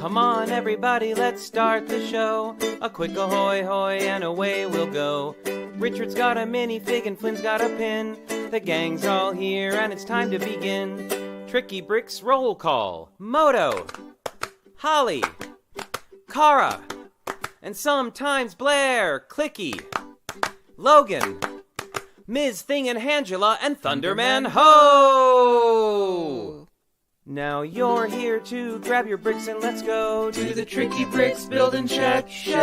Come on, everybody, let's start the show. A quick ahoy hoy and away we'll go. Richard's got a minifig and Flynn's got a pin. The gang's all here and it's time to begin. Tricky Bricks roll call. Moto, Holly, Cara, and sometimes Blair, Clicky, Logan, Ms. Thing and Angela, and Thunderman Ho! Now you're here to grab your bricks and let's go to the Tricky Bricks Build and Chat Show!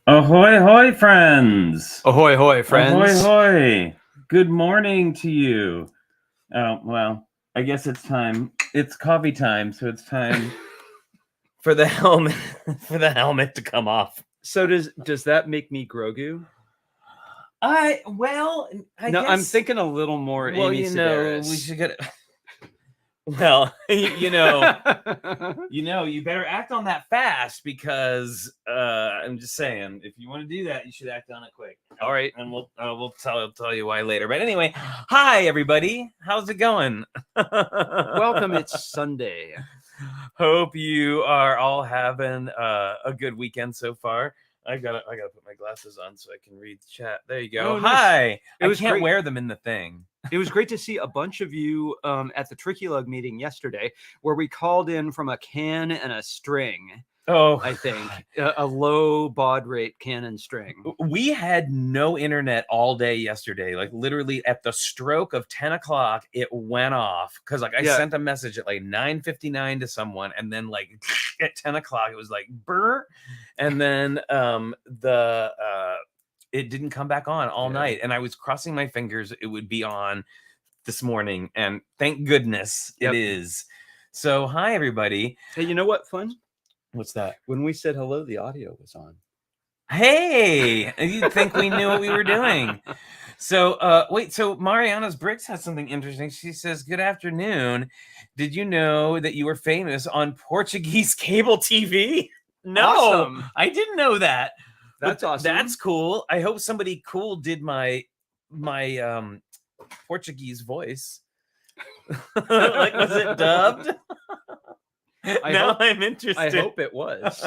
Ahoy, hoy, friends! Ahoy, hoy, friends! Ahoy, hoy! Good morning to you. Oh, well, I guess it's time. It's coffee time, so it's time for the helmet to come off. So does that make me Grogu? I guess... I'm thinking a little more. Well, Amy Sedaris. We should get. Well, you better act on that fast because I'm just saying, if you want to do that, you should act on it quick. All right, and we'll tell you why later. But anyway, hi everybody, how's it going? Welcome. It's Sunday. Hope you are all having a good weekend so far. I gotta put my glasses on so I can read the chat. There you go. Oh, hi. Nice. I can't wear them in the thing. It was great to see a bunch of you at the Tricky Lug meeting yesterday, where we called in from a can and a string. Oh, I think a low baud rate can and string. We had no internet all day yesterday. Like literally at the stroke of 10 o'clock, it went off because I sent a message at like 9:59 to someone, and then like at 10 o'clock it was like brr, and then it didn't come back on all night, and I was crossing my fingers it would be on this morning, and thank goodness it is. So hi everybody. Hey, you know what, Flynn? What's that? When we said hello, the audio was on. Hey, you'd think we knew what we were doing. So wait, so Mariana's Bricks has something interesting. She says, good afternoon. Did you know that you were famous on Portuguese cable TV? No, awesome. I didn't know that. That's awesome. That's cool. I hope somebody cool did my Portuguese voice. Like, was it dubbed? I'm interested. I hope it was.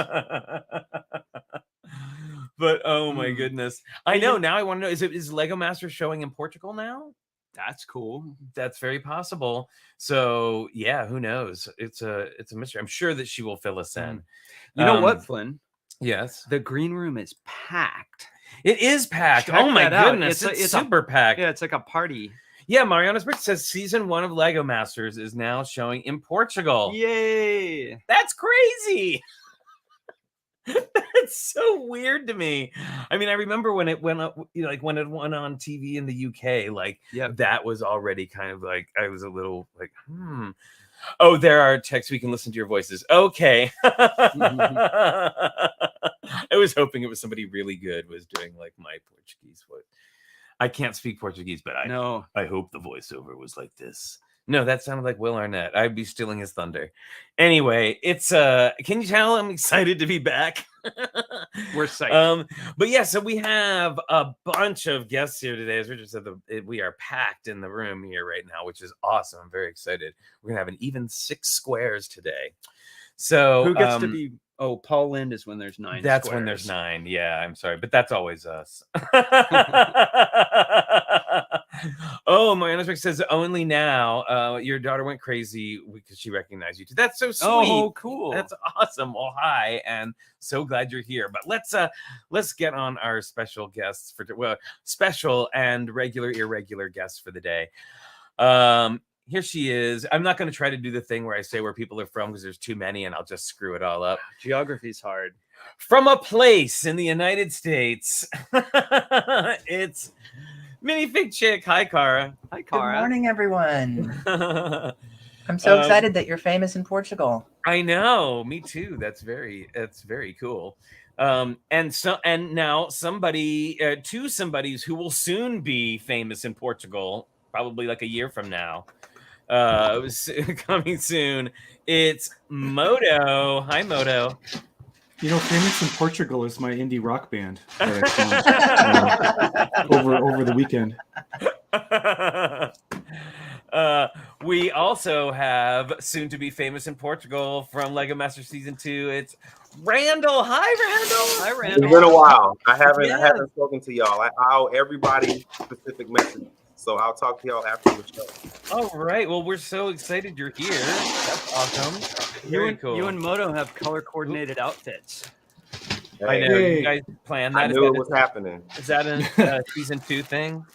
But oh my goodness. I know. Now I want to know, is Lego Masters showing in Portugal now? That's cool. That's very possible. So yeah, who knows? It's a mystery. I'm sure that she will fill us in. You know what, Flynn? Yes. The green room is packed. It is packed. Check oh my that goodness. It's super packed. Yeah, it's like a party. Yeah, Mariana's Brick says season 1 of Lego Masters is now showing in Portugal. Yay! That's crazy. That's so weird to me. I mean, I remember when it went up, when it went on TV in the UK, that was already kind of like, I was a little like, Oh, there are texts. We can listen to your voices. Okay. I was hoping it was somebody really good was doing like my Portuguese voice. I can't speak Portuguese, but I hope the voiceover was like this. No, that sounded like Will Arnett. I'd be stealing his thunder. Anyway, it's can you tell I'm excited to be back? We're psyched. But yeah, so we have a bunch of guests here today. As Richard said, we are packed in the room here right now, which is awesome. I'm very excited. We're gonna have an even 6 squares today. So who gets to be? Oh, Paul Lind is when there's 9. That's squares. When there's 9. Yeah, I'm sorry, but that's always us. Oh, my Brick says only now. Your daughter went crazy because she recognized you too. That's so sweet. Oh, cool. That's awesome. Well, hi, and so glad you're here. But let's get on our special guests special and irregular guests for the day. Here she is. I'm not going to try to do the thing where I say where people are from because there's too many and I'll just screw it all up. Geography's hard. From a place in the United States, it's Minifigchick. Hi, Cara. Hi, Cara. Good morning, everyone. I'm so excited that you're famous in Portugal. I know. Me too. That's very cool. And now two somebodies who will soon be famous in Portugal, probably like a year from now. It was coming soon. It's Moto. Hi, Moto. You know, Famous in Portugal is my indie rock band that I formed over the weekend. We also have soon to be famous in Portugal from Lego Masters Season 2. It's Randall. Hi, Randall. Hi, It's Randall. been a while. I haven't Yeah. spoken to y'all. I owe everybody specific messages, so I'll talk to y'all after the show. All right. Well, we're so excited you're here. That's awesome. Very cool. You and Moto have color coordinated outfits. I know. Hey. You guys planned that. I knew it was happening. Is that a Season 2 thing?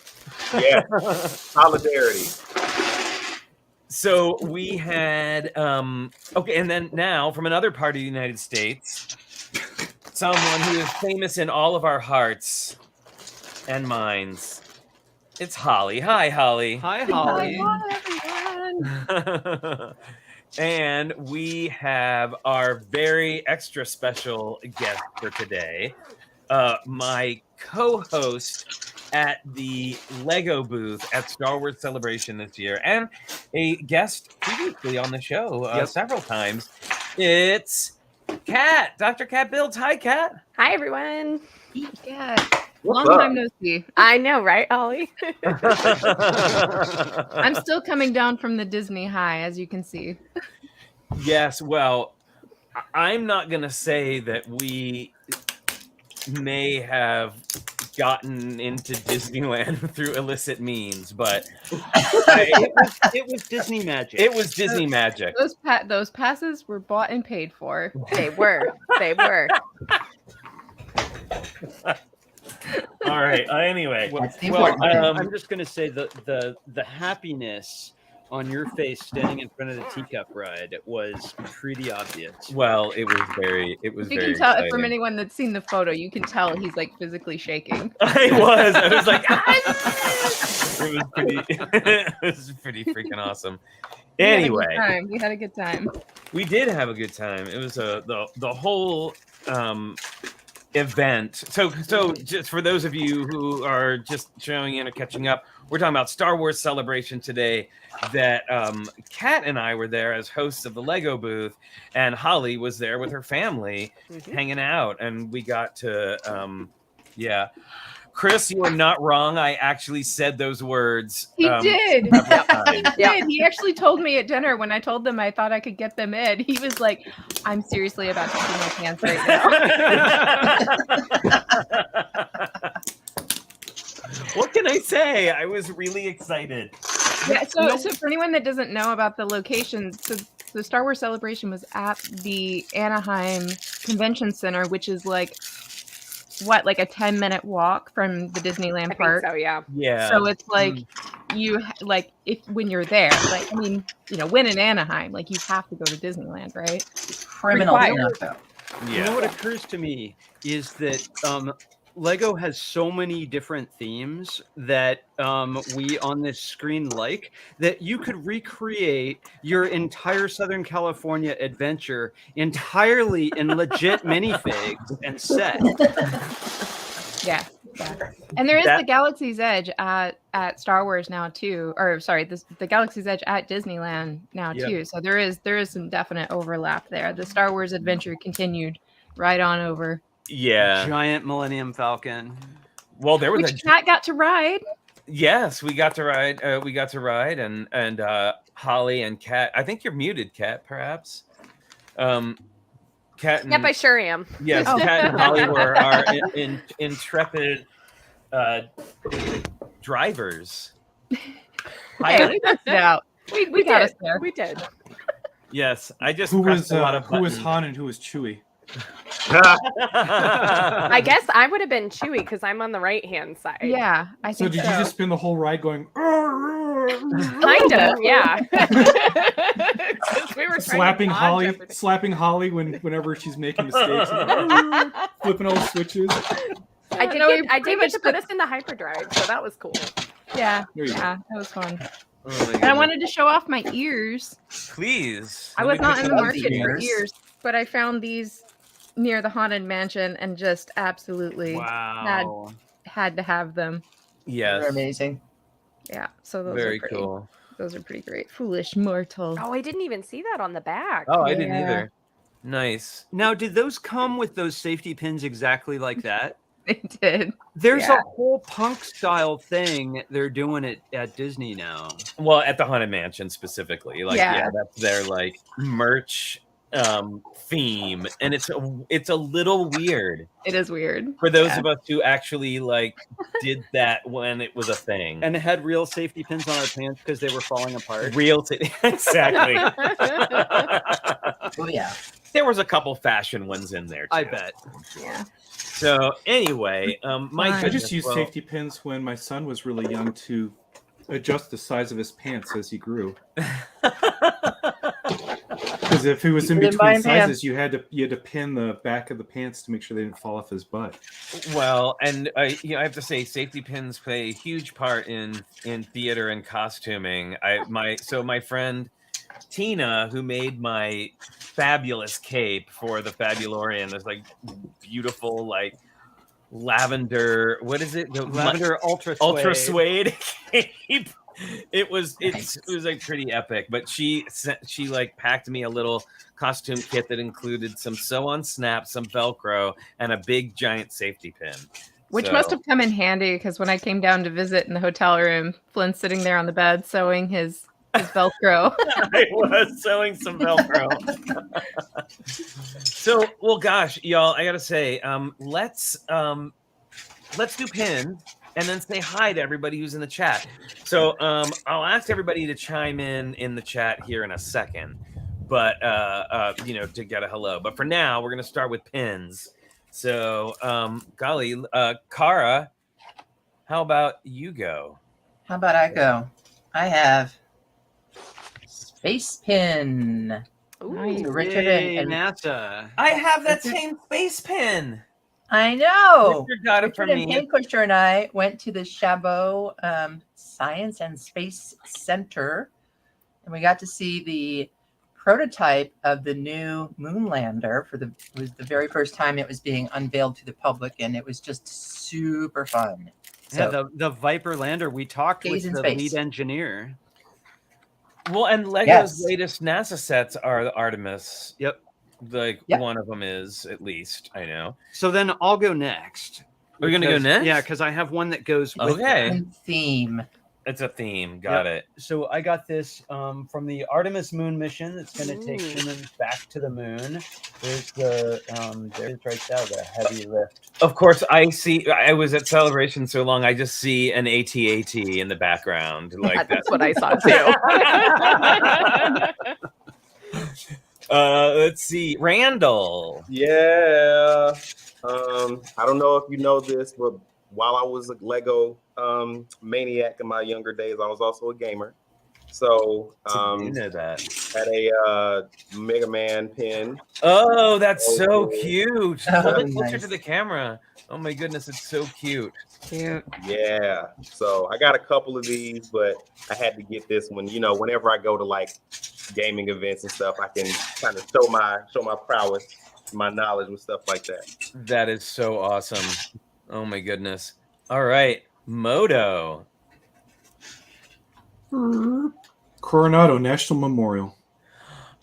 Yeah, solidarity. So we had okay, and then now from another part of the United States, someone who is famous in all of our hearts and minds. It's Holly. Hi, Holly. Hi, Holly. everyone. And we have our very extra special guest for today, my co-host at the Lego booth at Star Wars Celebration this year, and a guest previously on the show several times. It's Kat, DrKatBuilds. Hi, Kat. Hi, everyone. Yeah. What's Long up? time no see. I know, right, Ollie? I'm still coming down from the Disney high, as you can see. Yes, well, I'm not going to say that we may have gotten into Disneyland through illicit means, but It was Disney magic. it was Disney magic. Those passes were bought and paid for. They were. They were. All right. Anyway, That's the well, important I'm just gonna say the happiness on your face standing in front of the teacup ride was pretty obvious. well, it was very You very can tell exciting. from anyone that's seen the photo, you can tell he's like physically shaking. I was like, it was pretty, it was pretty freaking awesome. Anyway, We had a good time. we did have a good time. It was the whole event. So just for those of you who are just showing in or catching up, we're talking about Star Wars Celebration today. That Kat and I were there as hosts of the Lego booth, and Holly was there with her family hanging out, and we got to Chris, you are not wrong. I actually said those words. He did. several times. He did. He actually told me at dinner when I told them I thought I could get them in. He was like, "I'm seriously about to pee my pants right now." What can I say? I was really excited. Yeah, so for anyone that doesn't know about the location, so the Star Wars Celebration was at the Anaheim Convention Center, which is like a 10-minute walk from the Disneyland I park. think so, yeah. Yeah. So it's like when you're there, like, I mean, when in Anaheim, like, you have to go to Disneyland, right? Criminal Required. enough, though. You know what occurs to me is that Lego has so many different themes that we on this screen that you could recreate your entire Southern California adventure entirely in legit minifigs and set. Yeah. And there is the Galaxy's Edge at Star Wars now too, or sorry, the Galaxy's Edge at Disneyland now too. So there is some definite overlap there. The Star Wars adventure continued right on over. Yeah. Giant Millennium Falcon. Well, there was Which Kat got to ride. Yes, we got to ride. And Holly and Kat. I think you're muted, Kat. Perhaps. Kat. And, Yep, I sure am. Yes, Oh. Kat and Holly were our intrepid drivers. Hey, we got it out. We got did. us there. We did. Yes, I just Who pressed was a lot of who was buttons. Han and who was Chewie? I guess I would have been Chewy because I'm on the right hand side. Yeah, I So think did you just spend the whole ride going Kind of, yeah. 'Cause we were slapping trying to Holly, whenever she's making mistakes, flipping all the switches? I did No, we get pretty much to put us in the hyperdrive, so that was cool. Yeah, There you go. that was fun. Oh my And I goodness. wanted to show off my ears. Please. I Let was me not put in the some market for ears. ears, but I found these near the Haunted Mansion and just absolutely Wow. had to have them. They're Yes. amazing. Yeah, so those Very are pretty. cool. Those are pretty great. Foolish mortal. Oh, I didn't even see that on the back. Oh, I didn't Yeah. either. Nice. Now, did those come with those safety pins exactly like that? They did. There's Yeah. a whole punk style thing they're doing it at Disney now. Well, at the Haunted Mansion specifically, like Yeah. that's their like merch theme, and it's a little weird It is weird. for those Yeah. of us who actually like did that when it was a thing. And it had real safety pins on our pants because they were falling apart. Real exactly. Oh yeah. There was a couple fashion ones in there too. I bet. Yeah. So anyway, my I I goodness, just used well, safety pins when my son was really young to adjust the size of his pants as he grew. Because if he was in He didn't buy between him sizes, you had to pin the back of the pants to make sure they didn't fall off his butt. Well, and I have to say, safety pins play a huge part in theater and costuming. My friend Tina, who made my fabulous cape for the Fabulorian, this like beautiful like lavender. What is it? The Lavender ultra suede cape. It was like pretty epic, but she like packed me a little costume kit that included some sew-on snaps, some Velcro, and a big giant safety pin. Which So- must have come in handy because when I came down to visit in the hotel room, Flynn's sitting there on the bed sewing his Velcro. I was sewing some Velcro. So, well, gosh, y'all, I gotta say, let's do pins and then say hi to everybody who's in the chat. So, I'll ask everybody to chime in the chat here in a second, but to get a hello. But for now, we're gonna start with pins. So, golly, Kara, how about you go? How about I go? I have Space Pin. Ooh. Richard Yay, and NASA. I have that same space pin. I know. Richard got it for Richard and me. Pin Pusher and I went to the Chabot Science and Space Center, and we got to see the prototype of the new moon lander. It was the very first time it was being unveiled to the public, and it was just super fun. Yeah, So the Viper lander. We talked with Gaze in the space. lead engineer. Well, and Lego's Yes. latest NASA sets are the Artemis. Yep. Like Yep. one of them is, at least I know. So then I'll go next. We're gonna go Because- next? Yeah, because I have one that goes with Okay. and theme. It's a theme. Got it. So I got this from the Artemis moon mission that's going to take Ooh. humans back to the moon. There's the there's right there, the heavy lift. Of course, I see. I was at Celebration so long. I just see an AT-AT in the background, like that. That's what I saw too. Let's see, Randall. Yeah. I don't know if you know this, but while I was a Lego maniac in my younger days, I was also a gamer. So You know that. had a Mega Man pin. Oh, that's so Oh. cute. Oh, Hold it closer nice. to the camera. Oh my goodness, it's so cute. Cute. Yeah. So I got a couple of these, but I had to get this one. Whenever I go to like gaming events and stuff, I can kind of show my prowess, my knowledge with stuff like that. That is so awesome. Oh my goodness. All right, Moto. Coronado National Memorial.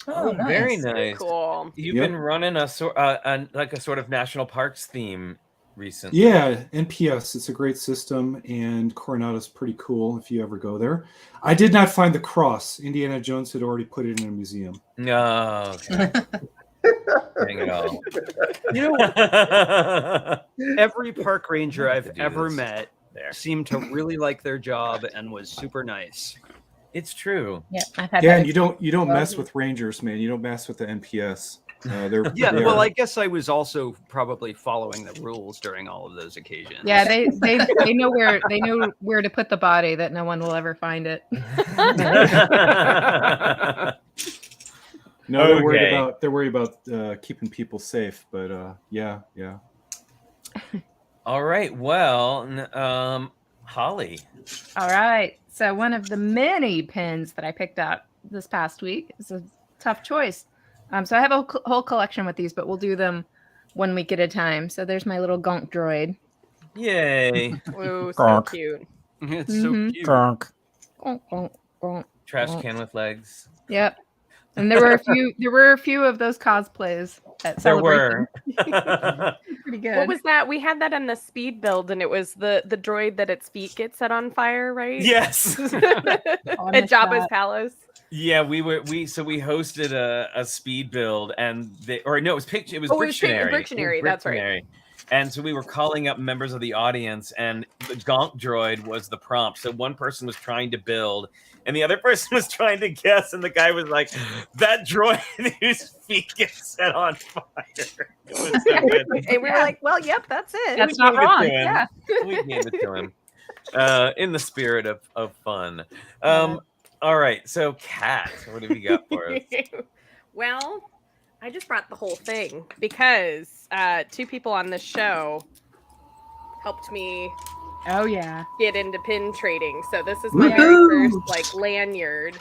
Oh, nice. Very nice. Cool. You've Yep. been running a sort of national parks theme recently. Yeah, NPS. It's a great system, and Coronado's pretty cool if you ever go there. I did not find the cross. Indiana Jones had already put it in a museum. No. Okay. Dang it all. You know, every park ranger I have to I've do ever this. met There. seemed to really like their job and was super nice. It's true. Yeah, I've had Yeah, that. and you don't mess with Rangers, man. You don't mess with the NPS. They're Yeah, they well, are- I guess I was also probably following the rules during all of those occasions. Yeah, they know where to put the body that no one will ever find it. no, they're worried Okay. about keeping people safe. But yeah. All right. Well, Holly. All right. So one of the many pins that I picked out this past week is a tough choice. So I have a whole collection with these, but we'll do them 1 week at a time. So there's my little gonk droid. Yay. Ooh, so Gronk. cute. It's Mhm. so cute. Gonk, gonk, gonk. Trash can with legs. Yep. And there were a few of those cosplays at There Celebration. were. Pretty good. What was that? We had that on the speed build, and it was the droid that its feet get set on fire, right? Yes. Oh, I At missed Jabba's that. palace. Yeah, we hosted a speed build, and it was Brictionary. That's right. And so we were calling up members of the audience, and the Gonk droid was the prompt. So one person was trying to build, and the other person was trying to guess, and the guy was like, "That droid whose feet get set on fire." It was so good. And we were like, well, yep, that's it. That's not gave it wrong. to him. Yeah. We gave it to him in the spirit of fun. All right, so Kat, what have you got for us? Well, I just brought the whole thing because 2 people on this show helped me Oh yeah. get into pin trading. So this is my very first lanyard.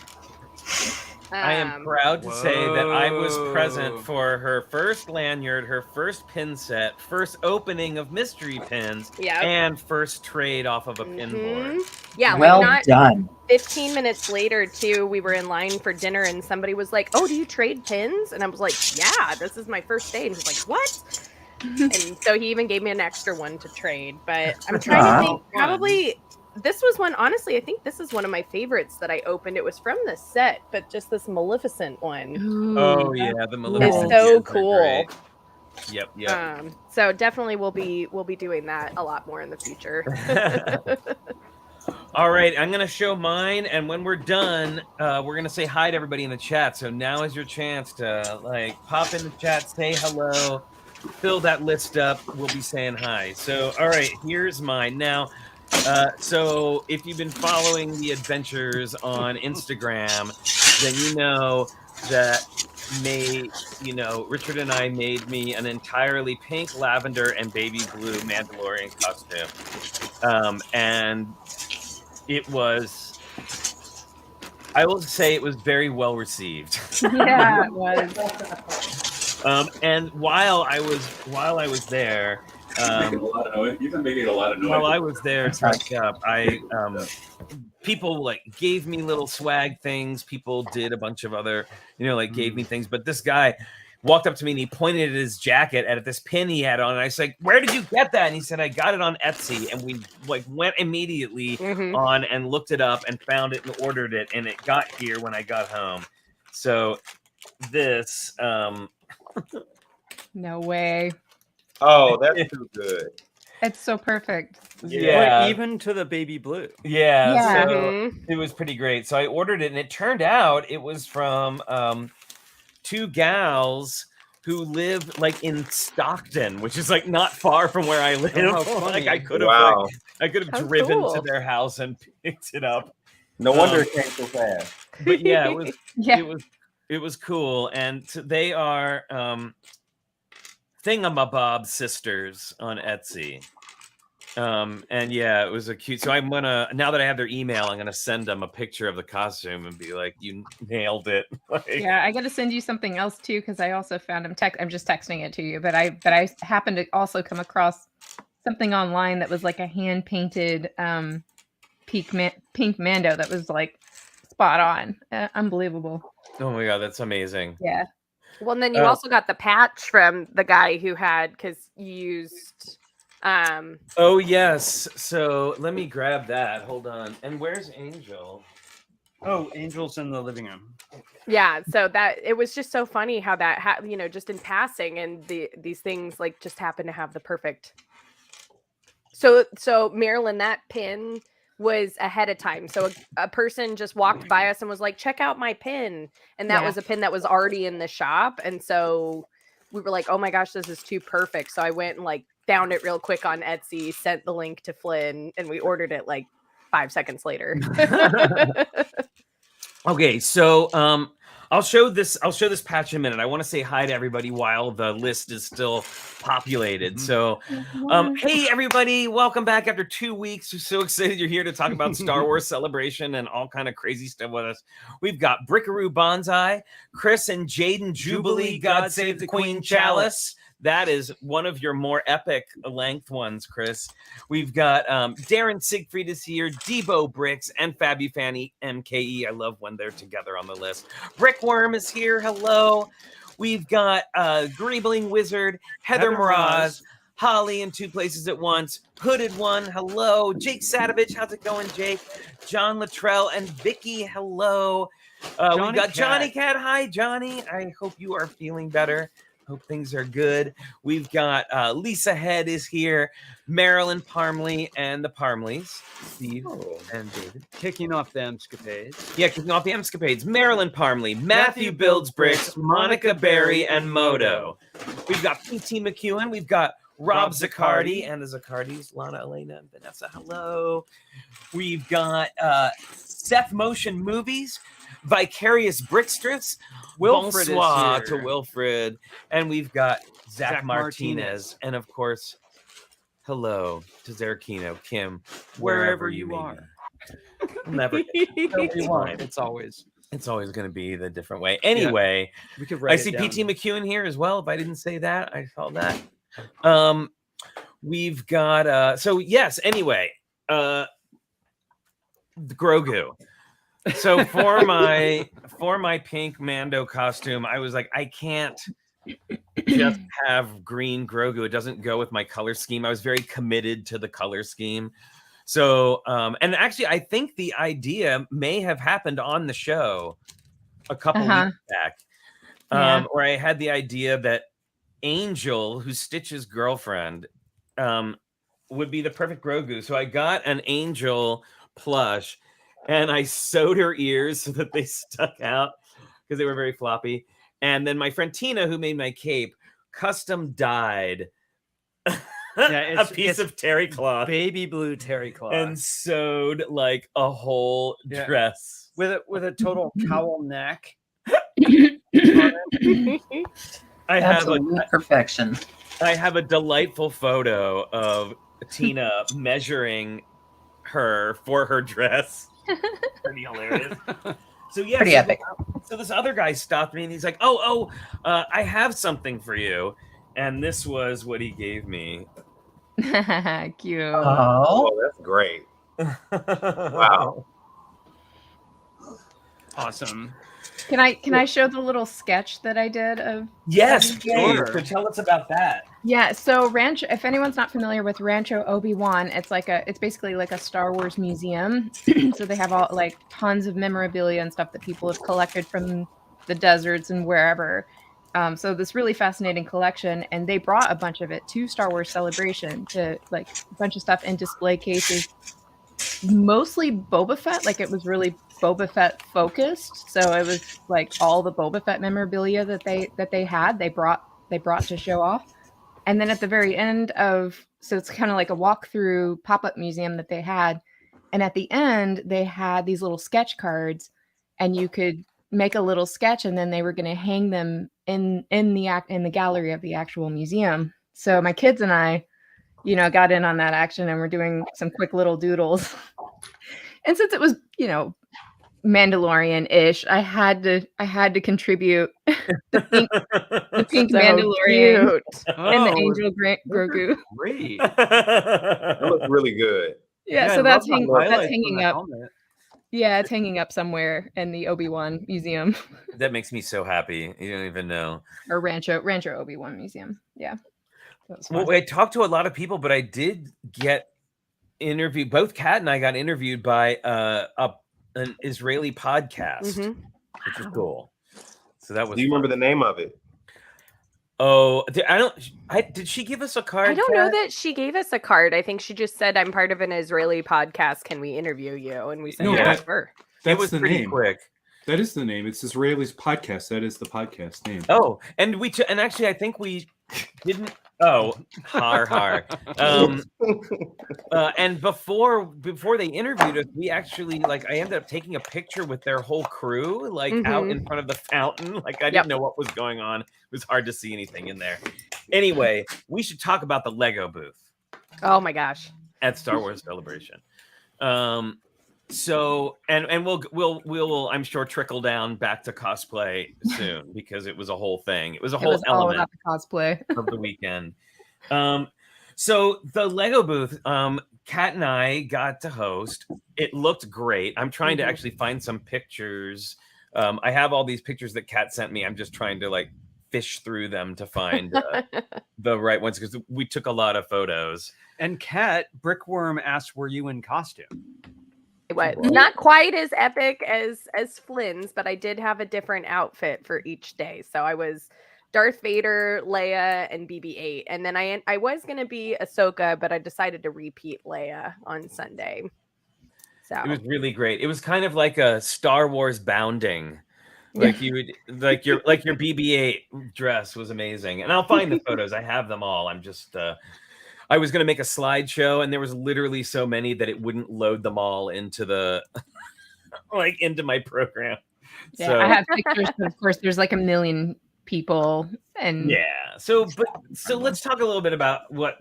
I am proud to say that I was present for her first lanyard, her first pin set, first opening of mystery pins, and first trade off of a pin board. Yeah, well done. 15 minutes later, too, we were in line for dinner, and somebody was like, "Oh, do you trade pins?" And I was like, "Yeah, this is my first day." And he's like, "What?" And so he even gave me an extra one to trade. But I'm trying to think, probably this was one, honestly, I think this is one of my favorites that I opened. It was from the set, but just this Maleficent one. Ooh, Oh yeah, the Maleficent. It's so pins are cool. great. Yep. So definitely we'll be doing that a lot more in the future. All right, I'm gonna show mine, and when we're done, we're gonna say hi to everybody in the chat. So now is your chance to pop in the chat, say hello, fill that list up. We'll be saying hi. So all right, here's mine now. So if you've been following the adventures on Instagram, then you know that Richard and I made me an entirely pink, lavender, and baby blue Mandalorian costume. And it was, I will say it was very well received. Yeah, it was. And while I was there, You've been making a lot of noise. while I was there dressed up, people gave me little swag things. People did a bunch of other, gave me things. But this guy walked up to me and he pointed at his jacket at this pin he had on. And I was like, "Where did you get that?" And he said, "I got it on Etsy." And we went immediately on and looked it up and found it and ordered it. And it got here when I got home. So this, No way. Oh, that's too good. It's so perfect. Yeah. Or even to the baby blue. Yeah. So Mhm. it was pretty great. So I ordered it, and it turned out it was from 2 gals who live in Stockton, which is not far from where I live. how funny. I could have Wow. I could have How driven cool. to their house and picked it up. No wonder it came so fast. But yeah, it was Yeah. it was cool. And they are Thingamabob sisters on Etsy. And yeah, it was a cute. So I'm gonna, now that I have their email, I'm gonna send them a picture of the costume and be like, "You nailed it." Yeah, I got to send you something else too because I also found I'm just texting it to you, but I happened to also come across something online that was like a hand painted pink Mando that was spot on, unbelievable. Oh my god, that's amazing. Yeah. Well, and then you also got the patch from the guy who had, because you used Oh yes. So let me grab that. Hold on. And where's Angel? Oh, Angel's in the living room. yeah, so that it was just so funny how that just in passing, and these things just happen to have the perfect. So Marilyn, that pin was ahead of time. So a person just walked by us and was like, "Check out my pin," and that Yeah. was a pin that was already in the shop, and so we were like, "Oh my gosh, this is too perfect." So I went and found it real quick on Etsy, sent the link to Flynn, and we ordered it 5 seconds later. Okay, so I'll show this patch in a minute. I want to say hi to everybody while the list is still populated. So hey everybody, welcome back after 2 weeks. We're so excited you're here to talk about Star Wars Celebration and all kind of crazy stuff with us. We've got Brickaroo Bonsai, Chris and Jaden Jubilee, God Save the Queen Chalice, That is one of your more epic length ones, Chris. We've got Darren Siegfried is here, Debo Bricks, and Fabu Fanny MKE. I love when they're together on the list. Brickworm is here. Hello. We've got Greebling Wizard, Heather Mraz, Holly in Two Places at Once, Hooded One, hello. Jake Sadovich, how's it going, Jake? John Luttrell and Vicky, hello. We've got Johnny Cat. Hi, Johnny. I hope you are feeling better. Hope things are good. We've got Lisa Head is here, Marilyn Parmley and the Parmleys, Steve and David. Kicking off the escapades. Yeah, kicking off the escapades. Marilyn Parmley, Matthew Builds Bricks, Monica Berry, and Moto. We've got P.T. McEwen. We've got Rob Zaccardi and the Zaccardis, Lana, Elena, and Vanessa. Hello. We've got Seth Motion Movies, Vicarious Brickstress, Wilfred Bonsoir is here. to Wilfred, and we've got Zach Martinez, and of course, hello to Zarkino, Kim, wherever you are. Never. It's always going to be the different way. Anyway, we could I write see it down. P.T. McEwen here as well. If I didn't say that, I saw that. We've got so yes. Anyway, the Grogu. So for my pink Mando costume, I was like, I can't just have green Grogu. It doesn't go with my color scheme. I was very committed to the color scheme. So, and actually, I think the idea may have happened on the show a couple weeks back, where I had the idea that Angel, who's Stitch's girlfriend, would be the perfect Grogu. So I got an Angel plush, and I sewed her ears so that they stuck out because they were very floppy. And then my friend Tina, who made my cape, custom dyed a piece of terry cloth, baby blue terry cloth, and sewed like a whole dress with a total cowl neck. I Absolute perfection. I have a delightful photo of Tina measuring her for her dress. Pretty hilarious. So yeah, pretty epic. So this other guy stopped me and he's like, I have something for you. And this was what he gave me. Cute. Oh, that's great. Wow. Awesome. Can I show the little sketch that I did of? Yes, sure. So tell us about that. Yeah, so if anyone's not familiar with Rancho Obi-Wan, it's basically like a Star Wars museum. So they have all like tons of memorabilia and stuff that people have collected from the deserts and wherever. So this really fascinating collection, and they brought a bunch of it to Star Wars Celebration, to like a bunch of stuff in display cases, mostly Boba Fett. Like it was really Boba Fett focused, so it was like all the Boba Fett memorabilia that they had they brought to show off. And then at the very end so it's kind of like a walkthrough pop-up museum that they had, and at the end they had these little sketch cards, and you could make a little sketch, and then they were going to hang them in the gallery of the actual museum. So my kids and I, got in on that action, and we're doing some quick little doodles. And since it was, Mandalorian-ish, I had to contribute the pink Mandalorian and the Angel Grogu. Great. That looks really good. Yeah, so that's hanging up. Yeah, it's hanging up somewhere in the Obi-Wan Museum. That makes me so happy. You don't even know. Or Rancho Obi-Wan Museum. Yeah. Well, I talked to a lot of people, but I did get interviewed. Both Kat and I got interviewed by an Israeli podcast, which is cool. So that was. Do you remember the name of it? Oh, did she give us a card? I don't know that she gave us a card. I think she just said, "I'm part of an Israeli podcast. Can we interview you?" And we said, "Yeah, sure." That was the pretty name. Quick. That is the name. It's Israeli's podcast. That is the podcast name. Oh, and and actually, I think we didn't. Oh, har. And before they interviewed us, we actually I ended up taking a picture with their whole crew, out in front of the fountain. Like I didn't know what was going on. It was hard to see anything in there. Anyway, we should talk about the Lego booth. Oh my gosh. At Star Wars Celebration. So and we'll I'm sure trickle down back to cosplay soon because it was a whole thing. It was a whole all element about the cosplay. of the weekend. So the Lego booth, Kat and I got to host. It looked great. I'm trying to actually find some pictures. I have all these pictures that Kat sent me. I'm just trying to like fish through them to find the right ones because we took a lot of photos. And Kat, Brickworm asked, "Were you in costume?" What? Not quite as epic as Flynn's, but I did have a different outfit for each day. So I was Darth Vader, Leia, and BB-8, and then I was gonna be Ahsoka, but I decided to repeat Leia on Sunday. So it was really great. It was kind of like a Star Wars bounding. Like you would like your BB-8 dress was amazing. And I'll find the photos. I have them all. I'm just I was going to make a slideshow and there was literally so many that it wouldn't load them all into the like into my program. Yeah, so, I have pictures, but of course there's like a million people and so let's talk a little bit about what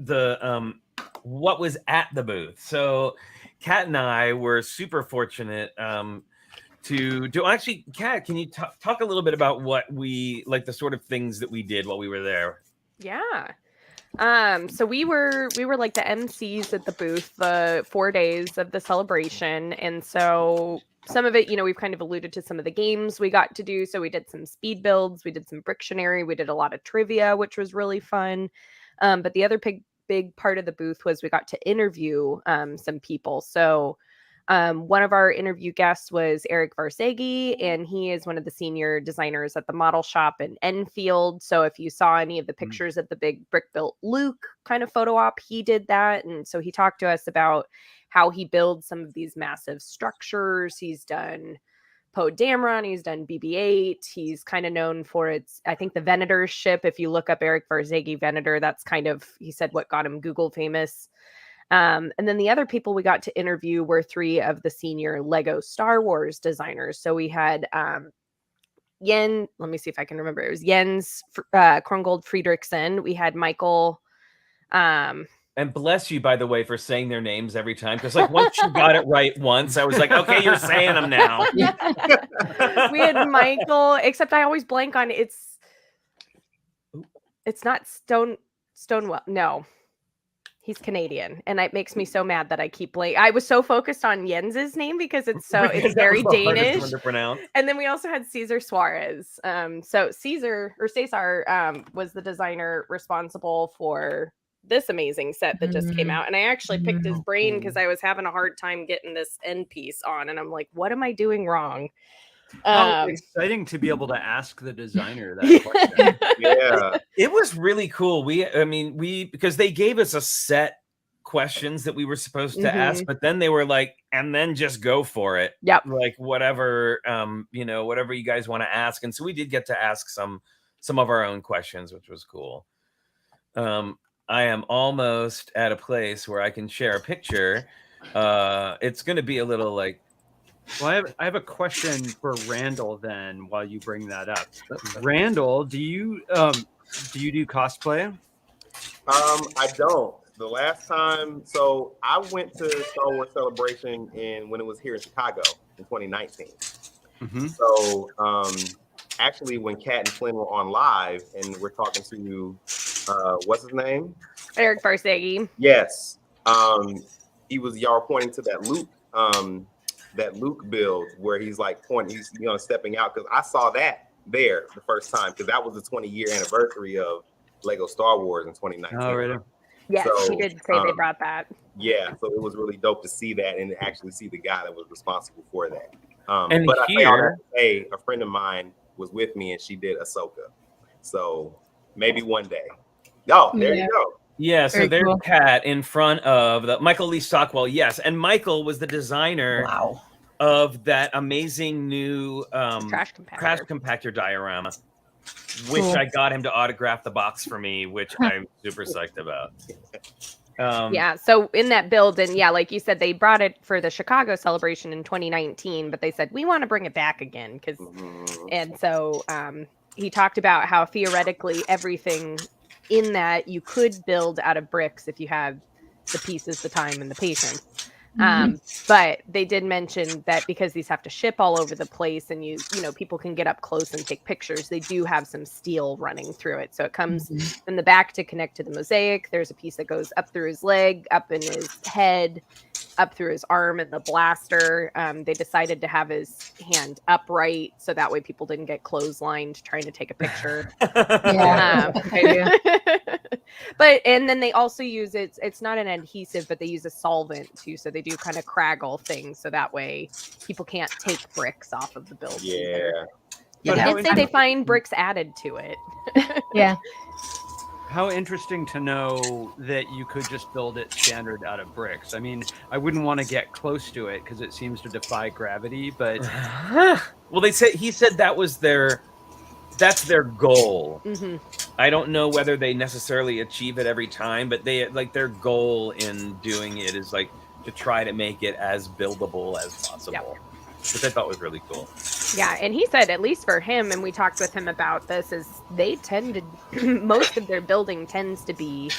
was at the booth. So Kat and I were super fortunate to do. Actually, Kat, can you talk a little bit about what we like, the sort of things that we did while we were there? Yeah. So we were like the MCs at the booth the 4 days of the celebration, and so some of it, we've kind of alluded to some of the games we got to do. So we did some speed builds, we did some Brictionary, we did a lot of trivia, which was really fun. But the other big part of the booth was we got to interview some people. So one of our interview guests was Eric Varsagi, and he is one of the senior designers at the model shop in Enfield. So if you saw any of the pictures of the big brick built Luke kind of photo op, he did that. And so he talked to us about how he builds some of these massive structures. He's done Poe Dameron, he's done BB-8. He's kind of known for I think the Venator ship. If you look up Eric Varsagi Venator, that's kind of, he said, what got him Google famous. And then the other people we got to interview were 3 of the senior Lego Star Wars designers. So we had let me see if I can remember. It was Jens Krongold Friedrichsen. We had Michael. And bless you, by the way, for saying their names every time. Because like once you got it right once, I was like, okay, you're saying them now. We had Michael, except I always blank on it's not Stonewell. No. He's Canadian, and it makes me so mad that I keep blank. I was so focused on Jens's name because it's very Danish. One to pronounce. And then we also had Cesar Suarez. So Cesar was the designer responsible for this amazing set that just came out. And I actually picked his brain because I was having a hard time getting this end piece on, and I'm like, what am I doing wrong? Exciting to be able to ask the designer that question. Yeah, it was really cool. Because they gave us a set questions that we were supposed to ask, but then they were like, and then just go for it. Yep. Like whatever, whatever you guys want to ask. And so we did get to ask some of our own questions, which was cool. I am almost at a place where I can share a picture. It's going to be a little like. Well, I have a question for Randall then while you bring that up. Randall, do you do cosplay? I don't. The last time, so I went to Star Wars Celebration when it was here in Chicago in 2019. So actually when Kat and Flynn were on live and we're talking to what's his name? Eric Varsagi. Yes. Y'all were pointing to that Luke build where he's like he's stepping out, because I saw that there the first time, because that was the 20-year anniversary of Lego Star Wars in 2019. Oh, really? Yes, he did say they brought that. Yeah, so it was really dope to see that and actually see the guy that was responsible for that. And but here, a friend of mine was with me and she did Ahsoka. So maybe one day. Oh, there you go. Yeah, so Very there's cool. Kat in front of the Michael Lee Stockwell. Yes, and Michael was the designer of that amazing new Trash compactor diorama, which I got him to autograph the box for me, which I'm super psyched about. Yeah, so in that build, and yeah, like you said, they brought it for the Chicago celebration in 2019, but they said, we want to bring it back again. And so he talked about how theoretically everything in that you could build out of bricks if you have the pieces, the time, and the patience. But they did mention that because these have to ship all over the place and you know, people can get up close and take pictures, they do have some steel running through it. So it comes in the back to connect to the mosaic. There's a piece that goes up through his leg, up in his head, up through his arm and the blaster. They decided to have his hand upright so that way people didn't get clotheslined trying to take a picture. But and then they also use it's not an adhesive, but they use a solvent too, so they do kind of craggle things so that way people can't take bricks off of the building. They did say they find bricks added to it. How interesting to know that you could just build it standard out of bricks. I mean, I wouldn't want to get close to it because it seems to defy gravity, but well, he said that's their goal. I don't know whether they necessarily achieve it every time, but they like their goal in doing it is like to try to make it as buildable as possible. Which I thought was really cool. Yeah, and he said, at least for him, and we talked with him about this, is they tend to, most of their building tends to be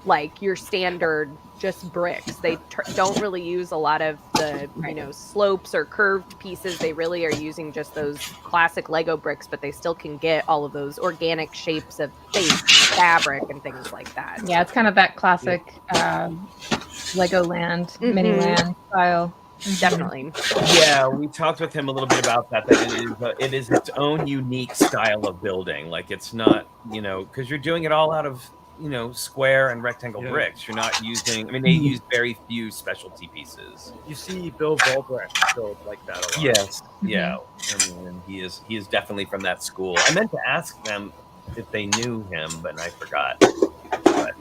like your standard just bricks. They don't really use a lot of the, you know, slopes or curved pieces. They really are using just those classic Lego bricks, but they still can get all of those organic shapes of face and fabric and things like that. Yeah, it's kind of that classic Legoland, Miniland style. Definitely. Yeah, we talked with him a little bit about that. It is its own unique style of building. Like it's not, you know, because you're doing it all out of, you know, square and rectangle bricks. You're not using. I mean, they use very few specialty pieces. You see Bill Volbrecht build like that a lot. Yes. Yeah. I mean, he is definitely from that school. I meant to ask them if they knew him, but I forgot. But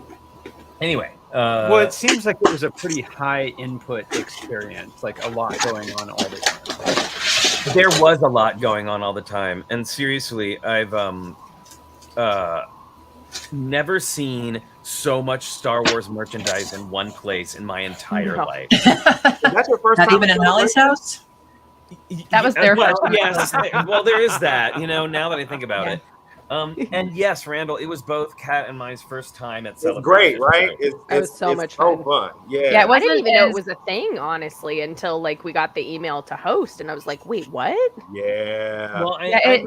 anyway. Well, it seems like it was a pretty high input experience, like a lot going on all the time. There was a lot going on all the time, and seriously, I've never seen so much Star Wars merchandise in one place in my entire life. That's your first Not time even in Nolly's house? That was their first time. Yes. Well, there is that, you know, now that I think about it. And yes, Randall, it was both Kat and my first time at Celebration. It's great, right? It was so much fun. Yeah, I didn't even know it was a thing, honestly, until like we got the email to host, and I was like, "Wait, what?" Yeah. Well,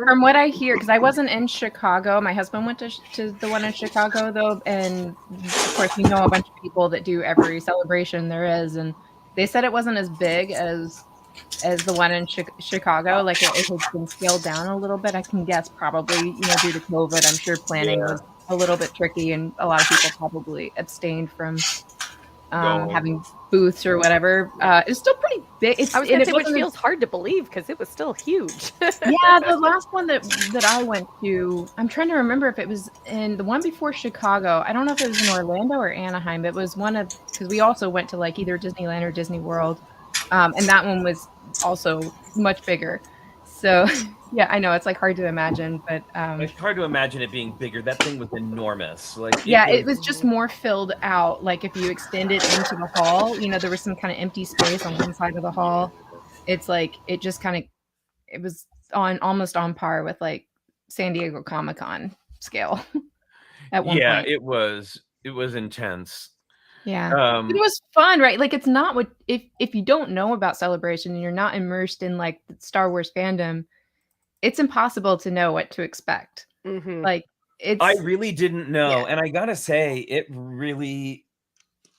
from what I hear, because I wasn't in Chicago, my husband went to the one in Chicago though, and of course, you know a bunch of people that do every celebration there is, and they said it wasn't as big as the one in Chicago. Like it has been scaled down a little bit. I can guess probably, you know, due to COVID. I'm sure planning was a little bit tricky, and a lot of people probably abstained from having booths or whatever. It's still pretty big. I was going to say, which feels hard to believe because it was still huge. Yeah, the last one that I went to, I'm trying to remember if it was in the one before Chicago. I don't know if it was in Orlando or Anaheim. It was one of, because we also went to like either Disneyland or Disney World. And that one was also much bigger. So, yeah, I know it's like hard to imagine, but it's hard to imagine it being bigger. That thing was enormous. Like it was just more filled out. Like if you extend it into the hall, you know, there was some kind of empty space on one side of the hall. It's like it just kind of it was almost on par with like San Diego Comic-Con scale at one point. Yeah, it was intense. Yeah, it was fun, right? Like it's not what if you don't know about Celebration and you're not immersed in like the Star Wars fandom, it's impossible to know what to expect. Like I really didn't know, and I gotta say, it really,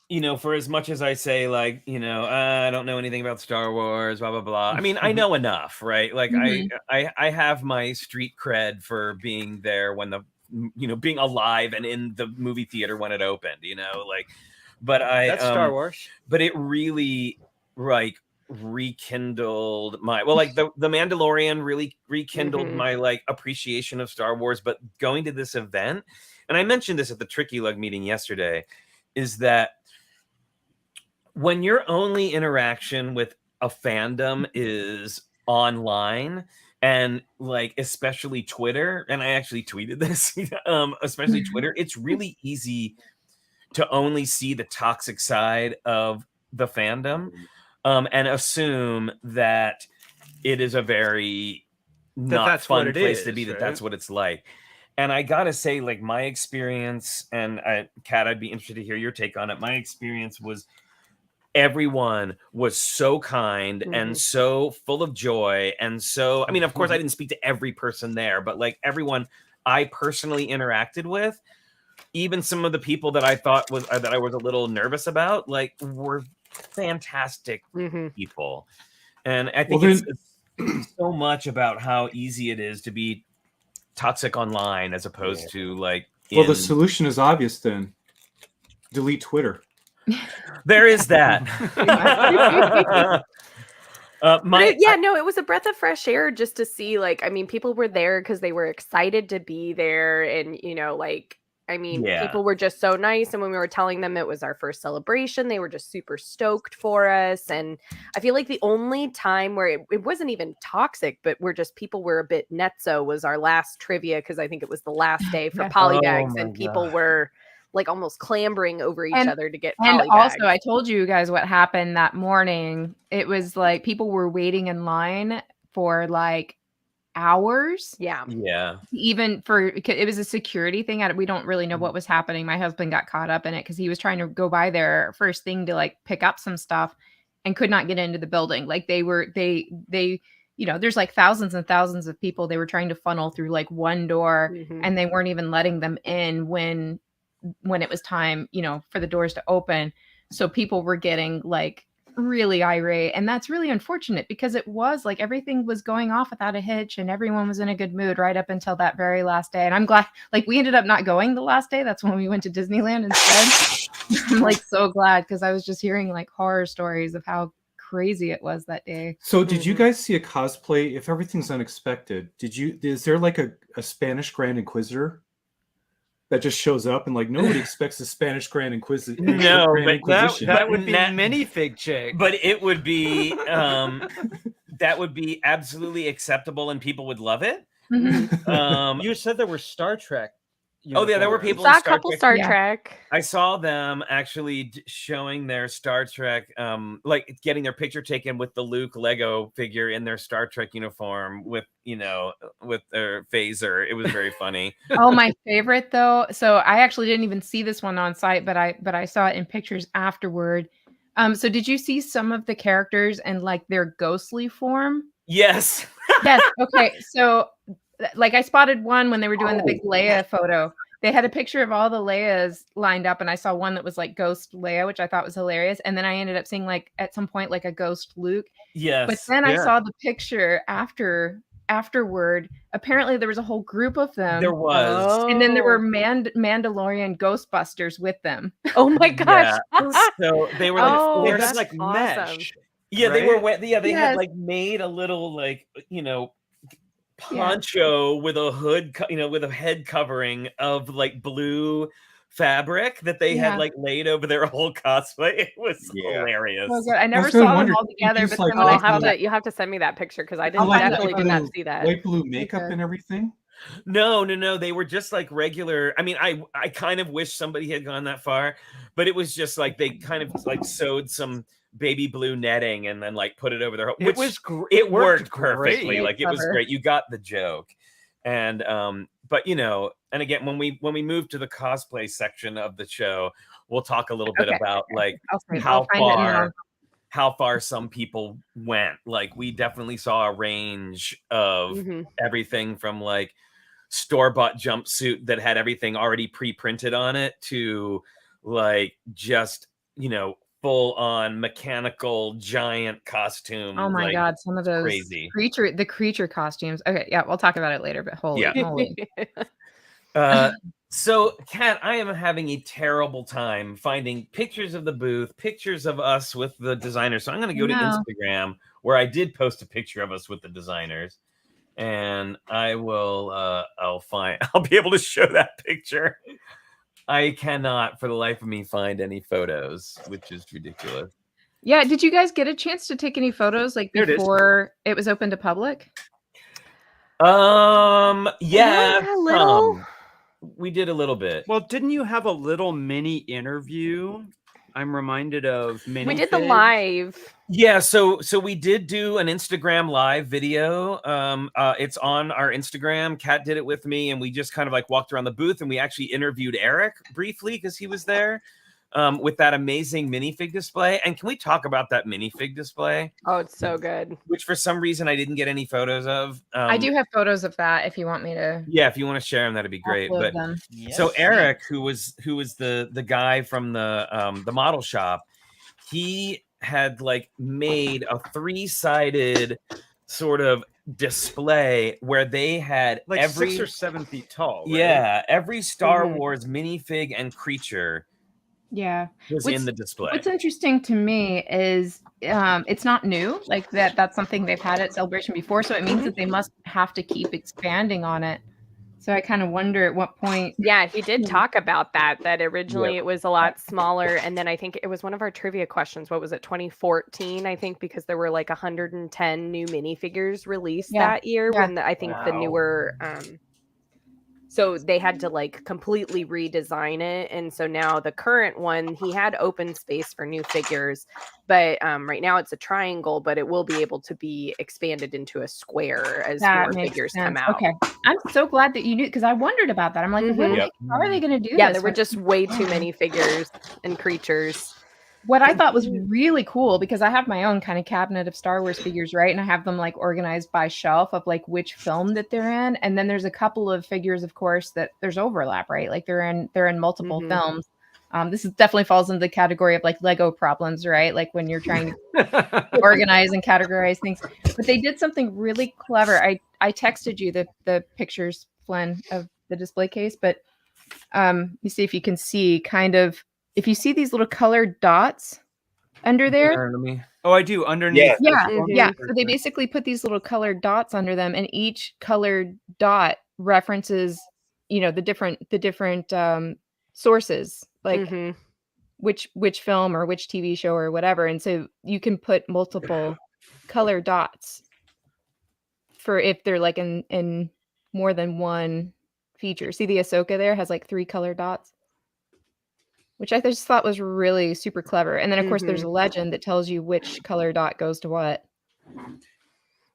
you know, for as much as I say, like, you know, I don't know anything about Star Wars, blah blah blah. I mean, I know enough, right? Like I have my street cred for being there when the, you know, being alive and in the movie theater when it opened, you know, like. But that's Star Wars. But it really like rekindled my like the Mandalorian really rekindled my like appreciation of Star Wars. But going to this event, and I mentioned this at the Tricky Lug meeting yesterday, is that when your only interaction with a fandom is online, and like especially Twitter, and I actually tweeted this, especially Twitter, it's really easy to only see the toxic side of the fandom and assume that it is a very not fun place to be, right? That's what it's like. And I gotta say, like, my experience, and Kat, I'd be interested to hear your take on it. My experience was everyone was so kind and so full of joy. And so, I mean, of course, I didn't speak to every person there, but like everyone I personally interacted with, even some of the people that I thought was that I was a little nervous about, like were fantastic people. And I think it's so much about how easy it is to be toxic online as opposed to like. Well, the solution is obvious then. Delete Twitter. There is that. It was a breath of fresh air just to see, like, I mean, people were there because they were excited to be there. And, you know, like, I mean, people were just so nice. And when we were telling them it was our first celebration, they were just super stoked for us. And I feel like the only time where it wasn't even toxic, but people were a bit nutso was our last trivia, because I think it was the last day for polybags, and people were like almost clambering over each other to get polybags. And also, I told you guys what happened that morning. It was like people were waiting in line for like hours. Yeah. Even it was a security thing. We don't really know what was happening. My husband got caught up in it because he was trying to go by there first thing to like pick up some stuff and could not get into the building. Like they you know, there's like thousands and thousands of people. They were trying to funnel through like one door, and they weren't even letting them in when it was time, you know, for the doors to open. So people were getting like really irate, and that's really unfortunate because it was like everything was going off without a hitch and everyone was in a good mood right up until that very last day. And I'm glad, like, we ended up not going the last day. That's when we went to Disneyland instead. I'm like so glad, because I was just hearing like horror stories of how crazy it was that day. So did you guys see a cosplay? If everything's unexpected, is there like a Spanish Grand Inquisitor that just shows up, and like nobody expects a Spanish Grand Inquisitor? No, but that would be Minifigchick. But it would be that would be absolutely acceptable, and people would love it. You said there were Star Trek. There were people. Saw a couple Star Trek. I saw them actually showing their Star Trek, like getting their picture taken with the Luke Lego figure in their Star Trek uniform with their phaser. It was very funny. Oh, my favorite though. So I actually didn't even see this one on site, but I saw it in pictures afterward. So did you see some of the characters and like their ghostly form? Yes. Yes. Okay. So like I spotted one when they were doing the big Leia photo. They had a picture of all the Leias lined up, and I saw one that was like Ghost Leia, which I thought was hilarious. And then I ended up seeing like at some point like a Ghost Luke. Yes. But then I saw the picture afterward. Apparently there was a whole group of them. There was. And then there were Mandalorian Ghostbusters with them. Oh my gosh. Yeah. So they were like, they're just like awesome. mesh. Yeah, right? they were. Yeah, they had like made a little like poncho with a hood, with a head covering of like blue fabric that they had like laid over their whole cosplay. It was hilarious. Oh, I never saw them all together, but then you have to send me that picture, because I definitely did not see that. Light blue makeup and everything. No, they were just like regular. I mean, I kind of wish somebody had gone that far, but it was just like they kind of like sewed some baby blue netting and then like put it over their. It worked perfectly. Great. Like it was great. You got the joke, and but and again, when we move to the cosplay section of the show, we'll talk a little bit about like how far some people went. Like we definitely saw a range of everything from like store-bought jumpsuit that had everything already pre-printed on it to like just full on mechanical giant costume. Oh my god, some of those crazy creature costumes. Okay, yeah, we'll talk about it later, but holy. So Kat, I am having a terrible time finding pictures of the booth, pictures of us with the designers. So I'm going to go to Instagram, where I did post a picture of us with the designers, and I will I'll be able to show that picture. I cannot for the life of me find any photos, which is ridiculous. Yeah, did you guys get a chance to take any photos like before it was open to public? Yeah, a little. We did a little bit. Well, didn't you have a little mini interview? I'm reminded of Minifig. We did the live. Yeah, so we did do an Instagram live video. It's on our Instagram. Kat did it with me, and we just kind of like walked around the booth, and we actually interviewed Eric briefly because he was there. with that amazing minifig display. And can we talk about that minifig display? Oh, it's so good. Which for some reason I didn't get any photos of. I do have photos of that if you want me to. Yeah, if you want to share them, that'd be great. But Yes, so Eric, who was the guy from the model shop, he had like made a 3-sided sort of display where they had Like every 6 or 7 feet tall. Right? yeah, every Star Wars minifig and creature Yeah. was in the display. What's interesting to me is it's not new. Like that's something they've had at Celebration before. So it means that they must have to keep expanding on it. So I kind of wonder at what point. Yeah, he did talk about that originally it was a lot smaller. And then I think it was one of our trivia questions. What was it, 2014, I think, because there were like 110 new minifigures released that year when I think the newer... So they had to like completely redesign it. And so now the current one, he had open space for new figures, but right now it's a triangle, but it will be able to be expanded into a square as more figures come out. Okay. I'm so glad that you knew, because I wondered about that. I'm like, how are they going to do Yeah, this? there were just way too many figures and creatures. What I thought was really cool, because I have my own kind of cabinet of Star Wars figures, right? And I have them like organized by shelf of like which film that they're in. And then there's a couple of figures, of course, that there's overlap, right? Like they're in multiple films. This definitely falls into the category of like Lego problems, right? Like when you're trying to organize and categorize things. But they did something really clever. I texted you the pictures, Flynn, of the display case, but you see if you can see kind of, if you see these little colored dots under there. Oh, I do. Underneath. Yeah. So they basically put these little colored dots under them, and each colored dot references, the different sources, like which film or which TV show or whatever. And so you can put multiple color dots for if they're like in more than one feature. See the Ahsoka there has like 3 color dots, which I just thought was really super clever. And then, of course, there's a legend that tells you which color dot goes to what.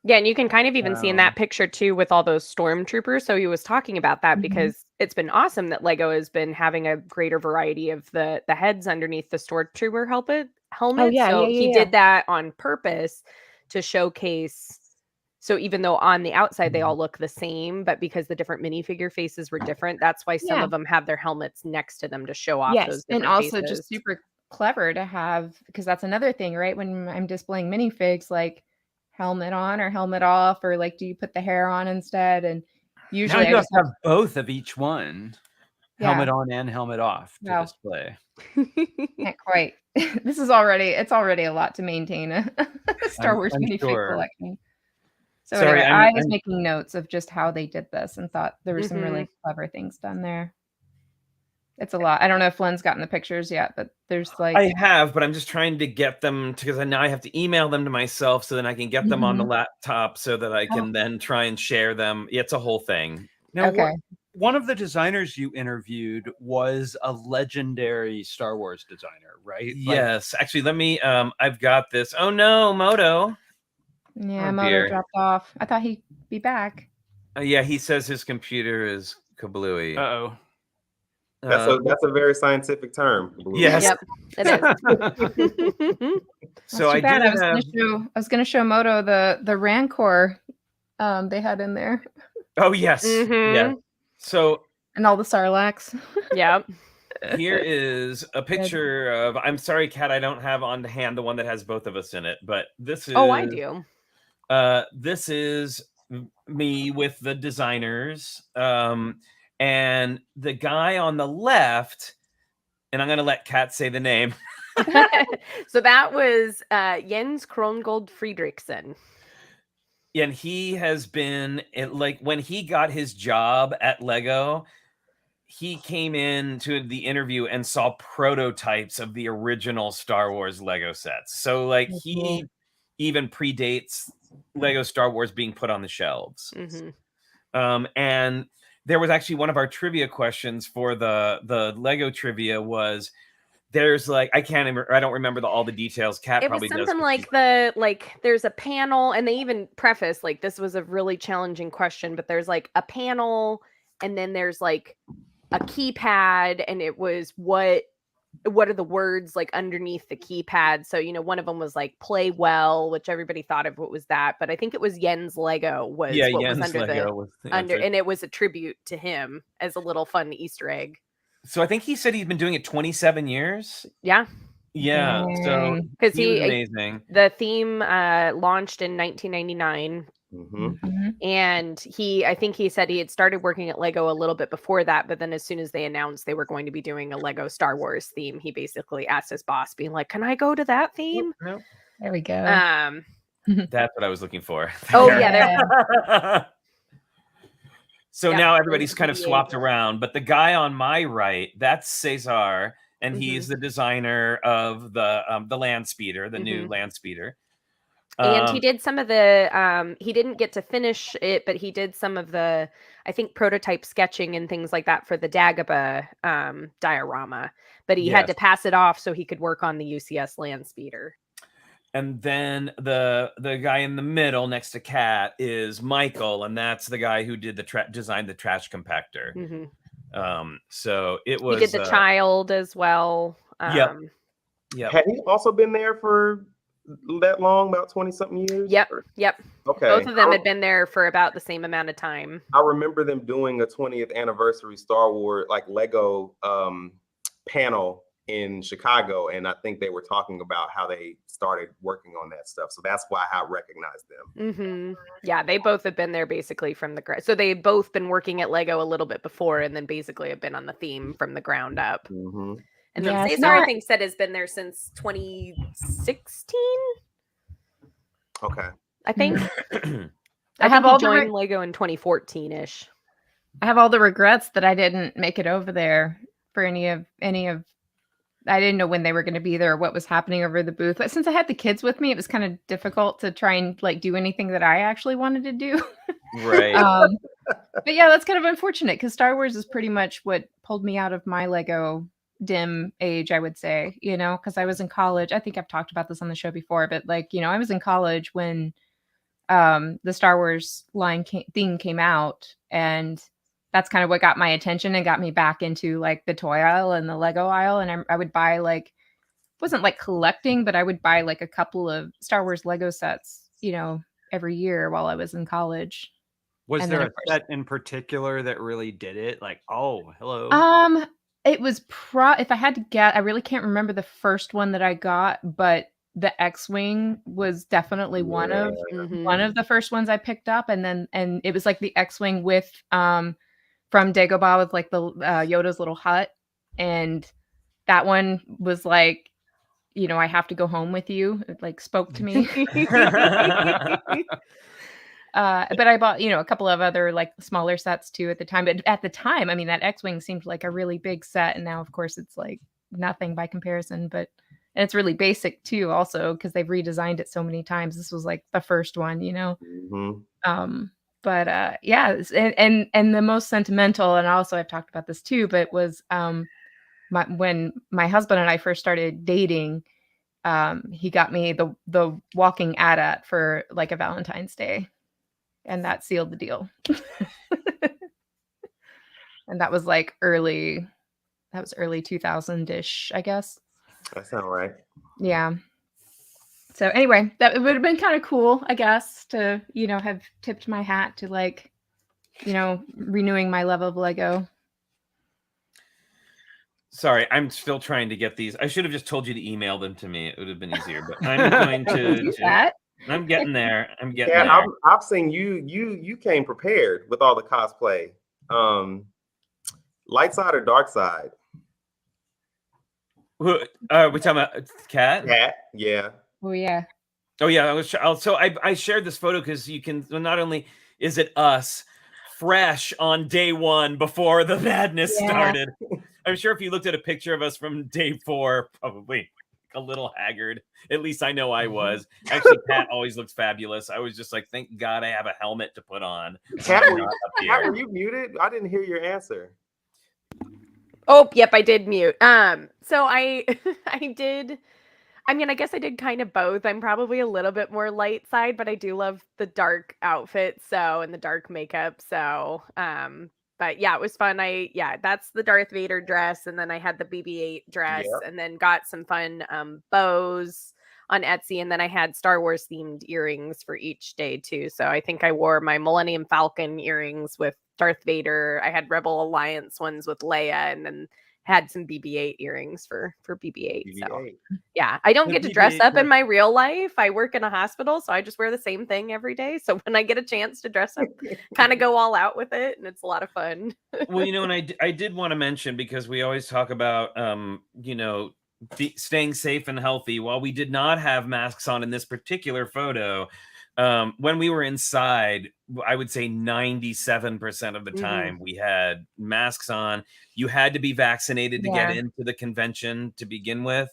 Yeah, and you can kind of even see in that picture, too, with all those stormtroopers. So he was talking about that because it's been awesome that Lego has been having a greater variety of the heads underneath the stormtrooper helmet. Oh, yeah, so yeah, he yeah. did that on purpose to showcase. So even though on the outside they all look the same, but because the different minifigure faces were different, that's why some of them have their helmets next to them to show off those different and also faces. just super clever to have, because that's another thing, right? When I'm displaying minifigs, like helmet on or helmet off, or like do you put the hair on instead? And usually now you have to have both of each one, helmet on and helmet off to Wow. display. Can't quite. It's already a lot to maintain a Star Wars minifig collection. So Sorry, anyway, I was making notes of just how they did this and thought there were some really clever things done there. It's a lot. I don't know if Flynn's gotten the pictures yet, but there's like... I have, but I'm just trying to get them because now I have to email them to myself so then I can get them on the laptop so that I can then try and share them. It's a whole thing. Now, one of the designers you interviewed was a legendary Star Wars designer, right? Yes. Actually, let me... I've got this. Oh, no, Moto. Yeah, Moto dropped off. I thought he'd be back. Yeah, he says his computer is kablooey. Uh-oh. That's a very scientific term. Yes. Yep, it is. So I was going to show Moto the Rancor they had in there. Oh yes. Yeah. So and all the Sarlaccs. Yeah. Here is a picture of, I'm sorry, Kat, I don't have on hand the one that has both of us in it, but this is... Oh, I do. This is me with the designers. And the guy on the left, and I'm going to let Kat say the name. So that was Jens Krongold Friedrichsen. And he has been, like, when he got his job at Lego, he came in to the interview and saw prototypes of the original Star Wars Lego sets. So, like, he even predates Lego Star Wars being put on the shelves. And there was actually one of our trivia questions for the Lego trivia was, there's like, I don't remember all the details. Kat probably does. It was something like there's a panel, and they even preface like this was a really challenging question, but there's like a panel, and then there's like a keypad, and it was what what are the words like underneath the keypad. So, one of them was like play well, which everybody thought of what was that. But I think it was Yen's Lego was what Yen's was under Lego was the answer. and it was a tribute to him as a little fun Easter egg. So I think he said he's been doing it 27 years. Yeah. Yeah. So because he was amazing. The theme launched in 1999. And I think he said he had started working at Lego a little bit before that, but then as soon as they announced they were going to be doing a Lego Star Wars theme, he basically asked his boss, being like, "Can I go to that theme?" No. There we go. That's what I was looking for. Oh yeah. So now everybody's kind of swapped around, but the guy on my right, that's Cesar, and he's the designer of the land speeder, the new land speeder. And he did some of the he didn't get to finish it, but he did some of the, I think, prototype sketching and things like that for the Dagobah diorama, but he had to pass it off so he could work on the UCS land speeder. And then the guy in the middle next to Kat is Michael, and that's the guy who did designed the trash compactor. So it was he did the child as well. Yep. Had he also been there for that long, about 20-something years? Yep. Okay. Both of them had been there for about the same amount of time. I remember them doing a 20th anniversary Star Wars, like Lego panel in Chicago, and I think they were talking about how they started working on that stuff. So that's why I recognized them. Yeah, they both have been there basically from the ground. So they've both been working at Lego a little bit before, and then basically have been on the theme from the ground up. And then Cesar, I think, said has been there since 2016. Okay. I think. I have all joined Lego in 2014-ish. I have all the regrets that I didn't make it over there for any of. I didn't know when they were going to be there or what was happening over the booth. But since I had the kids with me, it was kind of difficult to try and like do anything that I actually wanted to do. Right. But yeah, that's kind of unfortunate because Star Wars is pretty much what pulled me out of my Lego dim age, I would say, because I was in college. I think I've talked about this on the show before, but like, I was in college when the Star Wars theme came out, and that's kind of what got my attention and got me back into like the toy aisle and the Lego aisle. And I would buy wasn't like collecting, but I would buy like a couple of Star Wars Lego sets, every year while I was in college. Was there a set in particular that really did it? Like, oh, hello. It was if I had to get, I really can't remember the first one that I got, but the X-Wing was definitely one of the first ones I picked up, and it was like the X-Wing with from Dagobah with like the Yoda's little hut, and that one was like, I have to go home with you. It like spoke to me. But I bought, a couple of other like smaller sets too at the time. But at the time, I mean, that X-Wing seemed like a really big set, and now of course it's like nothing by comparison. But and it's really basic too, also because they've redesigned it so many times. This was like the first one, But yeah, and the most sentimental, and also I've talked about this too, but was when my husband and I first started dating, he got me the walking AT-AT for like a Valentine's Day, and that sealed the deal. And that was like early 2000-ish, I guess. That sounds right. Yeah. So anyway, that would have been kind of cool, I guess, to, have tipped my hat to like, renewing my love of Lego. Sorry, I'm still trying to get these. I should have just told you to email them to me. It would have been easier, but I'm going to do that. I'm getting there. There. I've seen you came prepared with all the cosplay. Light side or dark side? We're talking about Kat? Kat, yeah. Oh yeah. Oh yeah. So I shared this photo because you can. Not only is it us fresh on day one before the madness started. I'm sure if you looked at a picture of us from day 4, probably a little haggard. At least I know I was. Actually, Pat always looks fabulous. I was just like, thank God I have a helmet to put on. Kat, were you muted? I didn't hear your answer. Oh, yep, I did mute. So I did. I mean, I guess I did kind of both. I'm probably a little bit more light side, but I do love the dark outfit, and the dark makeup. So, But yeah, it was fun. That's the Darth Vader dress, and then I had the BB-8 dress, Yep. and then got some fun bows on Etsy, and then I had Star Wars themed earrings for each day too. So I think I wore my Millennium Falcon earrings with Darth Vader. I had Rebel Alliance ones with Leia, and then had some BB-8 earrings for BB-8. So yeah, I don't The get to dress BB-8 up in were- my real life. I work in a hospital, so I just wear the same thing every day. So when I get a chance to dress up, kind of go all out with it, and it's a lot of fun. Well, and I did want to mention, because we always talk about staying safe and healthy. While we did not have masks on in this particular photo, when we were inside, I would say 97% of the time we had masks on. You had to be vaccinated to get into the convention to begin with.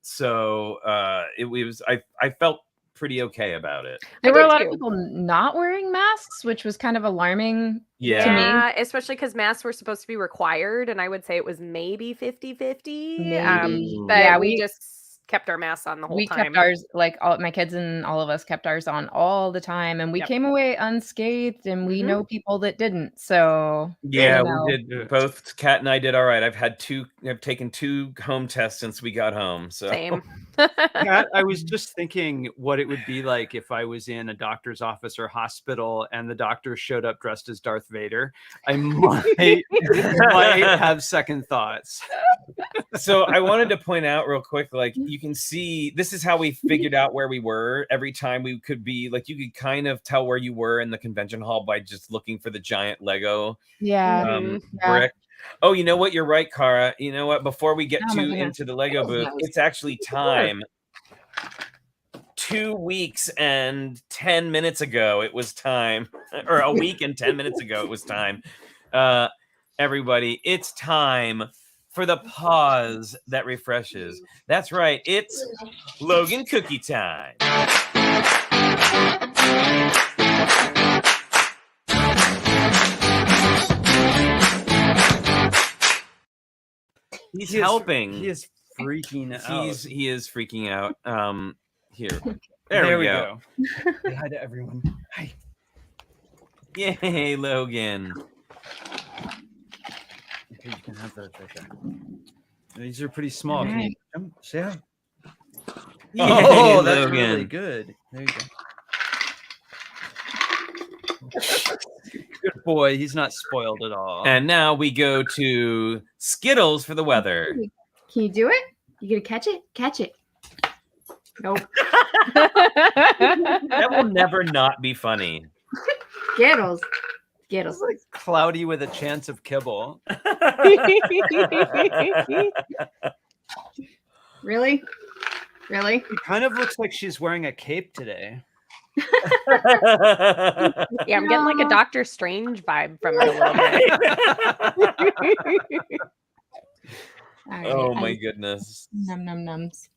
So I felt pretty okay about it. There were a did lot too. of people not wearing masks, which was kind of alarming. Yeah. To me. Yeah, especially because masks were supposed to be required, and I would say it was maybe 50-50. Maybe. But Yeah, we we- just kept our masks on the whole We time. kept ours, like all my kids and all of us kept ours on all the time, and we Yep. came away unscathed, and we Mhm. know people that didn't. So Yeah, you know. we did. Both Kat and I did all right. I've taken 2 home tests since we got home. So Same. Kat, I was just thinking what it would be like if I was in a doctor's office or hospital and the doctor showed up dressed as Darth Vader. I might have second thoughts. So I wanted to point out real quick, like, you can see this is how we figured out where we were. Every time we could be like, you could kind of tell where you were in the convention hall by just looking for the giant Lego Yeah. Yeah. brick. Oh, you know what? You're right, Cara. You know what? Before we get Oh my goodness. into the Lego booth, it's actually time. 2 weeks and 10 minutes ago, it was time, or a week and 10 minutes ago, it was time. Everybody, it's time for the pause that refreshes. That's right. It's Logan cookie time. He's helping. He is freaking out. He is freaking out. Here. There we go. Say hi to everyone. Hi. Yay, Logan. Okay, you can have those right there. These are pretty small. Can you say hi? Yay, Oh, that's Logan. really good. There you go. Good boy. He's not spoiled at all. And now we go to Skittles for the weather. Can you do it? You gonna catch it? Catch it. Nope. That will never not be funny. Skittles. It's like cloudy with a chance of kibble. Really? Really? It kind of looks like she's wearing a cape today. Yeah, I'm getting like a Doctor Strange vibe from it a little bit. All right, Oh my goodness. Num num nums.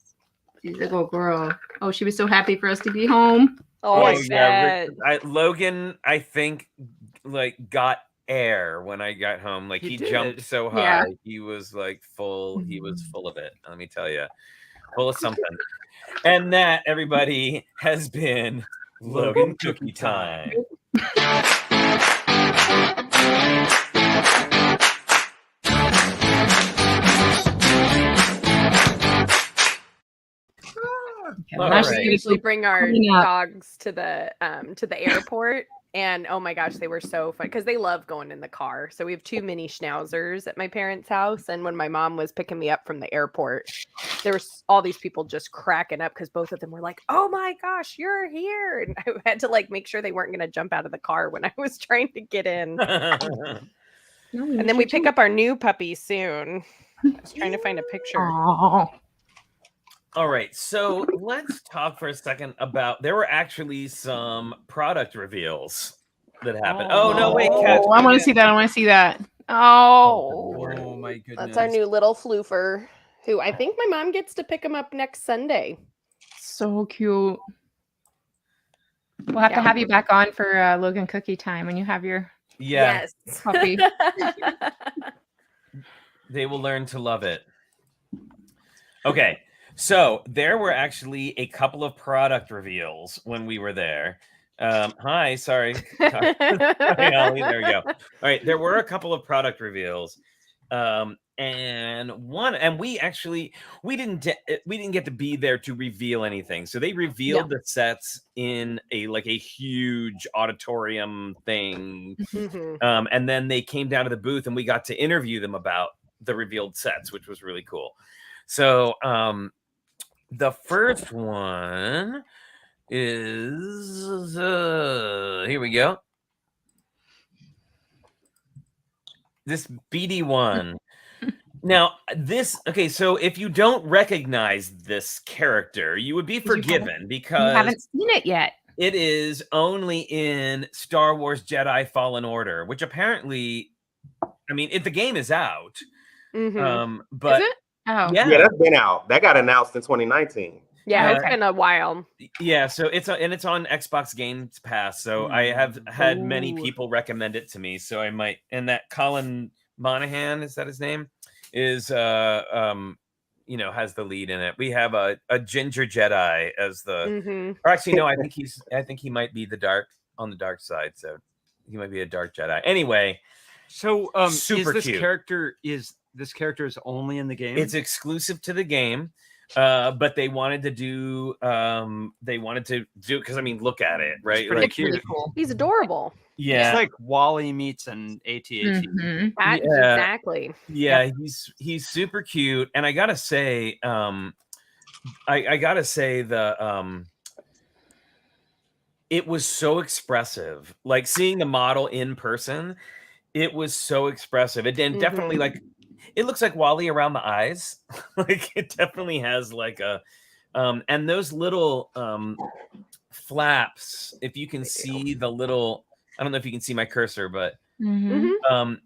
She's a little girl. Oh, she was so happy for us to be home. Oh, I yeah, bet. Logan, I think, like, got air when I got home. Like, he jumped did. so high. Yeah. He was like full. He was full of it. Let me tell you, full of something. And that, everybody, has been Logan Cookie Time. Okay, All now she's right. gonna We sleep. bring our cleaning up. dogs to the airport, and oh my gosh, they were so fun because they love going in the car. So we have 2 mini schnauzers at my parents' house, and when my mom was picking me up from the airport, there was all these people just cracking up because both of them were like, "Oh my gosh, you're here!" And I had to like make sure they weren't going to jump out of the car when I was trying to get in. And then we pick up our new puppy soon. I was trying to find a picture. Oh. All right, so let's talk for a second about. There were actually some product reveals that happened. Oh, no, wait, Kat. Oh, I want to see that. I want to see that. Oh. Oh my goodness. That's our new little floofer, who I think my mom gets to pick him up next Sunday. So cute. We'll have to have you back on for Logan Cookie Time when you have your Yeah, Yes. puppy. they will learn to love it. Okay, so there were actually a couple of product reveals when we were there. Hi, sorry. Hi, Ollie, there we go. All right, there were a couple of product reveals. And we didn't get to be there to reveal anything. So they revealed the sets in a huge auditorium thing. And then they came down to the booth and we got to interview them about the revealed sets, which was really cool. So the first one is here we go. This BD1. Now, so if you don't recognize this character, you would be forgiven because you haven't seen it yet. It is only in Star Wars Jedi Fallen Order, which apparently, I mean, the game is out. But is it? Oh, yeah, that's been out. That got announced in 2019. Yeah, it's been a while. Yeah, so it's on Xbox Game Pass. So I have had many people recommend it to me. So I might, and that Colin Monahan, is that his name? Is has the lead in it. We have a ginger Jedi as the or actually no, I think he might be on the dark side, so he might be a dark Jedi. Anyway, so super cute. This character is only in the game? It's exclusive to the game. But they wanted to do because I mean, look at it, right? It's pretty cute. Cool. He's adorable. Yeah, it's like Wally meets an AT-AT. Exactly. Yeah, he's super cute, and I gotta say, it was so expressive. Like seeing the model in person, it was so expressive. It did definitely it looks like Wally around the eyes. Like it definitely has like a and those little flaps, if you can see the little, I don't know if you can see my cursor, but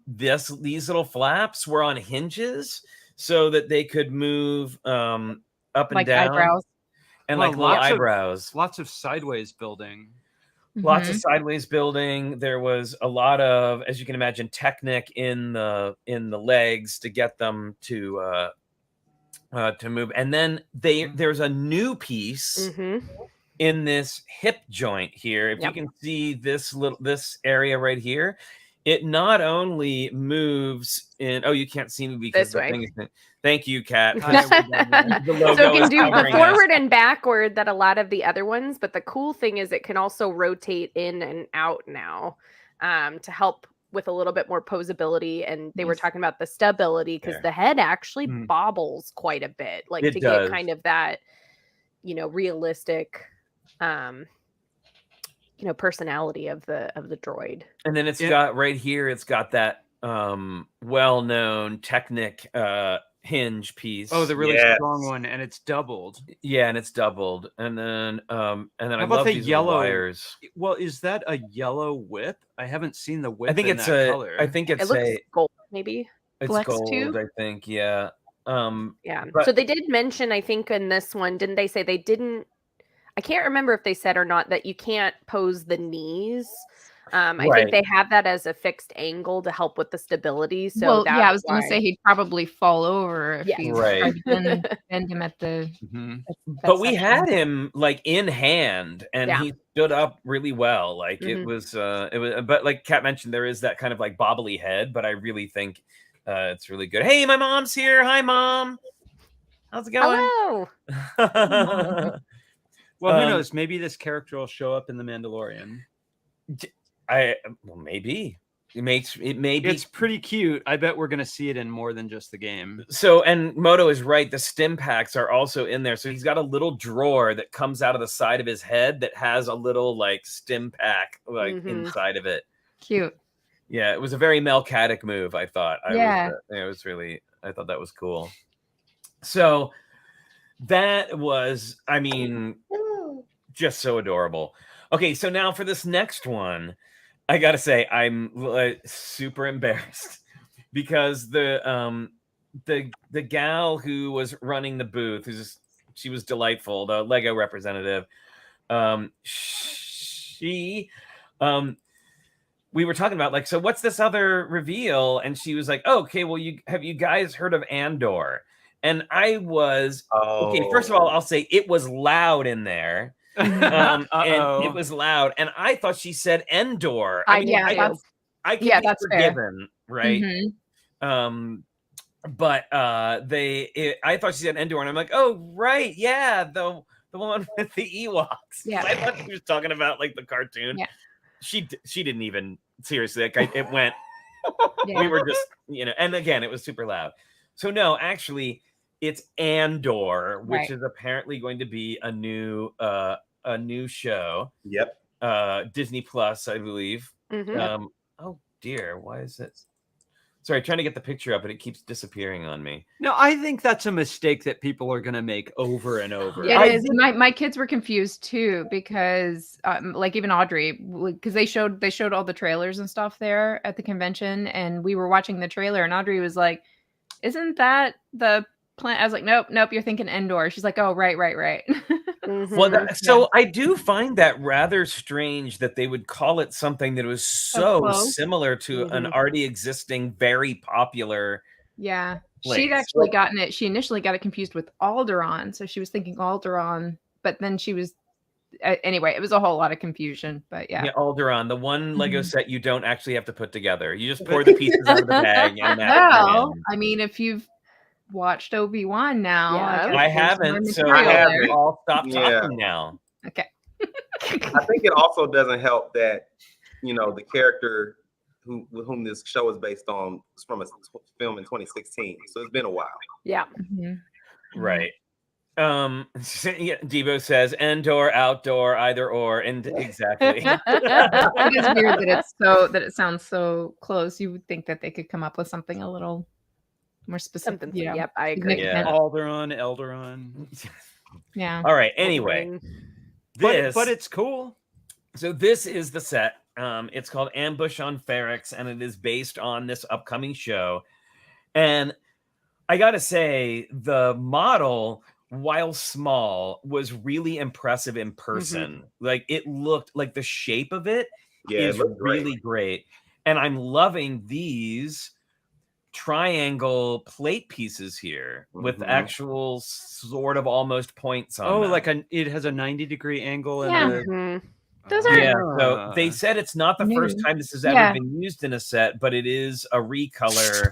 these little flaps were on hinges so that they could move up and down. Eyebrows. And like little eyebrows. Lots of sideways building. Lots of sideways building. There was a lot of, as you can imagine, Technic in the legs to get them to move. And then there's a new piece in this hip joint here. If you can see this area right here, it not only moves in. Oh, you can't see me because the thing is. Thank you, Kat. So it can do the forward and backward that a lot of the other ones, but the cool thing is it can also rotate in and out now to help with a little bit more posability. And they were talking about the stability because the head actually bobbles quite a bit, like to get kind of that, realistic, personality of the droid. And then it's got right here, it's got that well-known Technic hinge piece. Oh, the really strong one, and it's doubled. Yeah, and it's doubled. And then I love these yellow wires. Well, is that a yellow whip? I haven't seen the whip. I think it's a color. I think it looks gold, maybe. It's Flex gold, tube? I think. Yeah. So they did mention, I think in this one, didn't they say they didn't? I can't remember if they said or not that you can't pose the knees. I think they have that as a fixed angle to help with the stability. So I was going to say he'd probably fall over if you bend him at the. But we had him like in hand, and he stood up really well. Like it was. But like Kat mentioned, there is that kind of like bobbly head. But I really think it's really good. Hey, my mom's here. Hi, Mom. How's it going? Hello. Well, who knows? Maybe this character will show up in The Mandalorian. Maybe it may be. It's pretty cute. I bet we're gonna see it in more than just the game. So, and Moto is right. The stim packs are also in there. So he's got a little drawer that comes out of the side of his head that has a little like stim pack inside of it. Cute. Yeah, it was a very Melchadic move. I thought. Yeah. It was really. I thought that was cool. So that was, I mean, just so adorable. Okay, so now for this next one, I gotta say I'm super embarrassed because the gal who was running the booth, she was delightful, the Lego representative. We were talking about like, so what's this other reveal? And she was like, oh, okay, well, have you guys heard of Andor? And I was okay. First of all, I'll say it was loud in there. and it was loud. And I thought she said Endor. I mean, I can be that's forgiven, right? Mhm. But I thought she said Endor, and I'm like, oh right, yeah, the one with the Ewoks. Yeah. I thought she was talking about like the cartoon. Yeah. She didn't even seriously. Like it went. Yeah. We were just, and again, it was super loud. So no, actually, it's Andor, which Right. is apparently going to be a new show. Yep. Disney Plus, I believe. Mhm. Oh dear, why is it? Sorry, trying to get the picture up, and it keeps disappearing on me. No, I think that's a mistake that people are going to make over and over. It is. My kids were confused too because, like even Audrey, because they showed all the trailers and stuff there at the convention, and we were watching the trailer, and Audrey was like, "Isn't that the plan?" I was like, "Nope, you're thinking Endor." She's like, "Oh, right." Well, so I do find that rather strange that they would call it something that was so similar to an already existing, very popular. Yeah, place. she'd actually gotten it. She initially got it confused with Alderaan, so she was thinking Alderaan, but then she was. Anyway, it was a whole lot of confusion, but yeah. Alderaan, the one Lego set you don't actually have to put together. You just pour the pieces out of the bag, and Well, I mean, if you've watched Obi-Wan now, I haven't, so I have all stopped talking now. Okay. I think it also doesn't help that the character with whom this show is based on is from a film in 2016, so it's been a while. Yeah. Right. Devo says Endor, outdoor, either or, and exactly. It is weird that it sounds so close. You would think that they could come up with something a little more specific. Yep, I agree. Alderaan. Yeah. All right. Anyway, but it's cool. So this is the set. It's called Ambush on Ferrix, and it is based on this upcoming show. And I gotta say, the model, while small, was really impressive in person. Like it looked like the shape of it is really great. And I'm loving these triangle plate pieces here with actual sort of almost points on them. Like it has a 90-degree angle. Yeah. Those are so they said it's not the first time this has ever been used in a set, but it is a recolor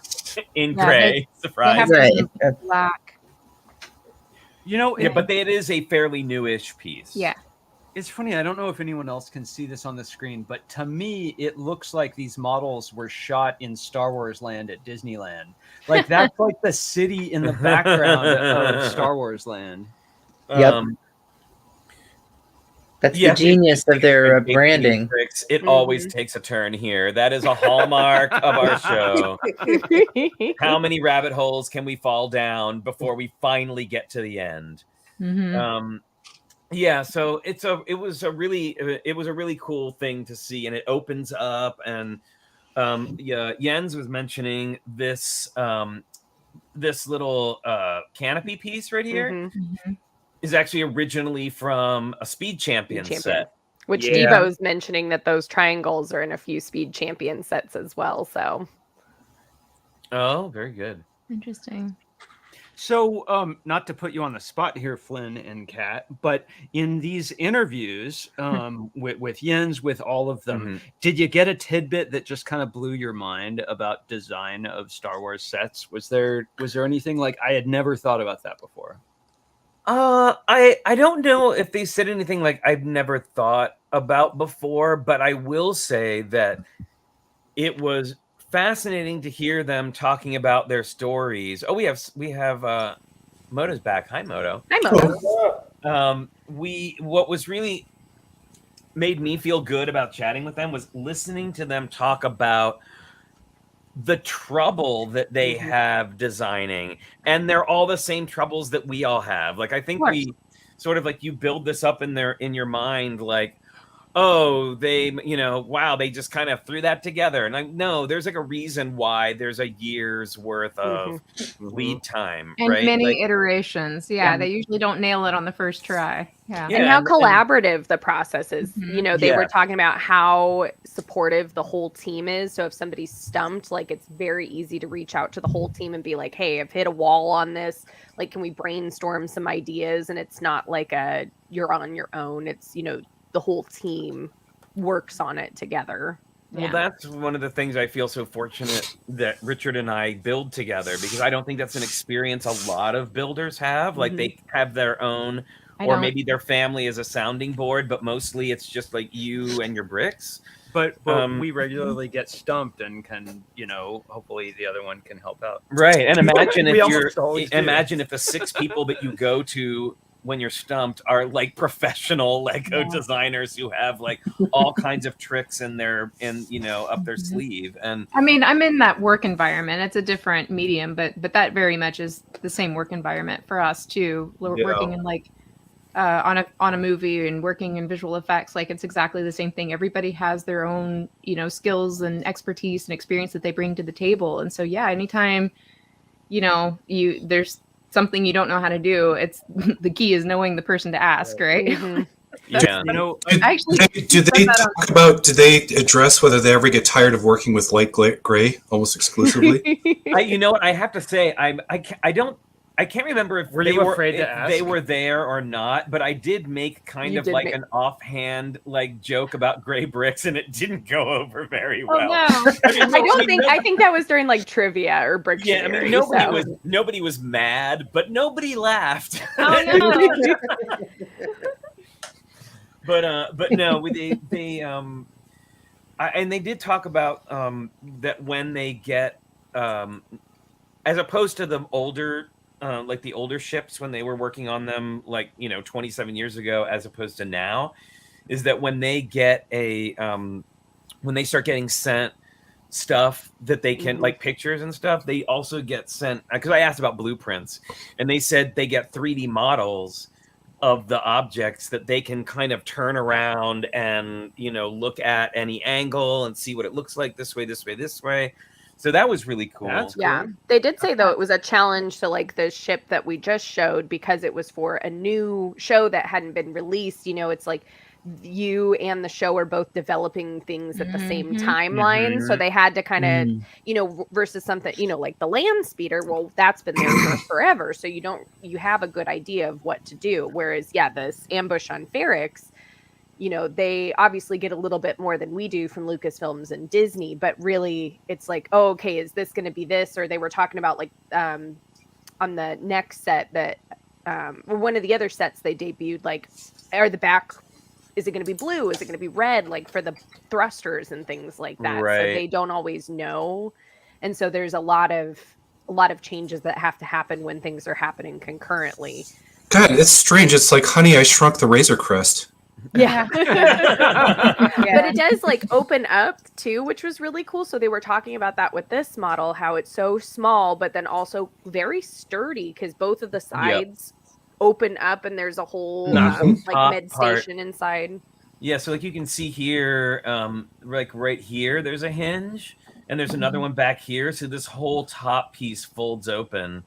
in gray. Surprise. Black. But it is a fairly newish piece. Yeah. It's funny. I don't know if anyone else can see this on the screen, but to me, it looks like these models were shot in Star Wars Land at Disneyland. Like that's like the city in the background of Star Wars Land. Yep. That's the genius of their branding. It always takes a turn here. That is a hallmark of our show. How many rabbit holes can we fall down before we finally get to the end? So it was a really cool thing to see, and it opens up, and Jens was mentioning this this little canopy piece right here is actually originally from a Speed Champion set. Which Devo's mentioning that those triangles are in a few Speed Champion sets as well. So, very good. Interesting. So, not to put you on the spot here, Flynn and Kat, but in these interviews with Jens, with all of them, did you get a tidbit that just kind of blew your mind about design of Star Wars sets? Was there anything like I had never thought about that before? I don't know if they said anything like I've never thought about before, but I will say that it was fascinating to hear them talking about their stories. We have Moto's back. Hi, Moto. Hi, Moto. What was really made me feel good about chatting with them was listening to them talk about the trouble that they have designing, and they're all the same troubles that we all have. Like I think we sort of like you build this up in your mind, like, oh, they, wow, they just kind of threw that together. And no, there's like a reason why there's a year's worth of lead time, and right? many Like, iterations. Yeah, they usually don't nail it on the first try. Yeah. And how collaborative the process is. They were talking about how supportive the whole team is. So if somebody's stumped, like it's very easy to reach out to the whole team and be like, hey, I've hit a wall on this. Like, can we brainstorm some ideas? And it's not like you're on your own. It's, the whole team works on it together. Well, that's one of the things I feel so fortunate that Richard and I build together, because I don't think that's an experience a lot of builders have. Like they have their own, or maybe their family is a sounding board, but mostly it's just like you and your bricks. But we regularly get stumped and can, hopefully the other one can help out. Right. And imagine imagine if the 6 people that you go to when you're stumped are like professional Lego designers who have like all kinds of tricks in their up their sleeve. And I mean, I'm in that work environment. It's a different medium, but that very much is the same work environment for us too. We're working in like on a movie and working in visual effects. Like it's exactly the same thing. Everybody has their own skills and expertise and experience that they bring to the table. And so anytime there's something you don't know how to do, it's the key is knowing the person to ask, right? Yeah. Do they address whether they ever get tired of working with light gray almost exclusively? I have to say, I can't remember if they were afraid to ask? They were there or not, but I did make kind of like an offhand like joke about gray bricks, and it didn't go over very well. Oh, no. I think that was during like trivia or brick. Yeah, I mean nobody was mad, but nobody laughed. Oh no. But no, and they did talk about that when they get as opposed to the older like the older ships when they were working on them 27 years ago as opposed to now, is that when they get when they start getting sent stuff that they can like pictures and stuff, they also get sent, because I asked about blueprints and they said they get 3D models of the objects that they can kind of turn around and look at any angle and see what it looks like this way. So that was really cool. That's cool. They did say though it was a challenge to like the ship that we just showed, because it was for a new show that hadn't been released. It's like you and the show are both developing things at the same timeline, so they had to kind of versus something like the land speeder. Well, that's been there for forever, so you have a good idea of what to do. Whereas this ambush on Ferrix, they obviously get a little bit more than we do from Lucasfilms and Disney, but really it's like, oh, okay, is this going to be this? Or they were talking about like on the next set that one of the other sets they debuted, like, are the back, is it going to be blue? Is it going to be red? Like for the thrusters and things like that. Right. So they don't always know. And so there's a lot of changes that have to happen when things are happening concurrently. God, it's strange. It's like Honey, I Shrunk the Razor Crest. Yeah. But it does like open up too, which was really cool. So they were talking about that with this model, how it's so small, but then also very sturdy, because both of the sides open up and there's a whole like med station inside. Yeah, so like you can see here, like right here, there's a hinge, and there's another one back here. So this whole top piece folds open.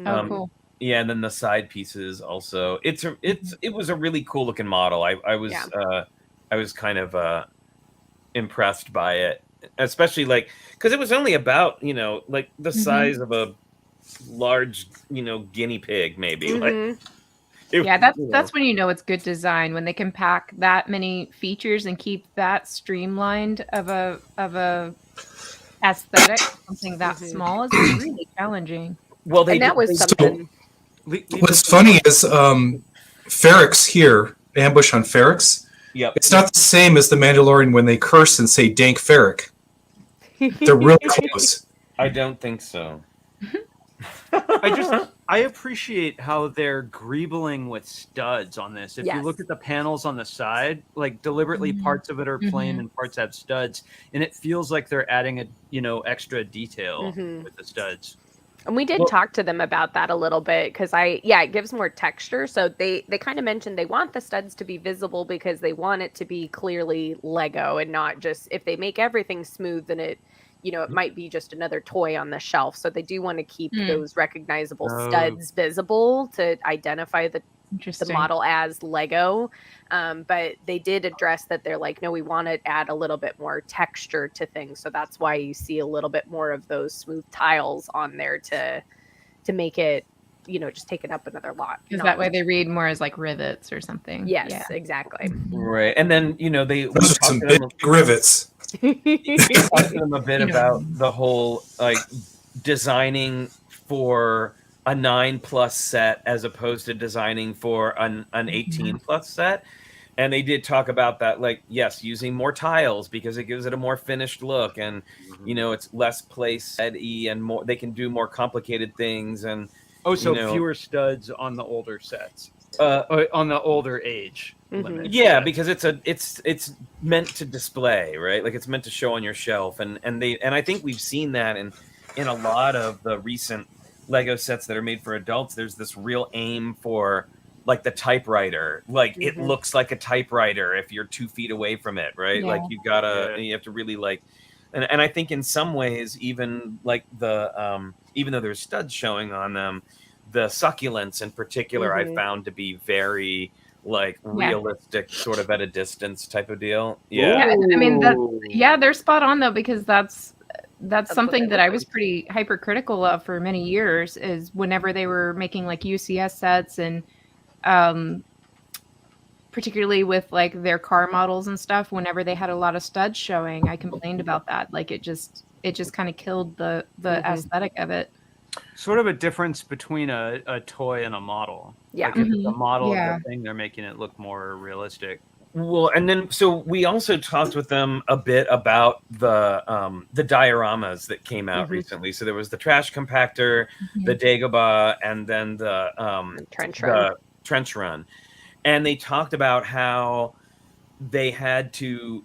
Cool. Yeah, and then the side pieces also. It was a really cool looking model. I was kind of impressed by it, especially like because it was only about like the size of a large guinea pig maybe. Like that's when it's good design, when they can pack that many features and keep that streamlined of a aesthetic. Something that small is really challenging. Well, that was something. What's funny is Ferrix here, ambush on Ferrix. Yep. It's not the same as the Mandalorian when they curse and say dank Ferric. They're real close. I don't think so. I appreciate how they're greebling with studs on this. If you look at the panels on the side, like deliberately parts of it are plain and parts have studs, and it feels like they're adding a extra detail with the studs. And we did talk to them about that a little bit because it gives more texture. So they kind of mentioned they want the studs to be visible because they want it to be clearly Lego and not just, if they make everything smooth, then it might be just another toy on the shelf. So they do want to keep those recognizable studs visible to identify the model as Lego. But they did address that they're like, no, we want to add a little bit more texture to things. So that's why you see a little bit more of those smooth tiles on there to make it, just take it up another lot. Because that way they read more as like rivets or something. Yes, exactly. Right. And then, they Those are some big rivets. We talked to them a bit about the whole like designing for a 9+ set as opposed to designing for an 18+ set. And they did talk about that, like, yes, using more tiles because it gives it a more finished look, and it's less playset-y and more, they can do more complicated things. And fewer studs on the older sets, on the older age limit. Yeah, because it's meant to display, right? Like it's meant to show on your shelf, and I think we've seen that in a lot of the recent Lego sets that are made for adults. There's this real aim for like the typewriter, like it looks like a typewriter if you're 2 feet away from it, right? Like you have to really like, and I think in some ways, even like the even though there's studs showing on them, the succulents in particular I found to be very like realistic, sort of at a distance type of deal. I mean they're spot on though, because that's something that I was pretty hypercritical of for many years, is whenever they were making like UCS sets and particularly with like their car models and stuff, whenever they had a lot of studs showing, I complained about that. Like it just kind of killed the aesthetic of it. Sort of a difference between a toy and a model. Yeah. Like if it's a model of the thing, they're making it look more realistic. Well, and then so we also talked with them a bit about the dioramas that came out recently. So there was the trash compactor, the Dagobah, and then the trench run. And they talked about how they had to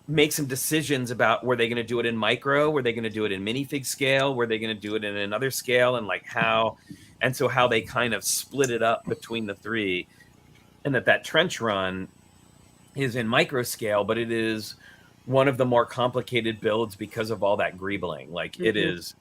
make some decisions about, were they going to do it in micro, were they going to do it in minifig scale, were they going to do it in another scale, and like how, and so how they kind of split it up between the three, and that trench run is in micro scale, but it is one of the more complicated builds because of all that greebling. Like it is,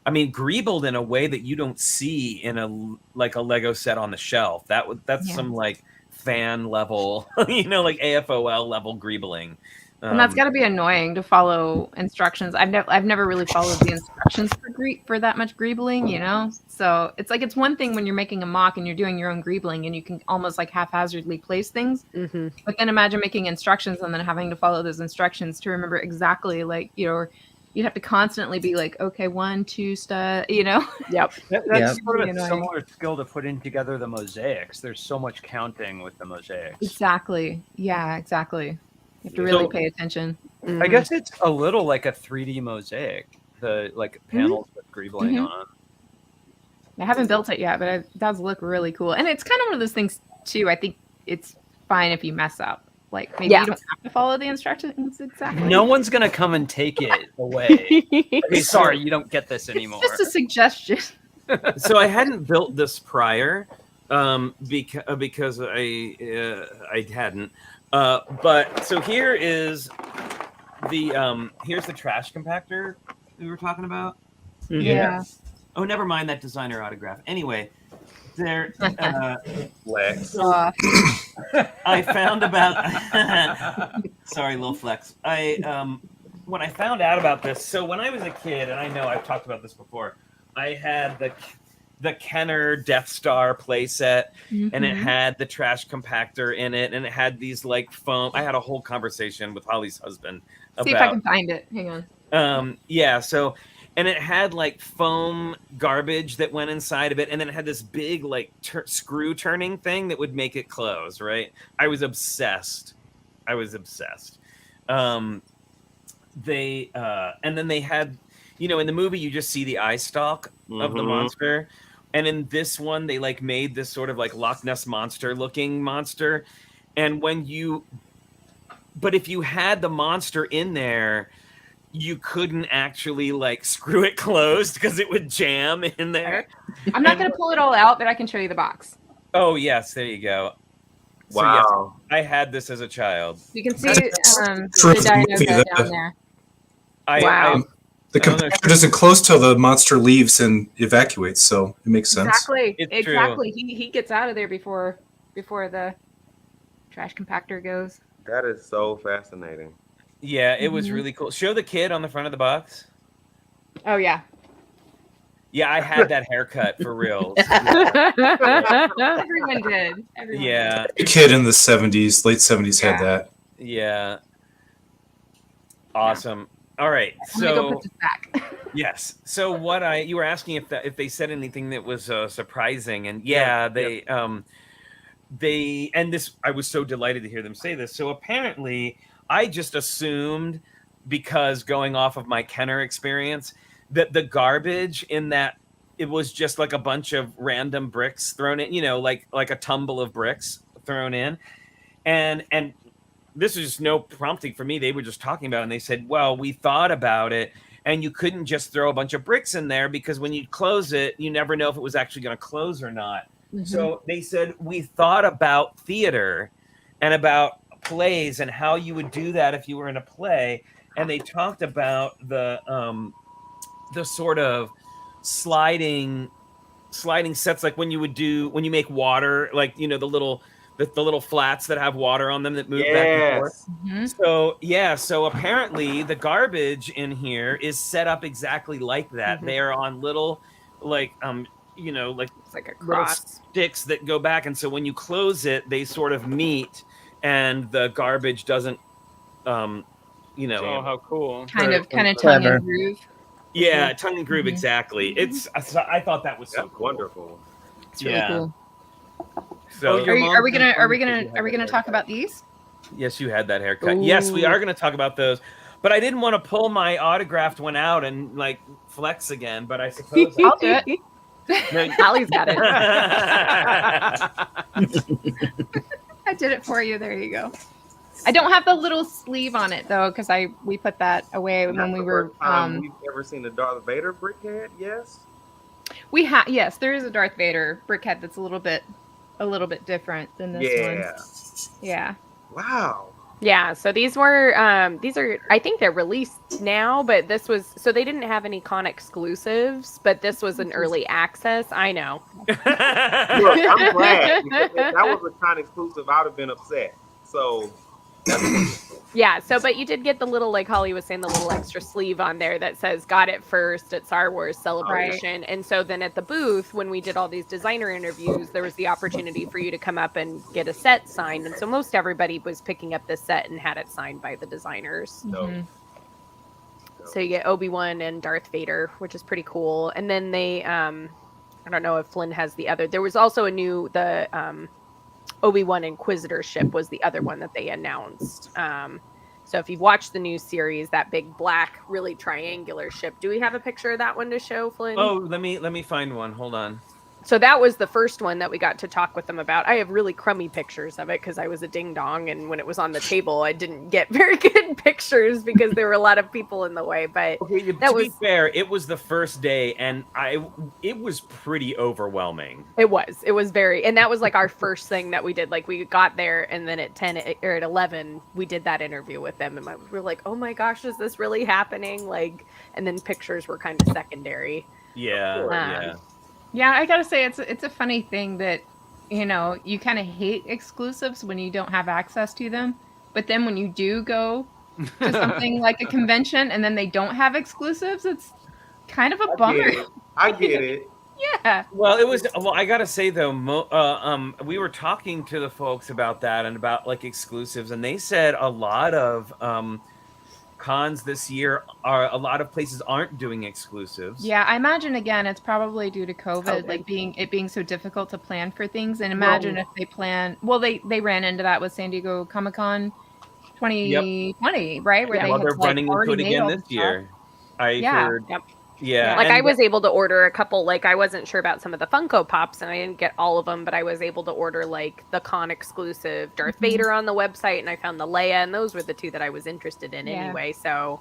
I mean, greebled in a way that you don't see in a Lego set on the shelf. That's some like fan level, like AFOL level greebling. And that's got to be annoying to follow instructions. I've never really followed the instructions for that much greebling, So it's like, it's one thing when you're making a mock and you're doing your own greebling and you can almost like haphazardly place things. But then imagine making instructions and then having to follow those instructions to remember exactly, like, you'd have to constantly be like, okay, 1, 2 stud, Yep. That's sort of a similar skill to putting together the mosaics. There's so much counting with the mosaics. Exactly. Yeah, exactly. You have to really pay attention. I guess it's a little like a 3D mosaic, the like panels with greebling on it. I haven't built it yet, but it does look really cool. And it's kind of one of those things too. I think it's fine if you mess up. Like maybe you don't have to follow the instructions exactly. No one's gonna come and take it away. Okay, sorry, you don't get this anymore. It's just a suggestion. So I hadn't built this prior, because I hadn't. But so here is here's the trash compactor we were talking about. Yeah. Oh, never mind that designer autograph. Anyway, there. Flex. I found about. Sorry, little flex. When I found out about this, so when I was a kid, and I know I've talked about this before, I had the Kenner Death Star playset, and it had the trash compactor in it, and it had these like foam. I had a whole conversation with Holly's husband about. See if I can find it. Hang on. Yeah. So, and it had like foam garbage that went inside of it, and then it had this big like screw turning thing that would make it close. Right. I was obsessed. And then they had, in the movie you just see the eye stalk of the monster. And in this one, they like made this sort of like Loch Ness monster looking monster. And but if you had the monster in there, you couldn't actually like screw it closed because it would jam in there. I'm not going to pull it all out, but I can show you the box. Oh yes, there you go. So, Wow. yes, I had this as a child. You can see the Terrific dino movie bed that- down there. Wow. The compactor doesn't close till the monster leaves and evacuates, so it makes sense. Exactly. It's Exactly. He gets out of there before the trash compactor goes. That is so fascinating. Yeah, it was really cool. Show the kid on the front of the box. Oh yeah. Yeah, I had that haircut for real. Everyone did. Everyone Yeah, A kid in the 70s, late 70s had that. yeah. Awesome. All right. I'm gonna go So put this back. yes. So you were asking if they said anything that was surprising, and yeah, they and this I was so delighted to hear them say this. So apparently, I just assumed, because going off of my Kenner experience, that the garbage in that it was just like a bunch of random bricks thrown in, like a tumble of bricks thrown in, and this was just no prompting for me. They were just talking about it, and they said, well, we thought about it, and you couldn't just throw a bunch of bricks in there because when you close it, you never know if it was actually going to close or not. Mm-hmm. So they said, we thought about theater and about plays and how you would do that if you were in a play. And they talked about the sort of sliding sets, like when you make water, like, the little flats that have water on them that move back and forth. Mhm. So apparently the garbage in here is set up exactly like that. Mhm. They are on little, like It's like a little cross. sticks that go back, and so when you close it, they sort of meet, and the garbage doesn't, Oh, how cool. Kind of tongue Clever. and groove. yeah, tongue and groove, Mhm. exactly. I thought that was so That's cool. wonderful. It's really Yeah. cool. So Your mom Are we gonna confirmed talk about these? yes, you had that haircut. Yes, we are going to talk about those. But I didn't want to pull my autographed one out and like flex again. But I suppose I'll do it. Allie's got it. I did it for you. There you go. I don't have the little sleeve on it though, because we put that away when we were. We've ever seen a Darth Vader brickhead? Yes. We have yes, there is a Darth Vader brickhead that's a little bit different than this one. Yeah. Wow. Yeah, so these are I think they're released now, but this was so they didn't have any con exclusives, but this was an early access. I know. Look, I'm glad, because if that was a con exclusive, I'd have been upset. So Yeah, so but you did get the little, like Holly was saying, the little extra sleeve on there that says "Got it first at Star Wars Celebration." And so then at the booth, when we did all these designer interviews, there was the opportunity for you to come up and get a set signed. And so most everybody was picking up this set and had it signed by the designers. Mhm. So you get Obi-Wan and Darth Vader, which is pretty cool. And then they, I don't know if Flynn has the other. There was also the Obi-Wan Inquisitor ship was the other one that they announced. So if you've watched the new series, that big black, really triangular ship. Do we have a picture of that one to show, Flynn? Oh, let me find one. Hold on. So that was the first one that we got to talk with them about. I have really crummy pictures of it because I was a ding dong, and when it was on the table, I didn't get very good pictures because there were a lot of people in the way. But Okay, to be fair, it was the first day, and it was pretty overwhelming. It was very, and that was like our first thing that we did. Like we got there, and then at 10 or at 11, we did that interview with them, and we were like, "Oh my gosh, is this really happening?" Like, and then pictures were kind of secondary. Yeah. Yeah, I gotta say it's a funny thing that you kind of hate exclusives when you don't have access to them, but then when you do go to something like a convention and then they don't have exclusives, it's kind of a bummer. I get it. Yeah. Well, I gotta say though, we were talking to the folks about that and about like exclusives, and they said a lot of cons this year a lot of places aren't doing exclusives. Yeah, I imagine again it's probably due to COVID, like being so difficult to plan for things. And imagine if they plan. Well, they ran into that with San Diego Comic-Con 2020, right? Where they're running into it again this year. I heard. Yep. Yeah, like I was able to order a couple. Like I wasn't sure about some of the Funko Pops, and I didn't get all of them, but I was able to order like the con exclusive Darth Vader on the website, and I found the Leia, and those were the two that I was interested in anyway. So,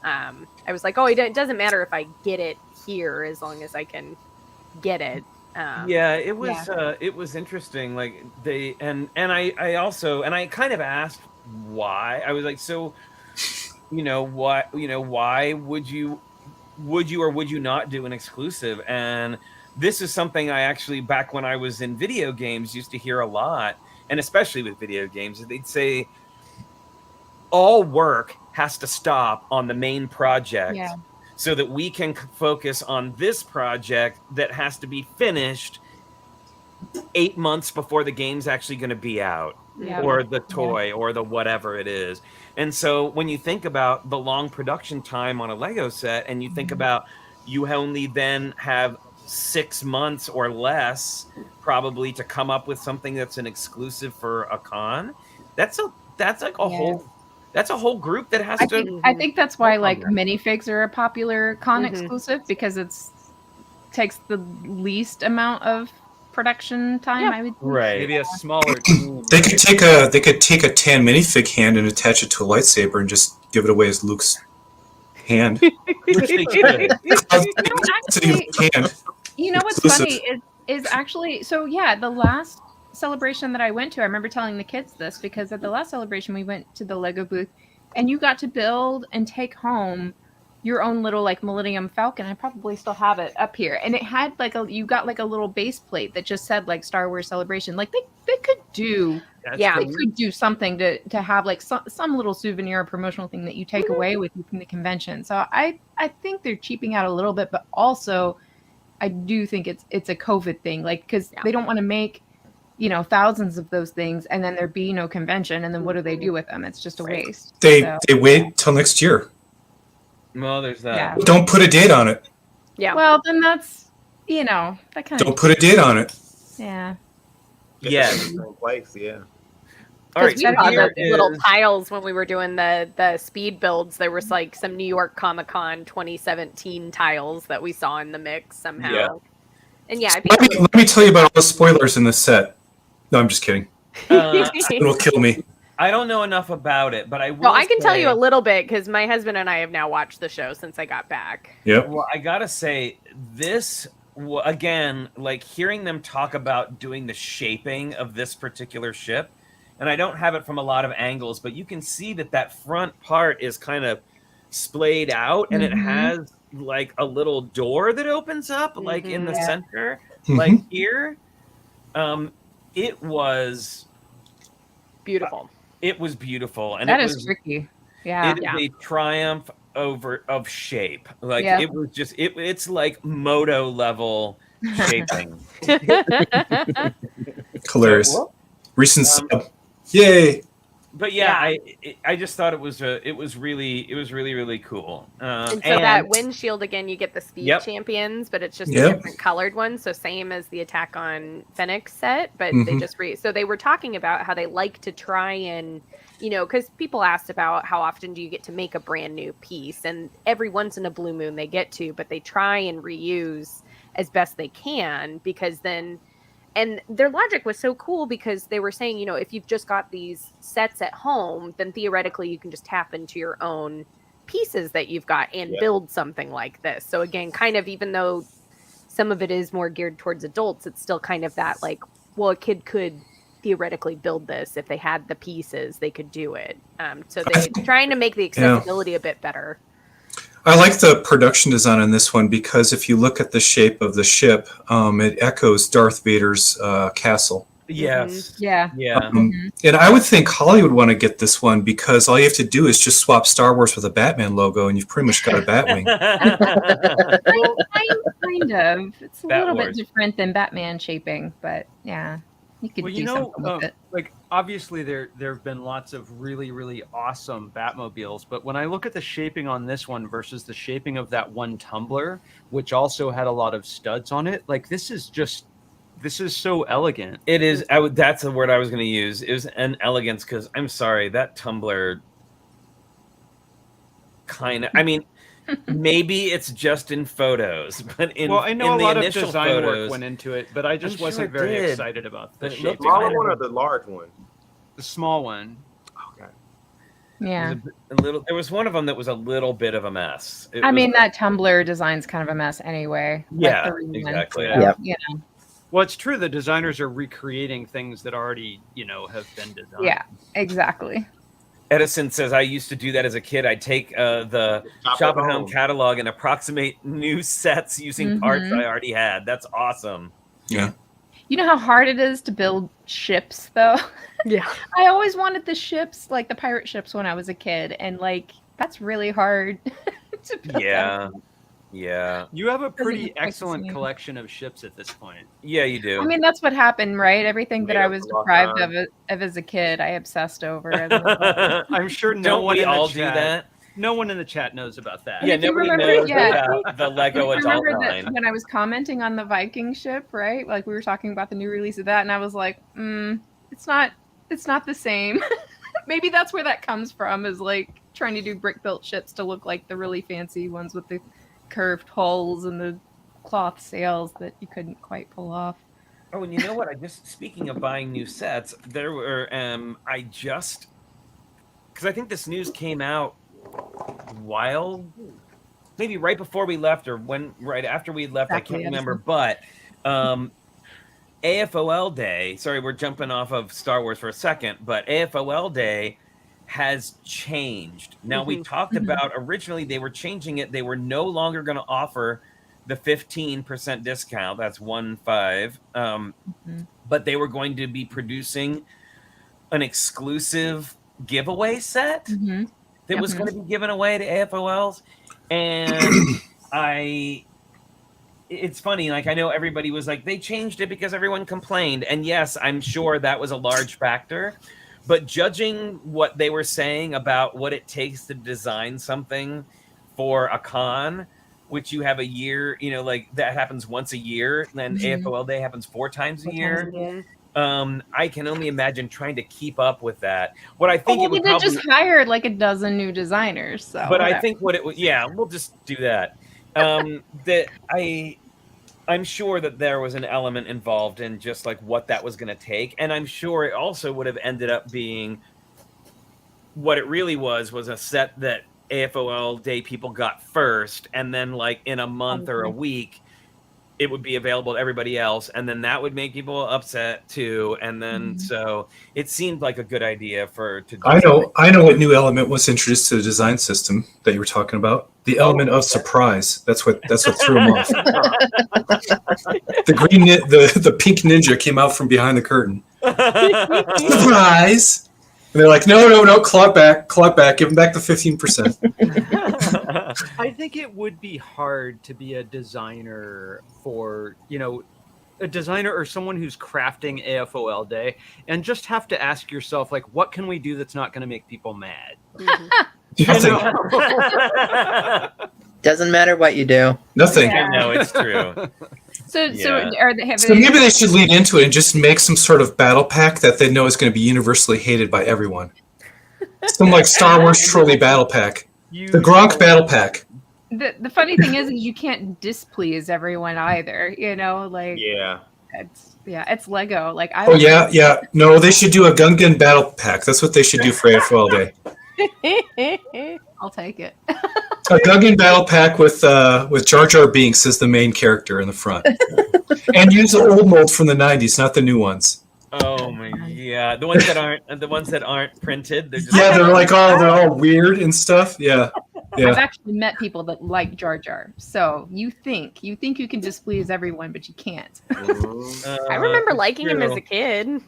I was like, oh, it doesn't matter if I get it here as long as I can get it. It was interesting. Like they I also I kind of asked why. I was like, so why would you or would you not do an exclusive? And this is something I actually, back when I was in video games, used to hear a lot, and especially with video games, they'd say all work has to stop on the main project so that we can focus on this project that has to be finished 8 months before the game's actually going to be out, or the toy, or the whatever it is. And so when you think about the long production time on a Lego set, and you think about you only then have 6 months or less probably to come up with something that's an exclusive for a con, that's like a whole group that has to. I think that's why like minifigs are a popular con exclusive, because takes the least amount of production time. I would think. Right. Maybe a smaller team. They could take a tan minifig hand and attach it to a lightsaber and just give it away as Luke's hand. Which they could. You know what's funny is actually, so the last celebration that I went to, I remember telling the kids this, because at the last celebration we went to the Lego booth and you got to build and take home your own little like Millennium Falcon. I probably still have it up here, and it had like you got like a little base plate that just said like Star Wars Celebration. Like they could do they could do something to have like some little souvenir or promotional thing that you take away with you from the convention. So I think they're cheaping out a little bit, but also I do think it's a COVID thing, like because they don't want to make thousands of those things and then there be no convention, and then what do they do with them? It's just a waste. They wait till next year. Well, there's that. Don't put a date on it. Yeah. Well, then that's that kind of. Don't put a date on it. Yeah. Yes. Place, yeah. All right, we saw the little tiles when we were doing the speed builds. There was like some New York Comic Con 2017 tiles that we saw in the mix somehow. Yeah. And I think let me tell you about all the spoilers in this set. No, I'm just kidding. It'll kill me. I don't know enough about it, but I will. Well, I can tell you a little bit because my husband and I have now watched the show since I got back. Yep. Well, I gotta say this again, like hearing them talk about doing the shaping of this particular ship, and I don't have it from a lot of angles, but you can see that front part is kind of splayed out, and it has like a little door that opens up, like in the center, like here. It was beautiful. It was beautiful, and that is tricky. Yeah, it is a triumph of shape. Like it was just it's like Moto level shaping. Hilarious. Recent sub. Yay. But I just thought it was really cool. And so that windshield again, you get the speed champions, but it's just a different colored one. So same as the Attack on Ferrix set, but they just so they were talking about how they like to try and because people asked about how often do you get to make a brand new piece, and every once in a blue moon they get to, but they try and reuse as best they can, because then. And their logic was so cool because they were saying, if you've just got these sets at home, then theoretically you can just tap into your own pieces that you've got and build something like this. So again, kind of, even though some of it is more geared towards adults, it's still kind of that like, well, a kid could theoretically build this if they had the pieces, they could do it. So they're trying to make the accessibility a bit better. I like the production design on this one because if you look at the shape of the ship, it echoes Darth Vader's castle. Yes. Yeah. And I would think Holly would want to get this one because all you have to do is just swap Star Wars with a Batman logo and you've pretty much got a Batwing. Kind of. It's a little bit different than Batman shaping, but you could do something with it. Like obviously there have been lots of really, really awesome Batmobiles, but when I look at the shaping on this one versus the shaping of that one tumbler, which also had a lot of studs on it, like this is so elegant. It is. That's the word I was going to use. It was an elegance because I'm sorry, that tumbler kind of. I mean, maybe it's just in photos, but I know a lot of initial design photos, work went into it, but I just wasn't very excited about the shaping. The smaller one or the large one? The small one. Okay. Yeah. A little. There was one of them that was a little bit of a mess. I mean, that Tumblr design's kind of a mess anyway. Yeah, like the exactly. So, Yep. You know. Well, it's true. The designers are recreating things that already, have been designed. Yeah, exactly. Edison says, I used to do that as a kid. I'd take the Shop at Home catalog and approximate new sets using parts I already had. That's awesome. Yeah. You know how hard it is to build ships, though? Yeah. I always wanted the ships, like the pirate ships when I was a kid. And, like, that's really hard to build. Yeah. Yeah. You have a pretty quite the excellent same. collection of ships at this point. Yeah, you do. I mean, that's what happened, right? Everything that Made I up was a long deprived time. of as a kid, I obsessed over. As an adult. I'm sure no Don't one we in the all do chat, that? No one in the chat knows about that. Yeah, if you nobody remember- knows yeah. about the Lego I adult remember line. that when I was commenting on the Viking ship, right? Like we were talking about the new release of that, and I was like, it's not the same. Maybe that's where that comes from, is like trying to do brick built ships to look like the really fancy ones with the curved hulls and the cloth sails that you couldn't quite pull off. Oh, and you know what? Speaking of buying new sets, there were because I think this news came out maybe right before we left or right after we left. Exactly, I can't remember, but AFOL Day. Sorry, we're jumping off of Star Wars for a second, but AFOL Day has changed. Now we talked about originally they were changing it. They were no longer going to offer the 15% discount. That's 15. But they were going to be producing an exclusive giveaway set that was going to be given away to AFOLs. And it's funny, like I know everybody was like, they changed it because everyone complained. And yes, I'm sure that was a large factor. But judging what they were saying about what it takes to design something for a con, which you have a year, like that happens once a year, then AFOL Day happens 4 times a year. I can only imagine trying to keep up with that. What I think we did just hire like a dozen new designers. So, but I think what it would, we'll just do that. That I'm sure that there was an element involved in just like what that was going to take, and I'm sure it also would have ended up being what it really was a set that AFOL Day people got first, and then like in a month or a week it would be available to everybody else, and then that would make people upset too, and then so it seemed like a good idea to do I know what new element was introduced to the design system that you were talking about. The element of surprise. That's what threw them off. The pink ninja came out from behind the curtain. Surprise! And they're like, no, claw back, give them back the 15%. I think it would be hard to be a designer for, a designer or someone who's crafting AFOL Day and just have to ask yourself, like, what can we do that's not going to make people mad? Nothing. Doesn't matter what you do. Nothing. Yeah. No, it's true. So So maybe they should lead into it and just make some sort of battle pack that they know is going to be universally hated by everyone. Some like Star Wars trolley battle pack. The Gronk battle pack. The funny thing is you can't displease everyone either. Like it's Lego. Like No, they should do a Gungan battle pack. That's what they should do for AFOL Day. I'll take it. A Gungan battle pack with Jar Jar Binks as the main character in the front, and use the old mold from the '90s, not the new ones. Oh my, yeah, the ones that aren't printed. They're just they're all weird and stuff. Yeah. I've actually met people that like Jar Jar. So you think you can displease everyone, but you can't. I remember liking him as a kid.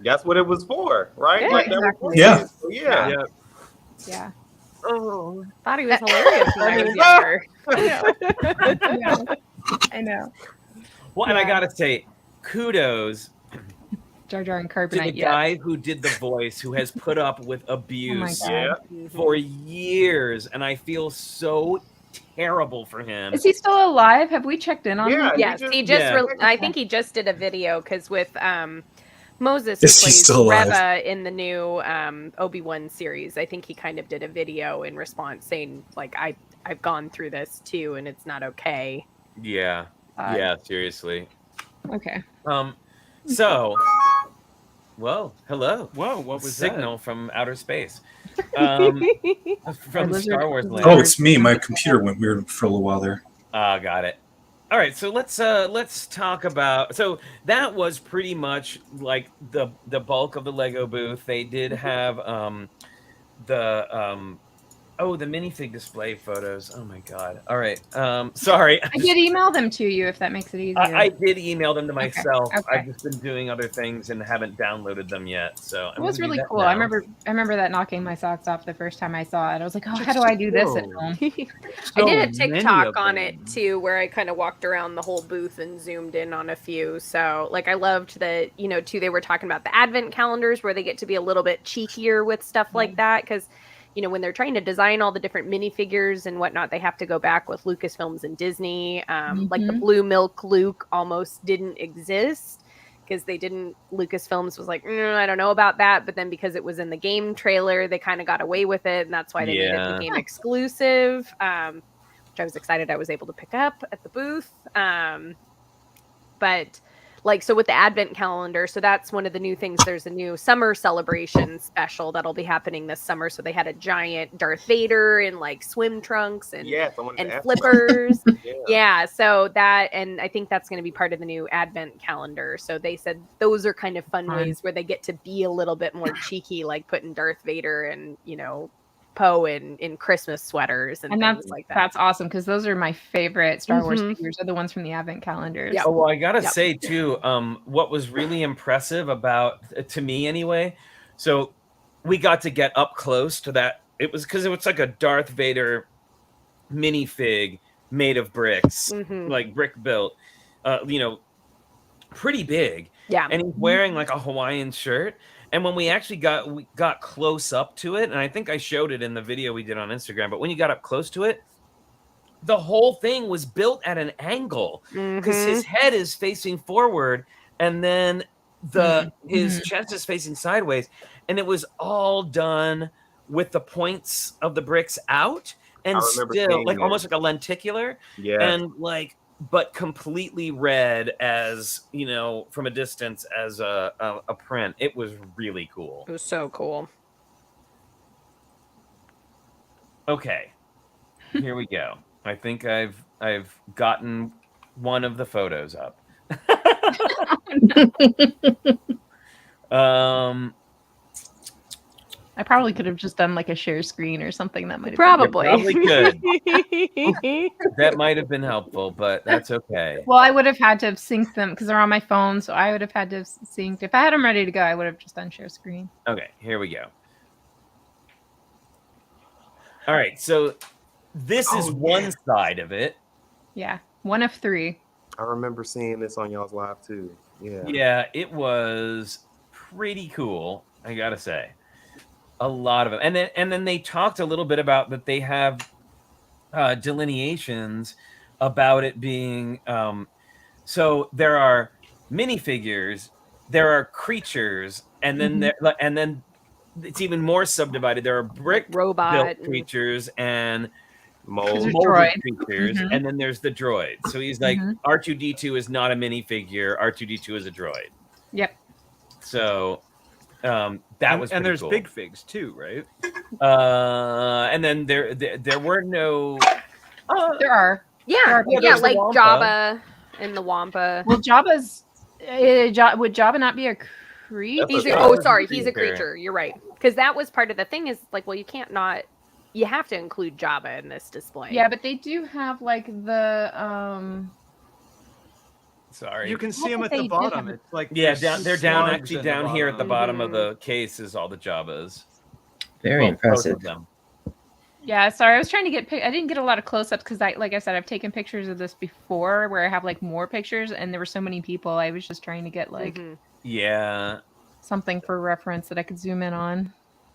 That's what it was for, right? Yeah, like exactly. Yeah. Yeah. Oh, thought he was hilarious when I was younger. I know. Well, and I gotta say, kudos Jar Jar and to Carbonite. the guy who did the voice, who has put up with abuse God. for years, and I feel so terrible for him. Is he still alive? Have we checked in on him? Yes, I think he just did a video because with Moses, who Is he plays still alive? Reva in the new Obi-Wan series, I think he kind of did a video in response saying, like, I've gone through this too, and it's not okay. Yeah, seriously. Okay. So, well, hello. Whoa, what was Signal from outer space. from Star Wars Land. Oh, it's me. My computer went weird for a little while there. Got it. All right, so let's talk about. So that was pretty much like the bulk of the Lego booth. They did have the minifig display photos. Oh my god. All right. Sorry. I did email them to you if that makes it easier. I did email them to myself. Okay. I've just been doing other things and haven't downloaded them yet. So it was really cool. I remember that knocking my socks off the first time I saw it. I was like, oh, how do I do this at home? I did a TikTok on it too, where I kind of walked around the whole booth and zoomed in on a few. So like I loved that, too, they were talking about the advent calendars where they get to be a little bit cheekier with stuff like that. Because when they're trying to design all the different minifigures and whatnot, they have to go back with Lucasfilms and Disney. Like the Blue Milk Luke almost didn't exist because Lucasfilms was like, I don't know about that. But then because it was in the game trailer, they kind of got away with it. And that's why they made it the game exclusive, which I was excited I was able to pick up at the booth. But so with the advent calendar, so that's one of the new things. There's a new summer celebration special that'll be happening this summer. So they had a giant Darth Vader in swim trunks and flippers. So that, and I think that's going to be part of the new advent calendar. So they said those are kind of fun ways where they get to be a little bit more cheeky, like putting Darth Vader and, Poe in Christmas sweaters and things like that. That's awesome because those are my favorite Star Wars figures, are the ones from the advent calendars. Yeah. Well, I gotta say too, what was really impressive to me anyway. So we got to get up close to that. It was because it was like a Darth Vader minifig made of bricks, like brick built. Pretty big. Yeah. And he's wearing like a Hawaiian shirt. And when we actually got close up to it, and I think I showed it in the video we did on Instagram, but when you got up close to it, the whole thing was built at an angle because his head is facing forward and then his chest is facing sideways. And it was all done with the points of the bricks out and still like almost like a lenticular. Yeah. And but completely red as from a distance as a print. It was really cool. It was so cool. Okay, here we go. I think I've gotten one of the photos up. I probably could have just done like a share screen or something. That might have probably could. That might have been helpful, but that's okay. Well, I would have had to have synced them because they're on my phone, so I would have had to have synced. If I had them ready to go, I would have just done share screen. Okay, here we go. All right, so this is one side of it. Yeah, one of three. I remember seeing this on y'all's live too. Yeah. Yeah, it was pretty cool, I gotta say. A lot of them, and then they talked a little bit about that they have delineations about it being. So there are minifigures, there are creatures, and then it's even more subdivided. There are brick robot creatures and molded creatures, and then there's the droid. So he's like, R2D2 is not a minifigure. R2D2 is a droid. Yep. So. That was and there's cool. big figs too, right? And then there were no. There are. Yeah, like Jabba and the Wampa. Well, Jabba's. Would Jabba not be a creature? He's a creature. You're right, because that was part of the thing. Is like, well, you can't not. You have to include Jabba in this display. Yeah, but they do have like the. Sorry, you can see them at the bottom. It's like they're down actually down here at the bottom of the case is all the Jabbas. Very impressive. Yeah, sorry, I was trying to get. I didn't get a lot of close-ups because, like I said, I've taken pictures of this before where I have like more pictures, and there were so many people. I was just trying to get like something for reference that I could zoom in on.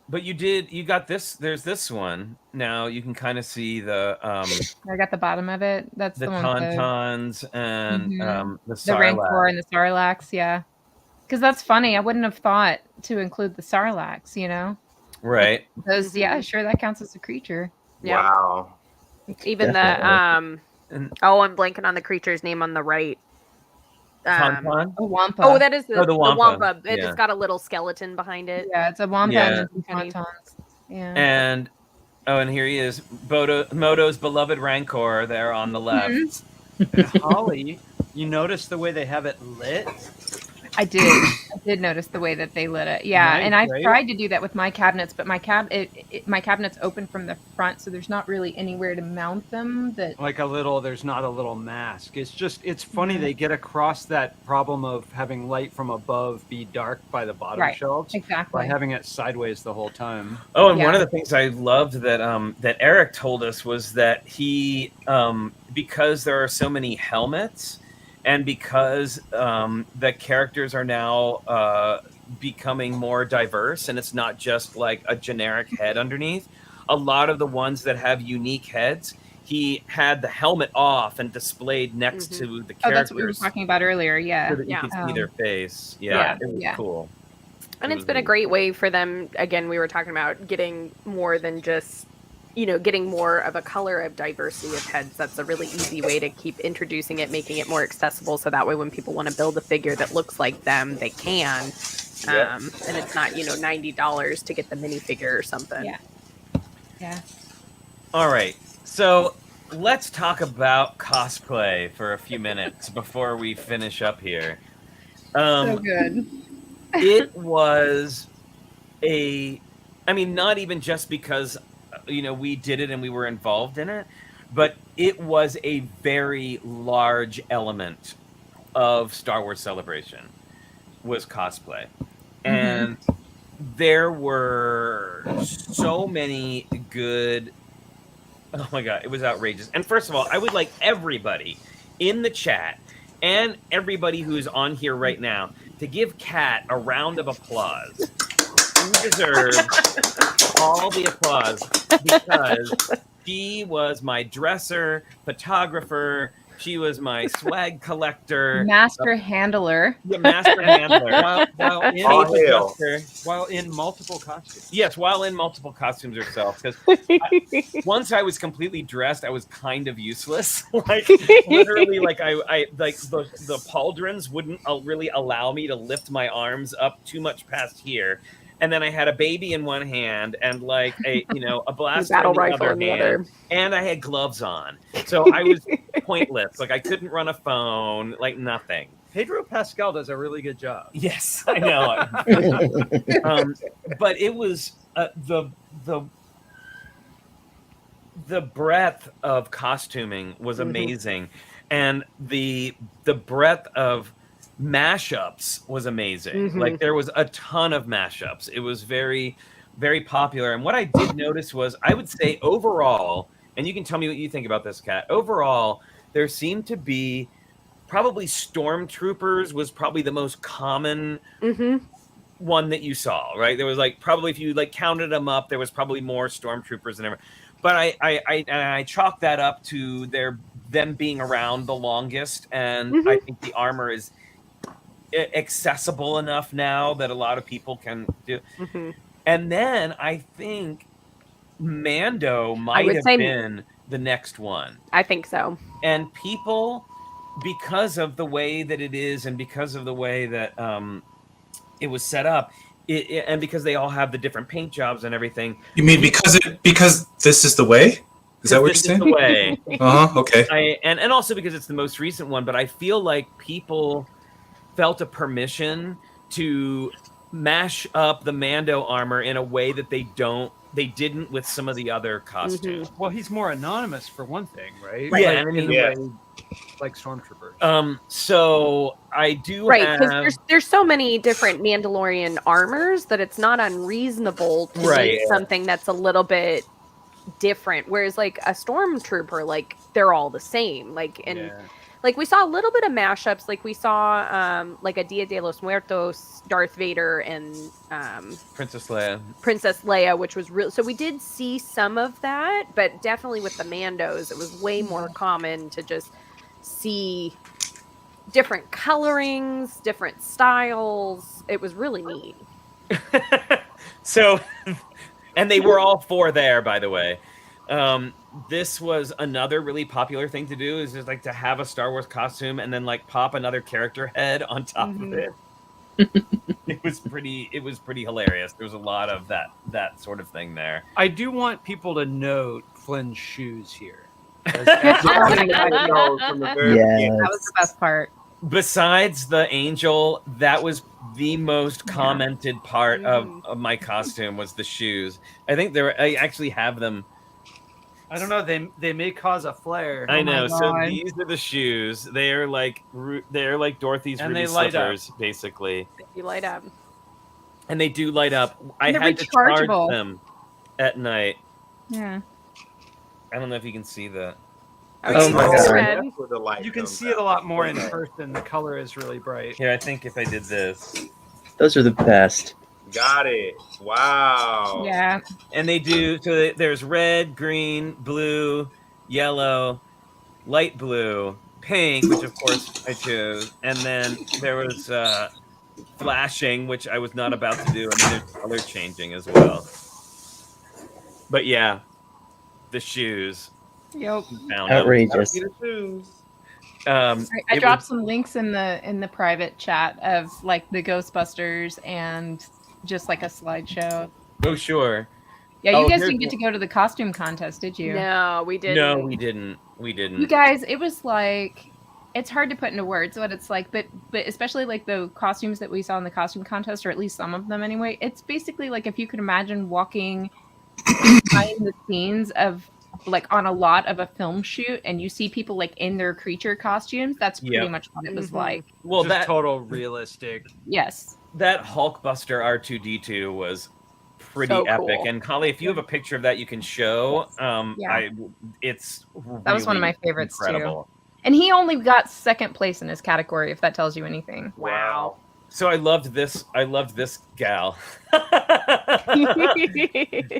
But you got this. There's this one. Now you can kind of see the. I got the bottom of it. That's the one. Tauntauns and the Sarlacc. The Rancor and the Sarlaccs, yeah. Because that's funny. I wouldn't have thought to include the Sarlaccs, Right. Because sure, that counts as a creature. Yeah. Wow. Even I'm blanking on the creature's name on the right. Tauntaun? A Wampa. Oh, that is the Wampa. It's got a little skeleton behind it. Yeah, it's a Wampa and some Tauntauns. Yeah. And and here he is, Moto's beloved Rancor there on the left. And Holly, you notice the way they have it lit? I did notice the way that they lit it. Yeah, Nice, and I've right? tried to do that with my cabinets, but my cabinet's open from the front, so there's not really anywhere to mount them. Like there's not a little mask. It's funny they get across that problem of having light from above be dark by the bottom shelves exactly by having it sideways the whole time. Oh, and one of the things I loved that Eric told us was that he, because there are so many helmets, and because the characters are now becoming more diverse, and it's not just like a generic head underneath, a lot of the ones that have unique heads, he had the helmet off and displayed next to the characters. Oh, that's what we were talking about earlier. Yeah, so that you can see their face. Yeah, it was cool. And it's been a great way for them. Again, we were talking about getting more than just, getting more of a color of diversity of heads. That's a really easy way to keep introducing it, making it more accessible. So that way, when people want to build a figure that looks like them, they can. And it's not, $90 to get the minifigure or something. Yeah. Yeah. All right. So let's talk about cosplay for a few minutes before we finish up here. So good. It was not even just because we did it and we were involved in it, but it was a very large element of Star Wars Celebration was cosplay. And there were so many good, oh my God, it was outrageous. And first of all, I would like everybody in the chat and everybody who's on here right now to give Kat a round of applause. She deserves all the applause because she was my dresser, photographer. She was my swag collector, master handler. Yeah, master handler. While in multiple costumes. Yes, while in multiple costumes herself. Because once I was completely dressed, I was kind of useless. Like literally, like I like the pauldrons wouldn't really allow me to lift my arms up too much past here. And then I had a baby in one hand and like a blaster battle in the rifle other in the hand, other. and I had gloves on, so I was pointless. Like I couldn't run a phone, like nothing. Pedro Pascal does a really good job. Yes, I know. But it was the breadth of costuming was amazing, and the breadth of mashups was amazing. Like there was a ton of mashups. It was very, very popular. And what I did notice was, I would say overall, and you can tell me what you think about this, Kat. Overall, there seemed to be probably Stormtroopers was probably the most common one that you saw, right? There was like probably, if you like counted them up, there was probably more Stormtroopers than ever. But I chalked that up to them being around the longest, and I think the armor is accessible enough now that a lot of people can do. And then I think Mando might have been the next one. I think so. And people, because of the way that it is, and because of the way that it was set up, and because they all have the different paint jobs and everything. You mean because this is the way? Is that what you're saying? The way. Okay. And also because it's the most recent one, but I feel like people felt a permission to mash up the Mando armor in a way that they didn't with some of the other costumes. Well, he's more anonymous for one thing, right? Yeah, like Stormtroopers. So I do because there's so many different Mandalorian armors that it's not unreasonable to make something that's a little bit different. Whereas like a Stormtrooper, like they're all the same. Like we saw a little bit of mashups. Like we saw like a Dia de los Muertos, Darth Vader and Princess Leia, which was real. So we did see some of that, but definitely with the Mandos, it was way more common to just see different colorings, different styles. It was really neat. So, and they were all four there, by the way. This was another really popular thing to do, is just like to have a Star Wars costume and then like pop another character head on top of it. It was pretty hilarious. There was a lot of that sort of thing there. I do want people to note Flynn's shoes here. That was the best part. Besides the angel, that was the most commented part of my costume was the shoes. I think I actually have them. I don't know. They may cause a flare. I know. So these are the shoes. They're like Dorothy's and Ruby they light slippers, up. basically. You light up. And they do light up. I they're had to charge rechargeable. them at night. Yeah. I don't know if you can see that. Oh my it's God. red. That's where the light You can comes see it a out. lot more in person. The color is really bright. Here, I think if I did this. Those are the best. Got it. Wow. Yeah. And they do, so there's red, green, blue, yellow, light blue, pink, which of course I chose. And then there was flashing, which I was not about to do. And then there's color changing as well. But yeah, the shoes. Yep. Found them. Outrageous. I dropped some links in the private chat of like the Ghostbusters and just like a slideshow. Oh, sure. Yeah, you Oh, guys here's didn't get to go to the costume contest, did you? No, we didn't. No, we didn't. We didn't. You guys, it was like, it's hard to put into words what it's like, but especially like the costumes that we saw in the costume contest, or at least some of them anyway. It's basically like if you could imagine walking behind the scenes of like on a lot of a film shoot, and you see people like in their creature costumes. That's pretty much what it was like. Well, Just that total realistic. Yes. That Hulkbuster R2D2 was pretty So epic. cool. And Holly, if you have a picture of that, you can show. Yeah. It's That was one of my really favorites incredible. too. And he only got second place in his category, if that tells you anything. Wow. So I loved this gal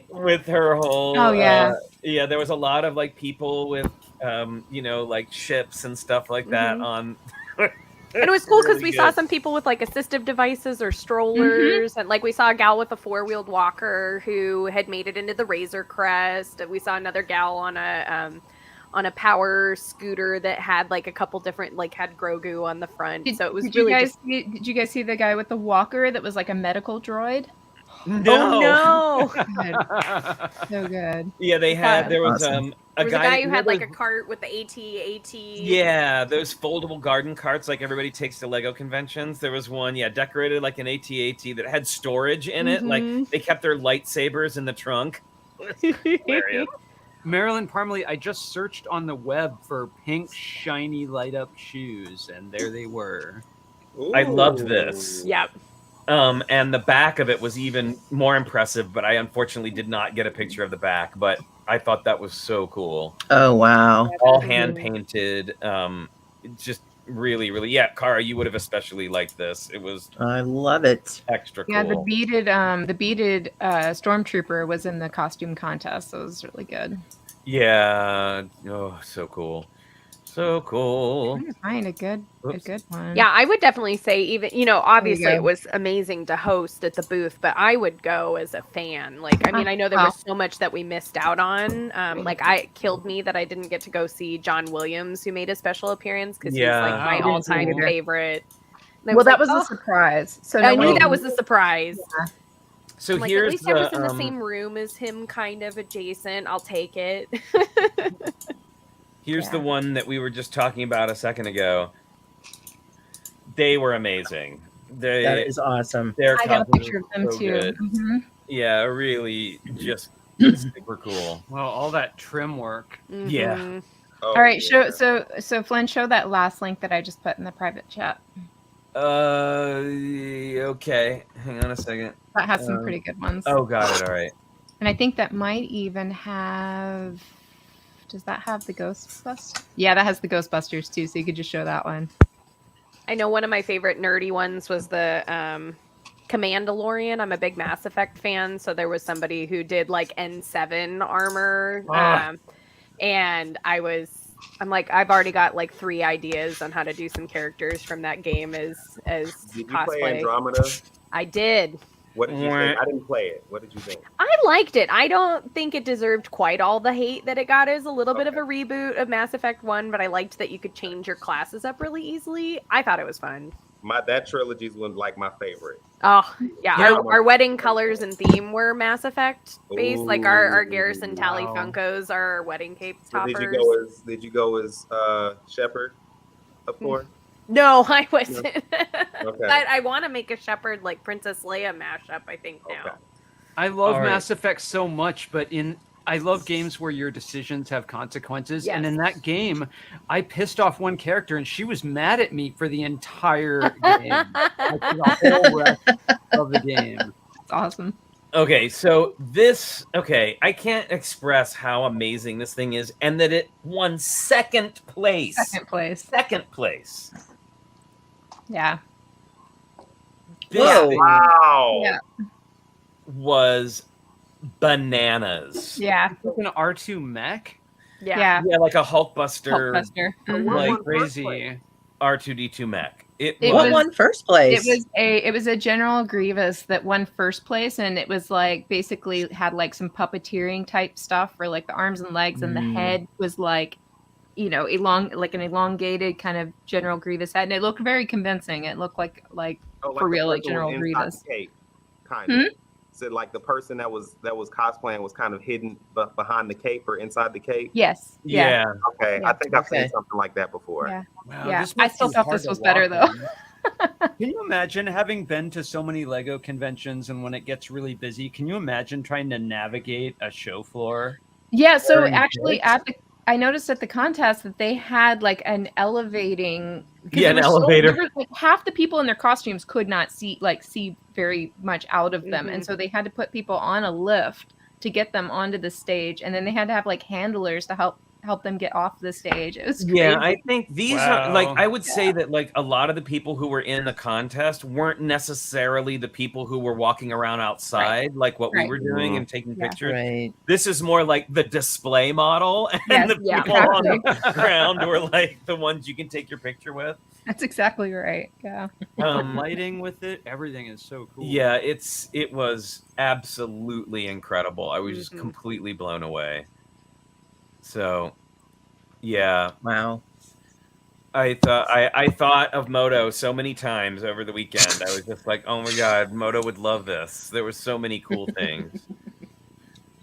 with her whole. Oh, yeah. Yeah, there was a lot of like people with, like ships and stuff like that on. And it was cool because Really we saw good. some people with like assistive devices or strollers, and like we saw a gal with a 4-wheeled walker who had made it into the Razor Crest. We saw another gal on a power scooter that had like a couple different had Grogu on the front. So it was really Did you guys see the guy with the walker that was like a medical droid? No. Oh Good. So good. Yeah, they had. There was Awesome. There was a guy who had those- like a cart with the AT. Yeah, those foldable garden carts like everybody takes to Lego conventions. There was one, decorated like an AT-AT that had storage in it. Like they kept their lightsabers in the trunk. Hilarious. Marilyn Parmalee, I just searched on the web for pink, shiny, light up shoes, and there they were. I loved this. Yep. And the back of it was even more impressive, but I unfortunately did not get a picture of the back. But I thought that was so cool. Oh, wow. All hand painted. Just really, really. Yeah, Kara, you would have especially liked this. It was I love it. extra cool. Yeah, the beaded stormtrooper was in the costume contest, so it was really good. Yeah. Oh, so cool. So cool. I'm trying to find a good one. Yeah, I would definitely say even, obviously go. it was amazing to host at the booth, but I would go as a fan. Like, I mean, I know there was so much that we missed out on. It killed me that I didn't get to go see John Williams, who made a special appearance because he's like my I didn't see all-time him either. favorite. And I Well, that like, was "Oh." a surprise. So I no knew one- that was a surprise. So I'm like, here's at least I was in the same room as him, kind of adjacent. I'll take it. Here's Yeah. the one that we were just talking about a second ago. They were amazing. That is awesome. Their I got a costumes picture of were them so too. good. Mhm. Yeah, really, just super cool. Well, all that trim work. Yeah. Mhm. Oh, All right, yeah. so Flynn, show that last link that I just put in the private chat. Okay. Hang on a second. That has some pretty good ones. Oh, got it. All right. And I think that might even have. Does that have the Ghostbusters? Yeah, that has the Ghostbusters too. So you could just show that one. I know one of my favorite nerdy ones was the Commandalorian. I'm a big Mass Effect fan, so there was somebody who did like N7 armor, and I'm like, I've already got like 3 ideas on how to do some characters from that game as Did you play cosplay. Andromeda? I did. What did you think? I didn't play it. What did you think? I liked it. I don't think it deserved quite all the hate that it got. It was a little bit of a reboot of Mass Effect 1, but I liked that you could change your classes up really easily. I thought it was fun. that trilogy's one like my favorite. Oh yeah, Yeah. our wedding colors and theme were Mass Effect based. Like our Garrison Tally Wow. Funkos are our wedding cape So toppers. did you go as Shepard, of course? No, I wasn't. Okay. But I want to make a Shepard like Princess Leia mashup. I think now. Okay. I love All right. Mass Effect so much, but I love games where your decisions have consequences. And in Yes. that game, I pissed off one character, and she was mad at me for the entire game. Like, for the whole rest of the game. It's awesome. Okay, so I can't express how amazing this thing is, and that it won second place. Second place. Second place. Yeah. This Whoa. thing Wow. Yeah. was bananas. Yeah. It's like an R2 mech. Yeah. Yeah, like a Hulkbuster, Hulkbuster. What Mhm. like won first Crazy. place? R2D2 mech. It It was, What won first place? It was a General Grievous that won first place, and it was like basically had like some puppeteering type stuff for like the arms and legs, and the head was like, you know, an elongated kind of General Grievous head, and it looked very convincing. It looked like Oh, for the real, like person General inside Grievous. the cape, kind of. So like the person that was cosplaying was kind of hidden behind the cape or inside the cape. Yes. Yeah. yeah. Okay, Yeah. I think I've seen Okay. something like that before. Yeah. Wow, Yeah, this I must still be thought hard this to was better, walk though. in. Can you imagine having been to so many Lego conventions, and when it gets really busy, can you imagine trying to navigate a show floor? Yeah, so Wearing actually boots? I noticed at the contest that they had like an elevating 'cause Yeah, there an were elevator. there were, like, half the people in their costumes could not see very much out of them. And so they had to put people on a lift to get them onto the stage, and then they had to have like handlers to help them get off the stage. It was crazy. Yeah, I think these are like Wow. I would say that like a lot of the people who were in the contest weren't necessarily the people who were walking around outside like what we Right. were doing and taking Yeah. pictures. Right. This is more like the display model, and Yes, the yeah, people on the ground were like the ones you can take your picture with. That's exactly right. Yeah. The lighting with it, everything is so cool. Yeah, it was absolutely incredible. I was just Mhm. completely blown away. So, yeah, Wow. I thought of Moto so many times over the weekend. I was just like, oh my god, Moto would love this. There were so many cool things.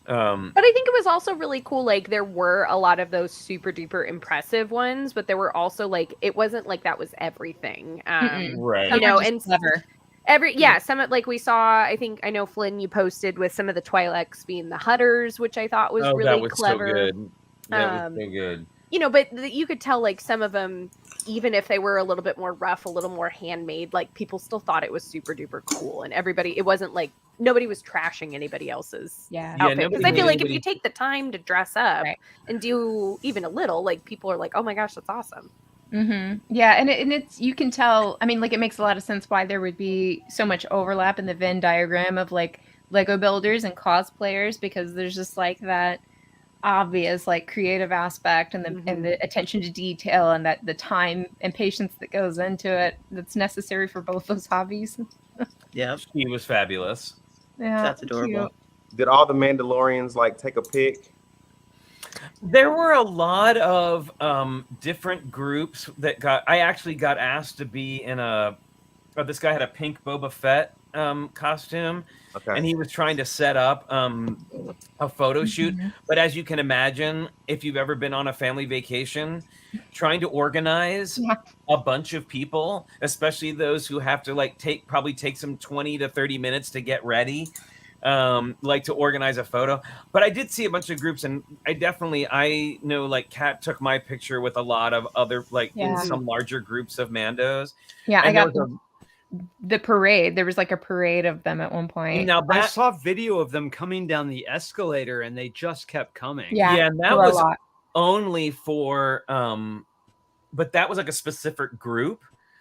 But I think it was also really cool. Like there were a lot of those super duper impressive ones, but there were also like it wasn't like that was everything. Mm-mm. Right. You know, Some were just clever. Some of like we saw. I think I know Flynn. You posted with some of the Twi'leks being the Hutters, which I thought was Oh, really that was clever. so good. That was Um, so good. You know, but you could tell like some of them, even if they were a little bit more rough, a little more handmade, like people still thought it was super duper cool, and everybody. It wasn't like nobody was trashing anybody else's Yeah. Yeah, outfit, nobody because I feel made like if you anybody- take the time to dress up Right. and do even a little, like people are like, oh my gosh, that's awesome. Yeah, and it's you can tell. I mean, like it makes a lot of sense why there would be so much overlap in the Venn diagram of like Lego builders and cosplayers, because there's just like that obvious like creative aspect and the attention to detail and that the time and patience that goes into it that's necessary for both those hobbies. Yep. She was fabulous. Yeah, That's adorable. cute. Did all the Mandalorians like take a pic? There were a lot of different groups that I actually got asked to be in this guy had a pink Boba Fett costume, Okay. and he was trying to set up a photo shoot. But as you can imagine, if you've ever been on a family vacation, trying to organize a bunch of people, especially those who have to like probably take some 20 to 30 minutes to get ready, like to organize a photo. But I did see a bunch of groups, and I know like Kat took my picture with a lot of other in some larger groups of Mandos. Yeah, And I got there was the parade. There was like a parade of them at one point. Now I that saw video of them coming down the escalator, and they just kept coming. Yeah, and that there were a was lot. only for but that was like a specific group.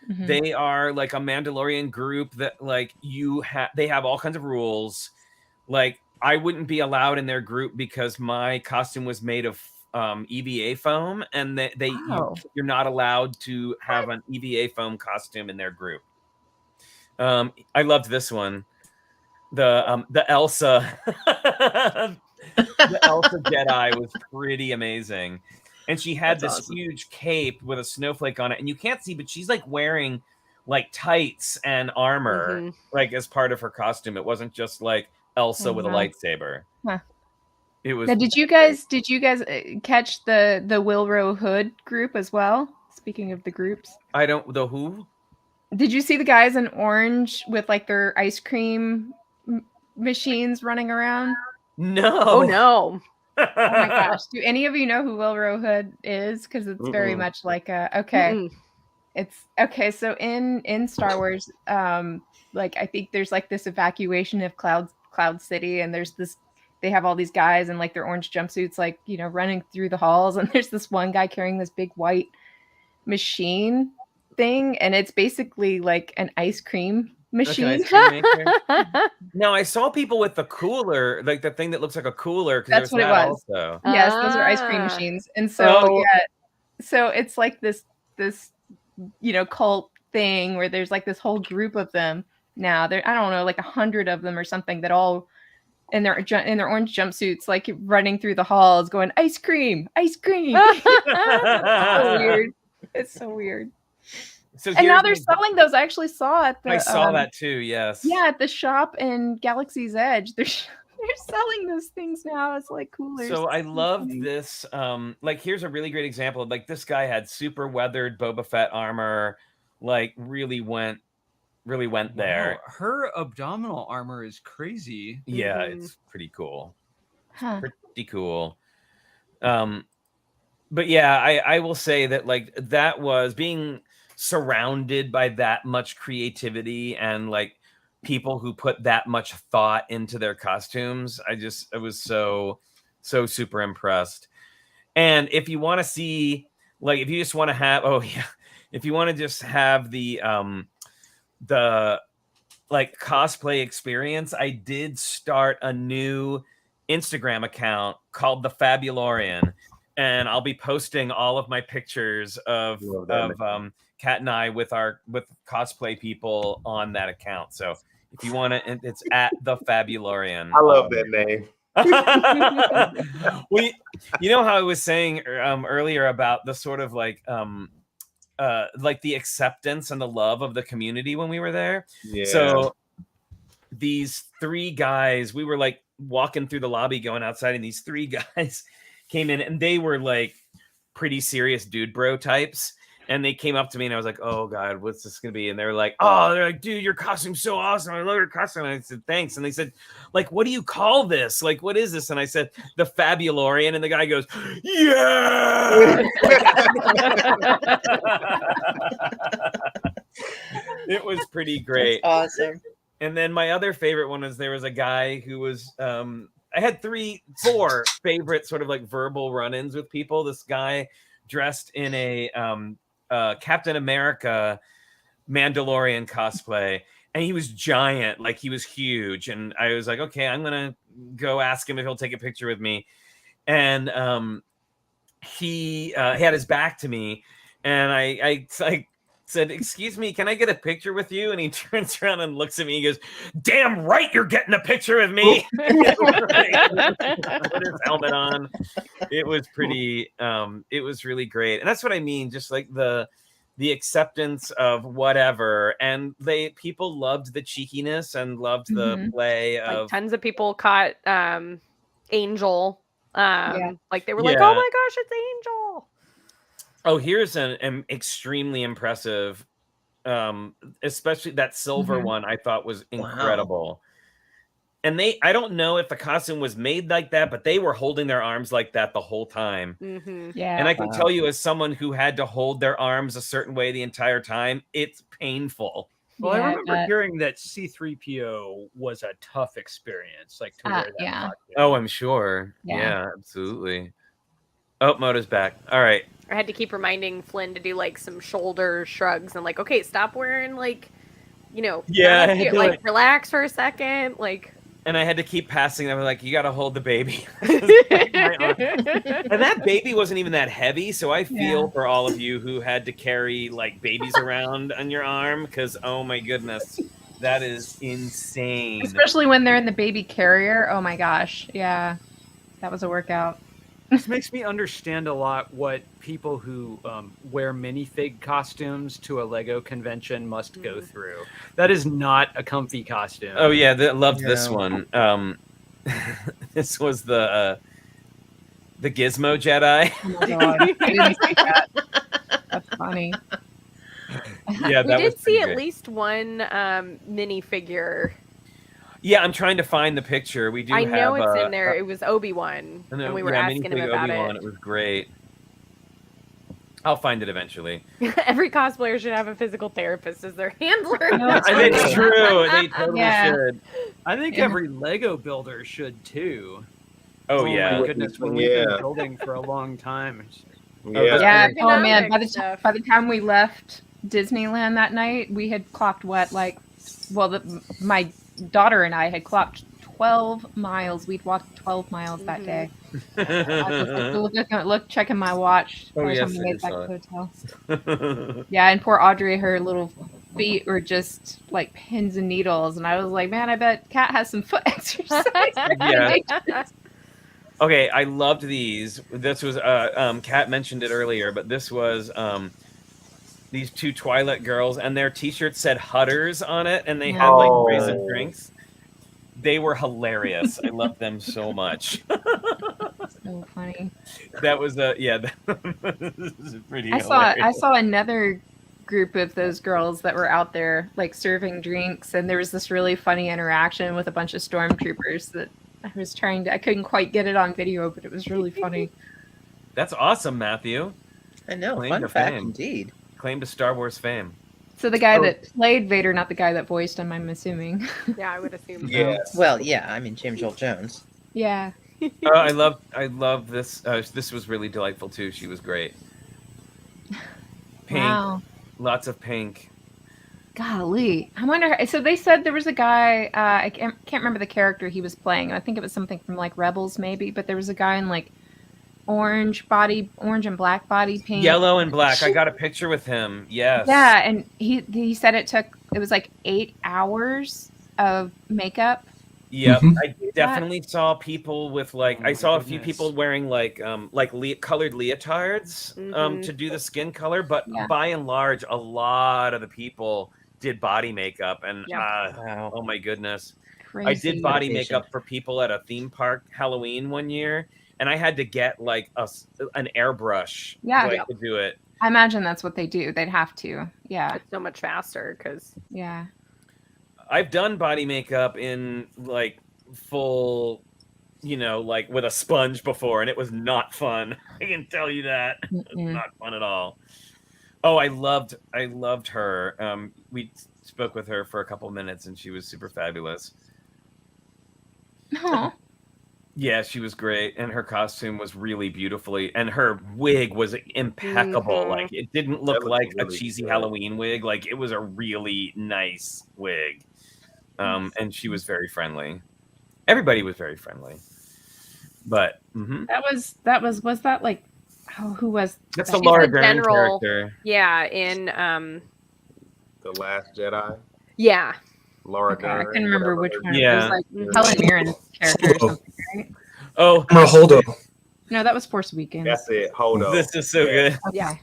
Mhm. They are like a Mandalorian group that like they have all kinds of rules. Like I wouldn't be allowed in their group because my costume was made of EVA foam, and you're not allowed to have an EVA foam costume in their group. I loved this one. The Elsa the Elsa Jedi was pretty amazing. And she had That's this awesome. huge cape with a snowflake on it, and you can't see, but she's like wearing like tights and armor, like as part of her costume. It wasn't just like Elsa with a lightsaber. Huh. It was. Now, did you guys catch the Wilro Hood group as well? Speaking of the groups, The who? Did you see the guys in orange with like their ice cream machines running around? No. Oh no. Oh my gosh. Do any of you know who Wilro Hood is? Because it's very much like it's okay. So in Star Wars, like I think there's like this evacuation of Cloud City, and there's this. They have all these guys in like their orange jumpsuits, like running through the halls, and there's this one guy carrying this big white machine thing, and it's basically like an ice cream machine. No, I saw people with the cooler, like the thing that looks like a cooler. That's what it was. Also. Yes, those are ice cream machines, and so so it's like this cult thing where there's like this whole group of them now. There, I don't know, like 100 of them or something that all in their orange jumpsuits, like running through the halls, going ice cream. It's so weird. It's so weird. So and now they're selling those. I actually saw at the. I saw that too. Yes. Yeah, at the shop in Galaxy's Edge, they're selling those things now as like coolers. So I love this. Like here's a really great example. Like this guy had super weathered Boba Fett armor. Like really went there. Wow. Her abdominal armor is crazy. Yeah, it's pretty cool. Huh. Pretty cool. But yeah, I will say that like that was being surrounded by that much creativity and like people who put that much thought into their costumes. I was so super impressed. And if you want to see, like, if you just want to have, if you want to just have the like cosplay experience, I did start a new Instagram account called the Fabulorian, and I'll be posting all of my pictures of Kat and I with cosplay people on that account. So if you want to, it's at the Fabulorian. I love that name. Well, you know how I was saying earlier about the sort of like the acceptance and the love of the community when we were there. Yeah. So these three guys, we were like walking through the lobby going outside, and these three guys came in, and they were like pretty serious dude bro types. And they came up to me, and I was like, "Oh God, what's this gonna be?" And they're like, "Dude, your costume's so awesome. I love your costume." And I said, "Thanks." And they said, "Like, what do you call this? Like, what is this?" And I said, "The Fabulorian." And the guy goes, "Yeah!" It was pretty great. That's awesome. And then my other favorite one is there was a guy who was I had 4 favorite sort of like verbal run-ins with people. This guy dressed in a Captain America Mandalorian cosplay, and he was giant, like he was huge. And I was like, okay, I'm gonna go ask him if he'll take a picture with me. And he had his back to me, and I said, "Excuse me, can I get a picture with you?" And he turns around and looks at me. He goes, "Damn right, you're getting a picture with me." Put his helmet on. It was pretty. It was really great, and that's what I mean. Just like the acceptance of whatever, and people loved the cheekiness and loved the play of. Like tons of people caught Angel. Like they were like, "Oh my gosh, it's Angel." Oh, here's an extremely impressive, especially that silver one. I thought was incredible. Wow. And I don't know if the costume was made like that, but they were holding their arms like that the whole time. Yeah. And I can tell you, as someone who had to hold their arms a certain way the entire time, it's painful. Well, I remember hearing that C-3PO was a tough experience, like to wear that. Yeah. Oh, I'm sure. Yeah, absolutely. Oh, Moto's back. All right. I had to keep reminding Flynn to do like some shoulder shrugs and like, okay, stop wearing like, relax for a second, like. And I had to keep passing them, like, you got to hold the baby. And that baby wasn't even that heavy, so I feel for all of you who had to carry like babies around on your arm, because oh my goodness, that is insane. Especially when they're in the baby carrier. Oh my gosh, yeah, that was a workout. This makes me understand a lot what people who wear minifig costumes to a Lego convention must go through. That is not a comfy costume. Oh yeah, loved this No. one. This was the Gizmo Jedi. Oh my god, I didn't see that. That's funny. Yeah, We that did was see pretty at great. least one minifigure. Yeah, I'm trying to find the picture. We do. I know have, it's in there. It was Obi-Wan, and we were asking him minifig about Obi-Wan. It was great. I'll find it eventually. it. Every cosplayer should have a physical therapist as their handler. No, it's And it's true. They totally Yeah. should. I think Yeah. every Lego builder should too. Oh my yeah. goodness, when we've been Yeah. building for a long time. Yeah. Yeah. Economic Oh man, by the stuff. time we left Disneyland that night, we had clocked my daughter and I had clocked 12 miles. We'd walked 12 miles that day. I was like, checking my watch. Oh, by the yes, time we I made it back saw to the hotel. Yeah, and poor Audrey, her little feet were just like pins and needles, and I was like, man, I bet Kat has some foot exercise. Yeah. Okay, I loved these. This was Kat mentioned it earlier, but this was these two Twilight girls, and their T-shirts said Hutters on it, and they had like raisin drinks. They were hilarious. I loved them so much. So funny. That was that was pretty. I hilarious. saw another group of those girls that were out there like serving drinks, and there was this really funny interaction with a bunch of stormtroopers that I couldn't quite get it on video, but it was really funny. That's awesome, Matthew. I know. Claim Fun to fact fame. indeed. Claim to Star Wars fame. So the guy that played Vader, not the guy that voiced him, I'm assuming. Yeah, I would assume. Yeah. Well, yeah. I mean, James Earl Jones. Yeah. I love this. This was really delightful too. She was great. Pink, Wow. lots of pink. Golly. I wonder. So they said there was a guy, I can't remember the character he was playing. I think it was something from like Rebels maybe, but there was a guy in like orange and black body paint. Yellow and black. I got a picture with him. Yes. Yeah, and he said it was like 8 hours of makeup. Yep. Mhm. I definitely saw people with like Oh I my saw a few goodness. people wearing like colored leotards Mhm. to do the skin color, but Yeah. by and large a lot of the people did body makeup and Wow. oh my goodness. Crazy. I did body Dedication. makeup for people at a theme park Halloween one year, and I had to get like an airbrush Yeah. like, to do it. I imagine that's what they do. They'd have to. Yeah. It's so much faster because Yeah. I've done body makeup in like full, like with a sponge before, and it was not fun. I can tell you that. Mm-mm. Not fun at all. Oh, I loved her. We spoke with her for a couple minutes, and she was super fabulous. Aw. Yeah, she was great, and her costume was really beautifully, and her wig was impeccable. Mhm. Like it didn't look That was like a really cheesy good. Halloween wig. Like it was a really nice wig, and she was very friendly. Everybody was very friendly, but Was that like, who was that's that? the Laura the Dern general- character. yeah, in The Last Jedi. yeah, Laura Okay, I Dern. couldn't remember which whatever. one. Yeah. It was like Mhm. Helen Mirren's character or something, right? Oh, Admiral Holdo. No, that was Force Awakens. That's it. Hold on. this is so good. Okay. Yeah,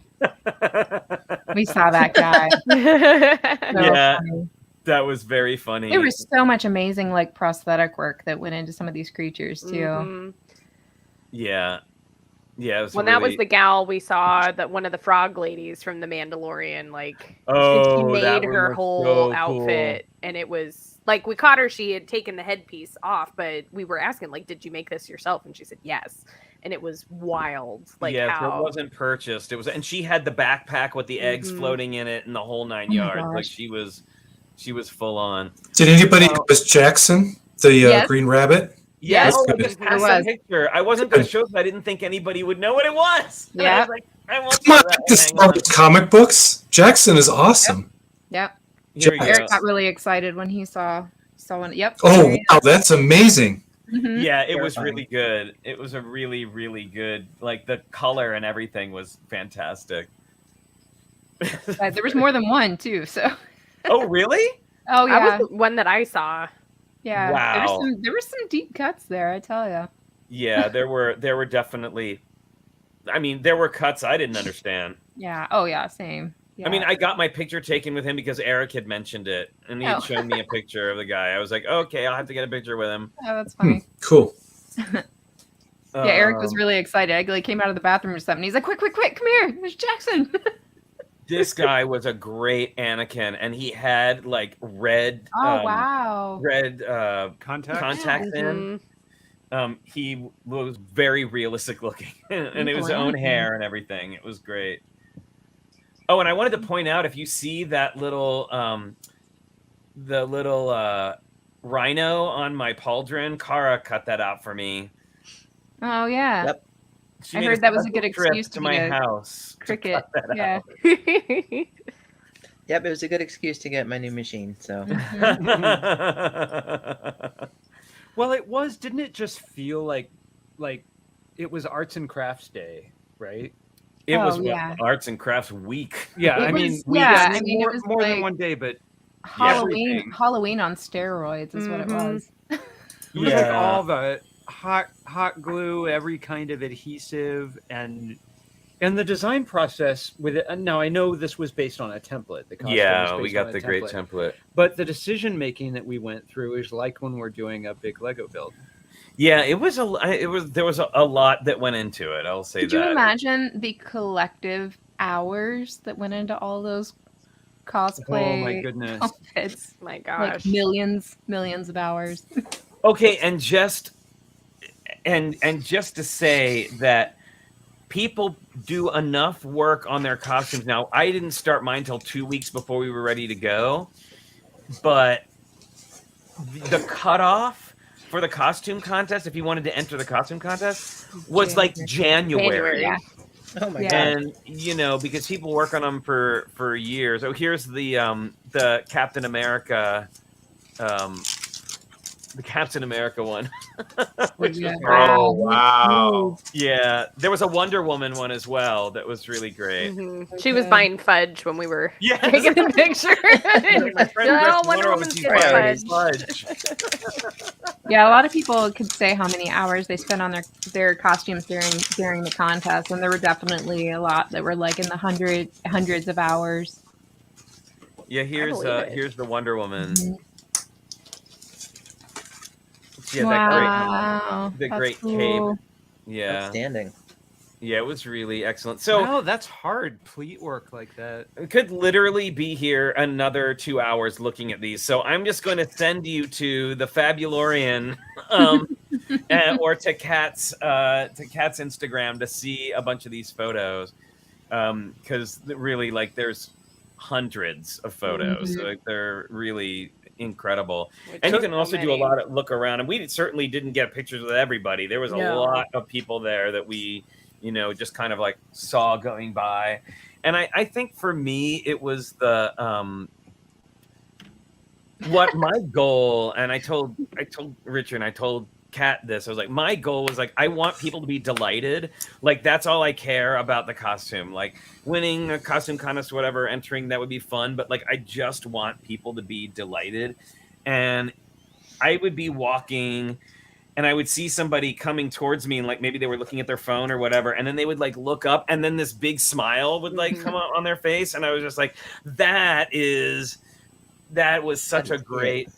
We saw that guy. So Yeah. funny. that was very funny. There was so much amazing like prosthetic work that went into some of these creatures too. Mhm. Yeah, it was When that was really- the gal we saw, that one of the frog ladies from The Mandalorian, like Oh, she that made one her was whole so cool. outfit, and it was like we caught her. She had taken the headpiece off, but we were asking like, "Did you make this yourself?" And she said yes, and it was wild. Like yeah, so how it wasn't purchased. It was, and she had the backpack with the eggs Mhm. floating in it and the whole 9 Oh my yards. Like gosh. she was full on. Did anybody notice Jackson, the Yes. Green Rabbit? Yes, Oh, I good. just passed It was. the picture. I wasn't going to show because I didn't think anybody would know what it was. And I Yeah. was like, I won't Come on, show that. the Hang Star on. Wars comic books. Jackson is awesome. Yep. Here we go. Eric got really excited when he saw one. Yep. Oh wow, that's amazing. Mhm. Yeah, it was Terrifying. really good. It was a really, really good. Like the color and everything was fantastic. There was more than one too. So. Oh, really? Oh yeah. That was the one that I saw. Yeah. Wow. There were some deep cuts there, I tell you. Yeah, there were definitely. I mean, there were cuts I didn't understand. Yeah. Oh yeah. Same. Yeah. I mean, I got my picture taken with him because Eric had mentioned it, and he had shown me a picture of the guy. I was like, okay, I'll have to get a picture with him. Oh, that's funny. Cool. Yeah, Eric was really excited. I like came out of the bathroom or something. He's like, quick, come here. There's Jackson. This guy was a great Anakin, and he had like red contacts in. He was very realistic looking, and it was his own hair and everything. It was great. Oh, and I wanted to point out, if you see that little the little rhino on my pauldron, Kara cut that out for me. Oh yeah. Yep. I heard that was a good excuse to my house. Cricket. Yeah. Yep, it was a good excuse to get my new machine. So. Well, it was. Didn't it just feel like it was Arts and Crafts Day, right? It was Arts and Crafts Week. Yeah, It I mean, was- yeah, I mean, it more, was more than like- one day, but Halloween on steroids is what it was. it was like all the hot glue, every kind of adhesive, and the design process with it. Now I know this was based on a template. The costume was we based got on the a great template. But the decision making that we went through is like when we're doing a big Lego build. Yeah, there was a lot that went into it. I'll say Could that. you imagine the collective hours that went into all those cosplay? Oh my goodness! Outfits? My gosh, Like millions of hours. Okay, and just to say that people do enough work on their costumes now. I didn't start mine till 2 weeks before we were ready to go, but the cutoff for the costume contest, if you wanted to enter the costume contest, was like January. Yeah. Oh my god! And because people work on them for years. Oh, here's the Captain America, the Captain America one. Which was Oh wow! Yeah, there was a Wonder Woman one as well that was really great. She was buying fudge when we were Yes. taking the picture. My friend No, Chris Wonder Moto Woman's was getting buying fudge. Yeah, a lot of people could say how many hours they spent on their costumes during the contest, and there were definitely a lot that were like in the hundreds of hours. Yeah, here's the Wonder Woman. Mhm. Yeah, Wow, that that's great cool. cape. Yeah, Outstanding. yeah, it was really excellent. So Wow, that's hard pleat work like that. we could literally be here another 2 hours looking at these. So I'm just going to send you to the Fabulorian or to Kat's Instagram to see a bunch of these photos, because really, like, there's hundreds of photos. So, like, they're really incredible. And you can also do a lot of look around, and we certainly didn't get pictures with everybody. There was a lot of people there that we just kind of like saw going by. And I think for me it was the what my goal, and I told Richard and I told Kat this. I was like, my goal was like, I want people to be delighted. Like, that's all I care about the costume. Like, winning a costume contest or whatever, entering, that would be fun. But like, I just want people to be delighted. And I would be walking and I would see somebody coming towards me, and like maybe they were looking at their phone or whatever, and then they would like look up, and then this big smile would like come out on their face, and I was just like, that was such a great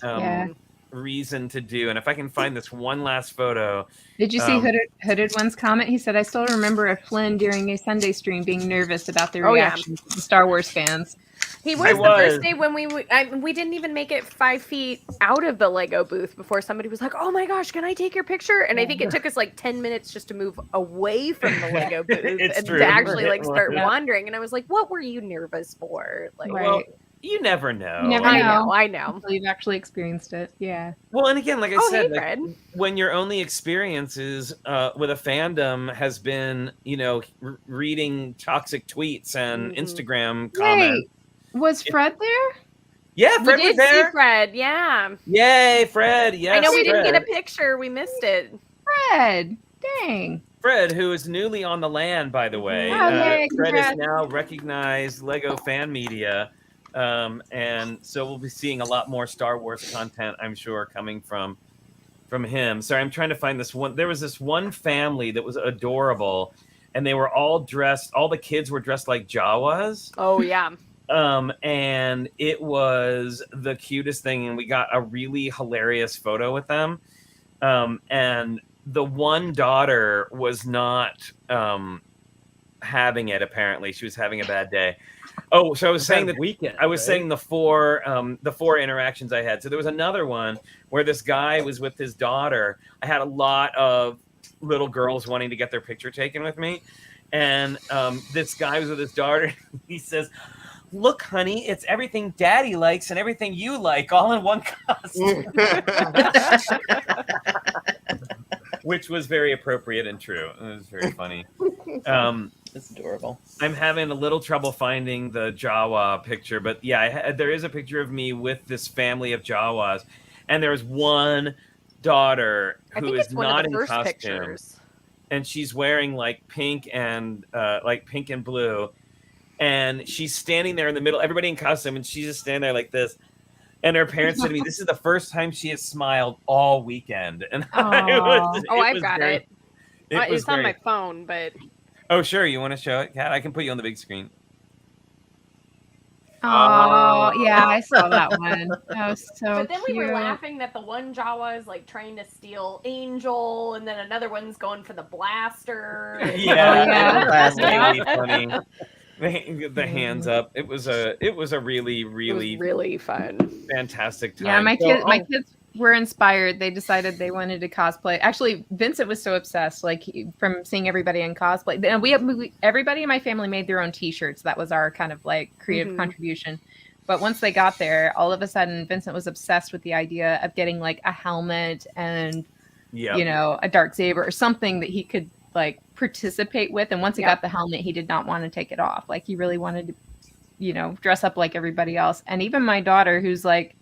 reason to do. And if I can find this one last photo. Did you see Hooded One's comment? He said, I still remember a Flynn during a Sunday stream being nervous about the reaction to the Star Wars fans. He was the first day when we didn't even make it 5 feet out of the Lego booth before somebody was like, oh my gosh, can I take your picture? And I think it took us like 10 minutes just to move away from the Lego booth and to actually like start wandering. And I was like, what were you nervous for? Like, well, you never know. You never know. I know. Until you've actually experienced it. Yeah. Well, and again, like I said, hey, like, when your only experiences with a fandom has been, reading toxic tweets and Instagram comments. Was Fred there? Yeah, Fred was there. See Fred, yeah. Yay, Fred! Yes, I know we Fred. didn't get a picture. We missed it. Fred, dang. Fred, who is newly on the land, by the way. Yay, Fred is congrats. now recognized Lego fan media. And so we'll be seeing a lot more Star Wars content, I'm sure, coming from from him. Sorry, I'm trying to find this one. There was this one family that was adorable, and they were all dressed. All the kids were dressed like Jawas. Oh yeah. And it was the cutest thing, and we got a really hilarious photo with them. And the one daughter was not having it. Apparently, she was having a bad day. Oh, so I was saying that weekend. I was saying the four interactions I had. So there was another one where this guy was with his daughter. I had a lot of little girls wanting to get their picture taken with me, and this guy was with his daughter. He says, "Look, honey, it's everything Daddy likes and everything you like, all in one costume," which was very appropriate and true. It was very funny. That's adorable. I'm having a little trouble finding the Jawa picture, but yeah, there is a picture of me with this family of Jawas, and there's one daughter who is not in costume, pictures. and she's wearing like pink and blue, and she's standing there in the middle, everybody in costume, and she's just standing there like this. And her parents said to me, "This is the first time she has smiled all weekend." And I've got it. It's on my phone, but. Oh, sure. You want to show it, Kat? I can put you on the big screen. Oh, yeah, I saw that one. That was so But then cute. we were laughing that the one Jawa is like trying to steal Angel, and then another one's going for the blaster. Yeah, That's really funny. The hands up. It was a really, really, really fun, fantastic time. Yeah, my kids were inspired. They decided they wanted to cosplay. Actually, Vincent was so obsessed, like from seeing everybody in cosplay. And everybody in my family made their own T-shirts. That was our kind of like creative contribution. But once they got there, all of a sudden, Vincent was obsessed with the idea of getting like a helmet and a dark saber or something that he could like participate with. And once he got the helmet, he did not want to take it off. Like he really wanted to, dress up like everybody else. And even my daughter, who's like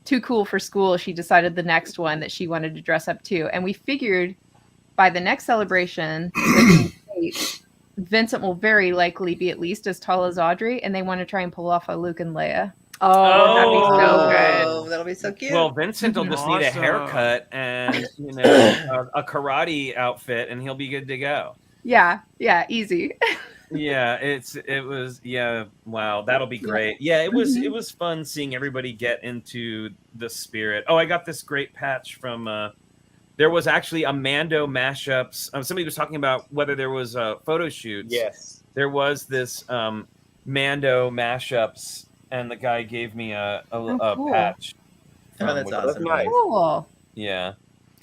too cool for school, she decided the next one that she wanted to dress up too. And we figured by the next celebration, Vincent will very likely be at least as tall as Audrey, and they want to try and pull off a Luke and Leia. Oh, that'd be so good. Oh, that'll be so cute. Well, Vincent will just need a haircut and a karate outfit, and he'll be good to go. Yeah, easy. Wow, that'll be great. Yeah, it was fun seeing everybody get into the spirit. Oh, I got this great patch from there was actually a Mando mashups. Somebody was talking about whether there was photo shoots. Yes, there was this Mando mashups, and the guy gave me a patch. Oh, that's awesome. Nice. Cool. Yeah.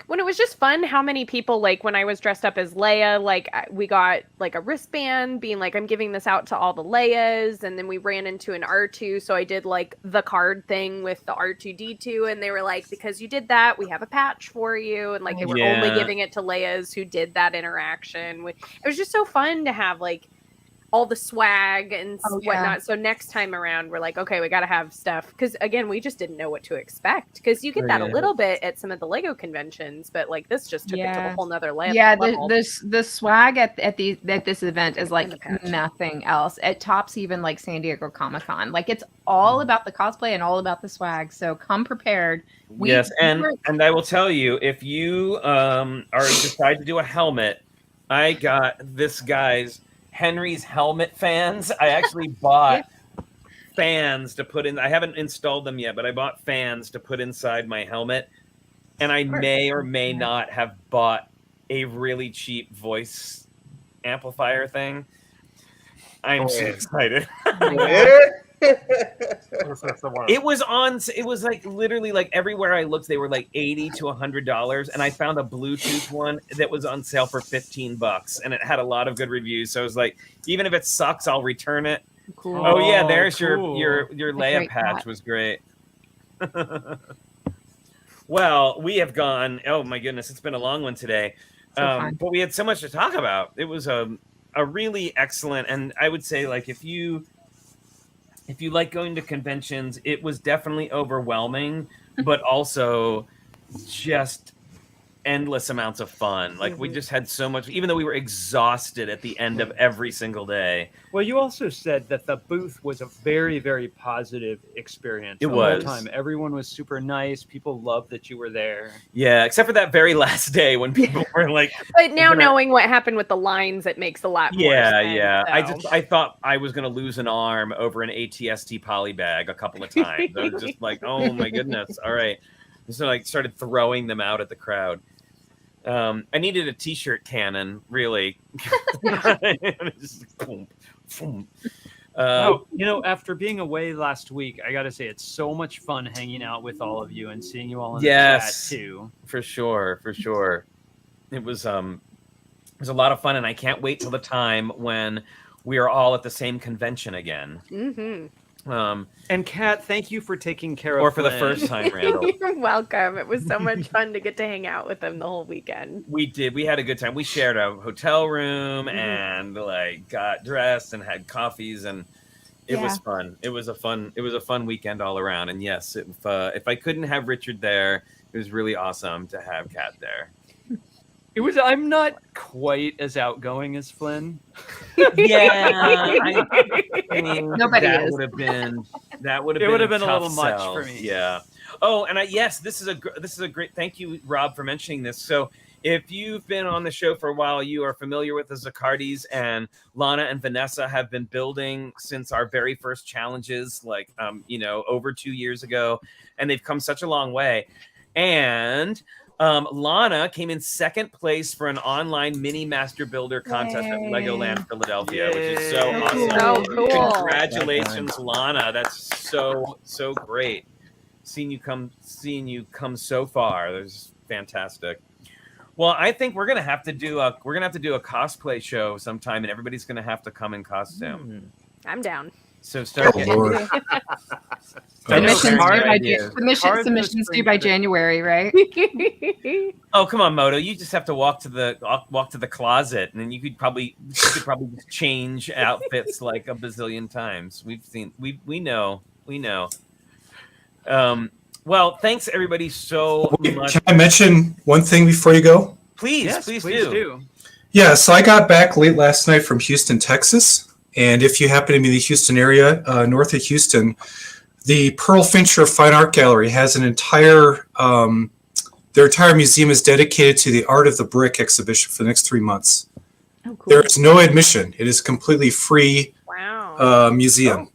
When it was just fun how many people, like when I was dressed up as Leia, like we got like a wristband being like, I'm giving this out to all the Leias. And then we ran into an R2. So I did like the card thing with the R2-D2. And they were like, because you did that, we have a patch for you. And like they were only giving it to Leias who did that interaction. It was just so fun to have like all the swag and whatnot. So next time around, we're like, okay, we got to have stuff. Because again, we just didn't know what to expect. Because you get that a little bit at some of the Lego conventions, but like this just took it to a whole nother level. Yeah, the swag at this event is like nothing else. It tops even like San Diego Comic-Con. Like it's all about the cosplay and all about the swag. So come prepared. And I will tell you, if you decide to do a helmet, I got this guy's Henry's helmet fans. I actually bought fans to put in. I haven't installed them yet, but I bought fans to put inside my helmet. And I may or may not have bought a really cheap voice amplifier thing. I'm so excited. It was like literally like everywhere I looked, they were like $80 to $100, and I found a Bluetooth one that was on sale for $15, and it had a lot of good reviews. So I was like, even if it sucks, I'll return it. Cool. Oh yeah, there's your Leia patch was great. Well, we have gone. Oh my goodness, it's been a long one today, but we had so much to talk about. It was a really excellent, and I would say like if you like going to conventions, it was definitely overwhelming, but also just endless amounts of fun. Like we just had so much, even though we were exhausted at the end of every single day. Well, you also said that the booth was a very, very positive experience. It the was. whole time. Everyone was super nice. People loved that you were there. Yeah, except for that very last day when people were like. But now knowing what happened with the lines, it makes a lot more sense. Yeah. So. I thought I was gonna lose an arm over an ATST poly bag a couple of times. I was just like, oh my goodness, all right. So I started throwing them out at the crowd. I needed a t-shirt cannon, really. Just, boom, boom. After being away last week, I got to say it's so much fun hanging out with all of you and seeing you all in the chat too. For sure. It was a lot of fun, and I can't wait till the time when we are all at the same convention again. Mm-hmm. And Kat, thank you for taking care of. Or for the first time, Randall. You're welcome. It was so much fun to get to hang out with them the whole weekend. We did. We had a good time. We shared a hotel room and got dressed and had coffees, and it was fun. It was a fun weekend all around. And yes, if I couldn't have Richard there, it was really awesome to have Kat there. It was. I'm not quite as outgoing as Flynn. Yeah, I mean, Nobody that is. would have been a little tough much sell. for me. Yeah. Oh, and this is a great. Thank you, Rob, for mentioning this. So, if you've been on the show for a while, you are familiar with the Zacardis, and Lana and Vanessa have been building since our very first challenges, over 2 years ago, and they've come such a long way. And Lana came in second place for an online mini master builder contest at Legoland Philadelphia, which is so awesome. So cool. Congratulations, Lana. That's so great. Seeing you come so far. That's fantastic. Well, I think we're gonna have to do a cosplay show sometime, and everybody's gonna have to come in costume. I'm down. So start getting submissions due by January, right? Oh, come on, Moto. You just have to walk to the closet, and then you could probably change outfits like a bazillion times. We know. Well, thanks everybody so much. Can I mention one thing before you go? Please do. Yeah, so I got back late last night from Houston, Texas. And if you happen to be in the Houston area, north of Houston, the Pearl Fincher Fine Art Gallery has an entire museum is dedicated to the Art of the Brick exhibition for the next 3 months. Oh, cool. There is no admission. It is completely free museum.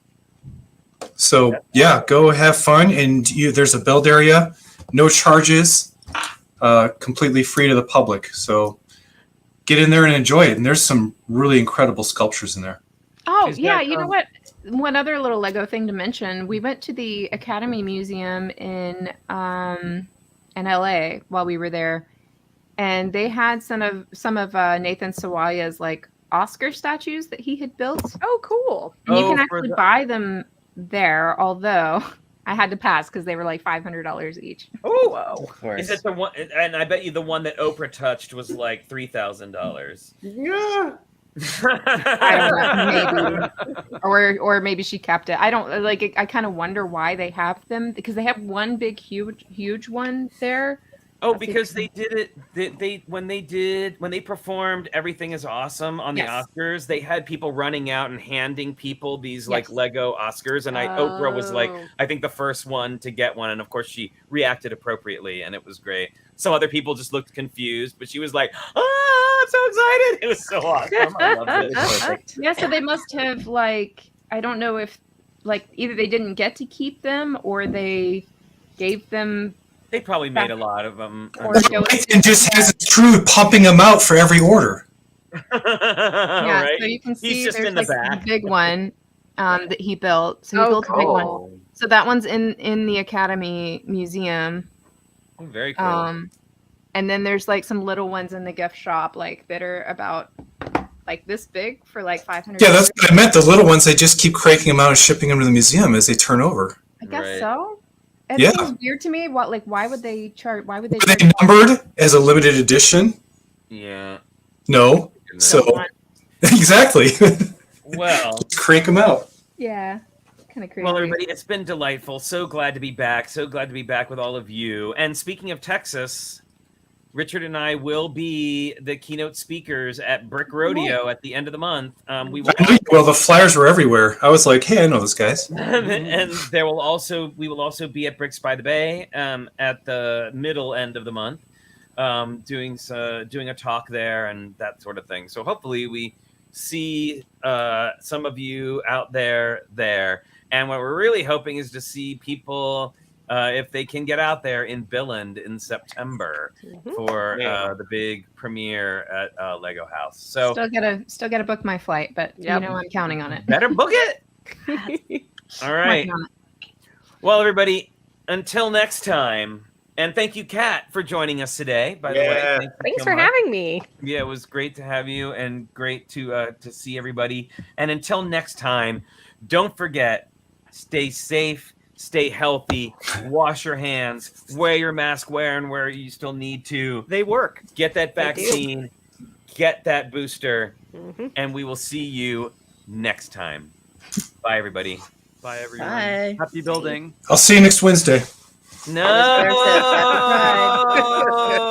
So yeah, go have fun. And there's a build area, no charges, completely free to the public. So get in there and enjoy it. And there's some really incredible sculptures in there. Oh, yeah. You know what? One other little Lego thing to mention. We went to the Academy Museum in LA while we were there. And they had some of Nathan Sawaya's Oscar statues that he had built. Oh, cool. And you can actually buy them there, although I had to pass because they were $500 each. Oh, is it the one? And I bet you the one that Oprah touched was $3,000. Yeah. I don't know, maybe, or maybe she kept it. I don't I kind of wonder why they have them, because they have one big, huge one there. Oh, because they did it. When they performed "Everything Is Awesome" on the Oscars, they had people running out and handing people these Lego Oscars, and Oprah was I think the first one to get one, and of course she reacted appropriately, and it was great. Some other people just looked confused, but she was like, "Ah, I'm so excited!" It was so awesome. I loved it. Yeah, so they must have I don't know if either they didn't get to keep them or they gave them. They probably made a lot of them. And just has its crew pumping them out for every order. Yeah, right? so you can see He's just there's in the back. a big one that he built. So he built a big one. So that one's in the Academy Museum. Oh, very cool. And then there's some little ones in the gift shop that are about this big for $500. Yeah, that's what I meant. The little ones, they just keep cranking them out and shipping them to the museum as they turn over. I guess so. It seems weird to me. Why would they charge? Why would they? Are they numbered as a limited edition? Yeah. No. So exactly. Well, just crank them out. Yeah. Kind of crazy. Well, everybody, it's been delightful. So glad to be back. So glad to be back with all of you. And speaking of Texas, Richard and I will be the keynote speakers at Brick Rodeo at the end of the month. We will Well, the flyers were everywhere. I was like, hey, I know those guys. and we will also be at Bricks by the Bay at the middle end of the month, doing a talk there and that sort of thing. So hopefully we see some of you out there. And what we're really hoping is to see people, if they can get out there, in Billund in September for the big premiere at Lego House. So still gotta book my flight, but you know I'm counting on it. Better book it. All right. Well, everybody, until next time. And thank you, Kat, for joining us today. By the way, thanks for having me. Yeah, it was great to have you, and great to see everybody. And until next time, don't forget, stay safe, stay healthy, wash your hands, wear your mask where you still need to. They work. Get that vaccine, get that booster, and we will see you next time. Bye, everybody. Bye, everyone. Bye. Happy building. I'll see you next Wednesday. No. Happy Pride.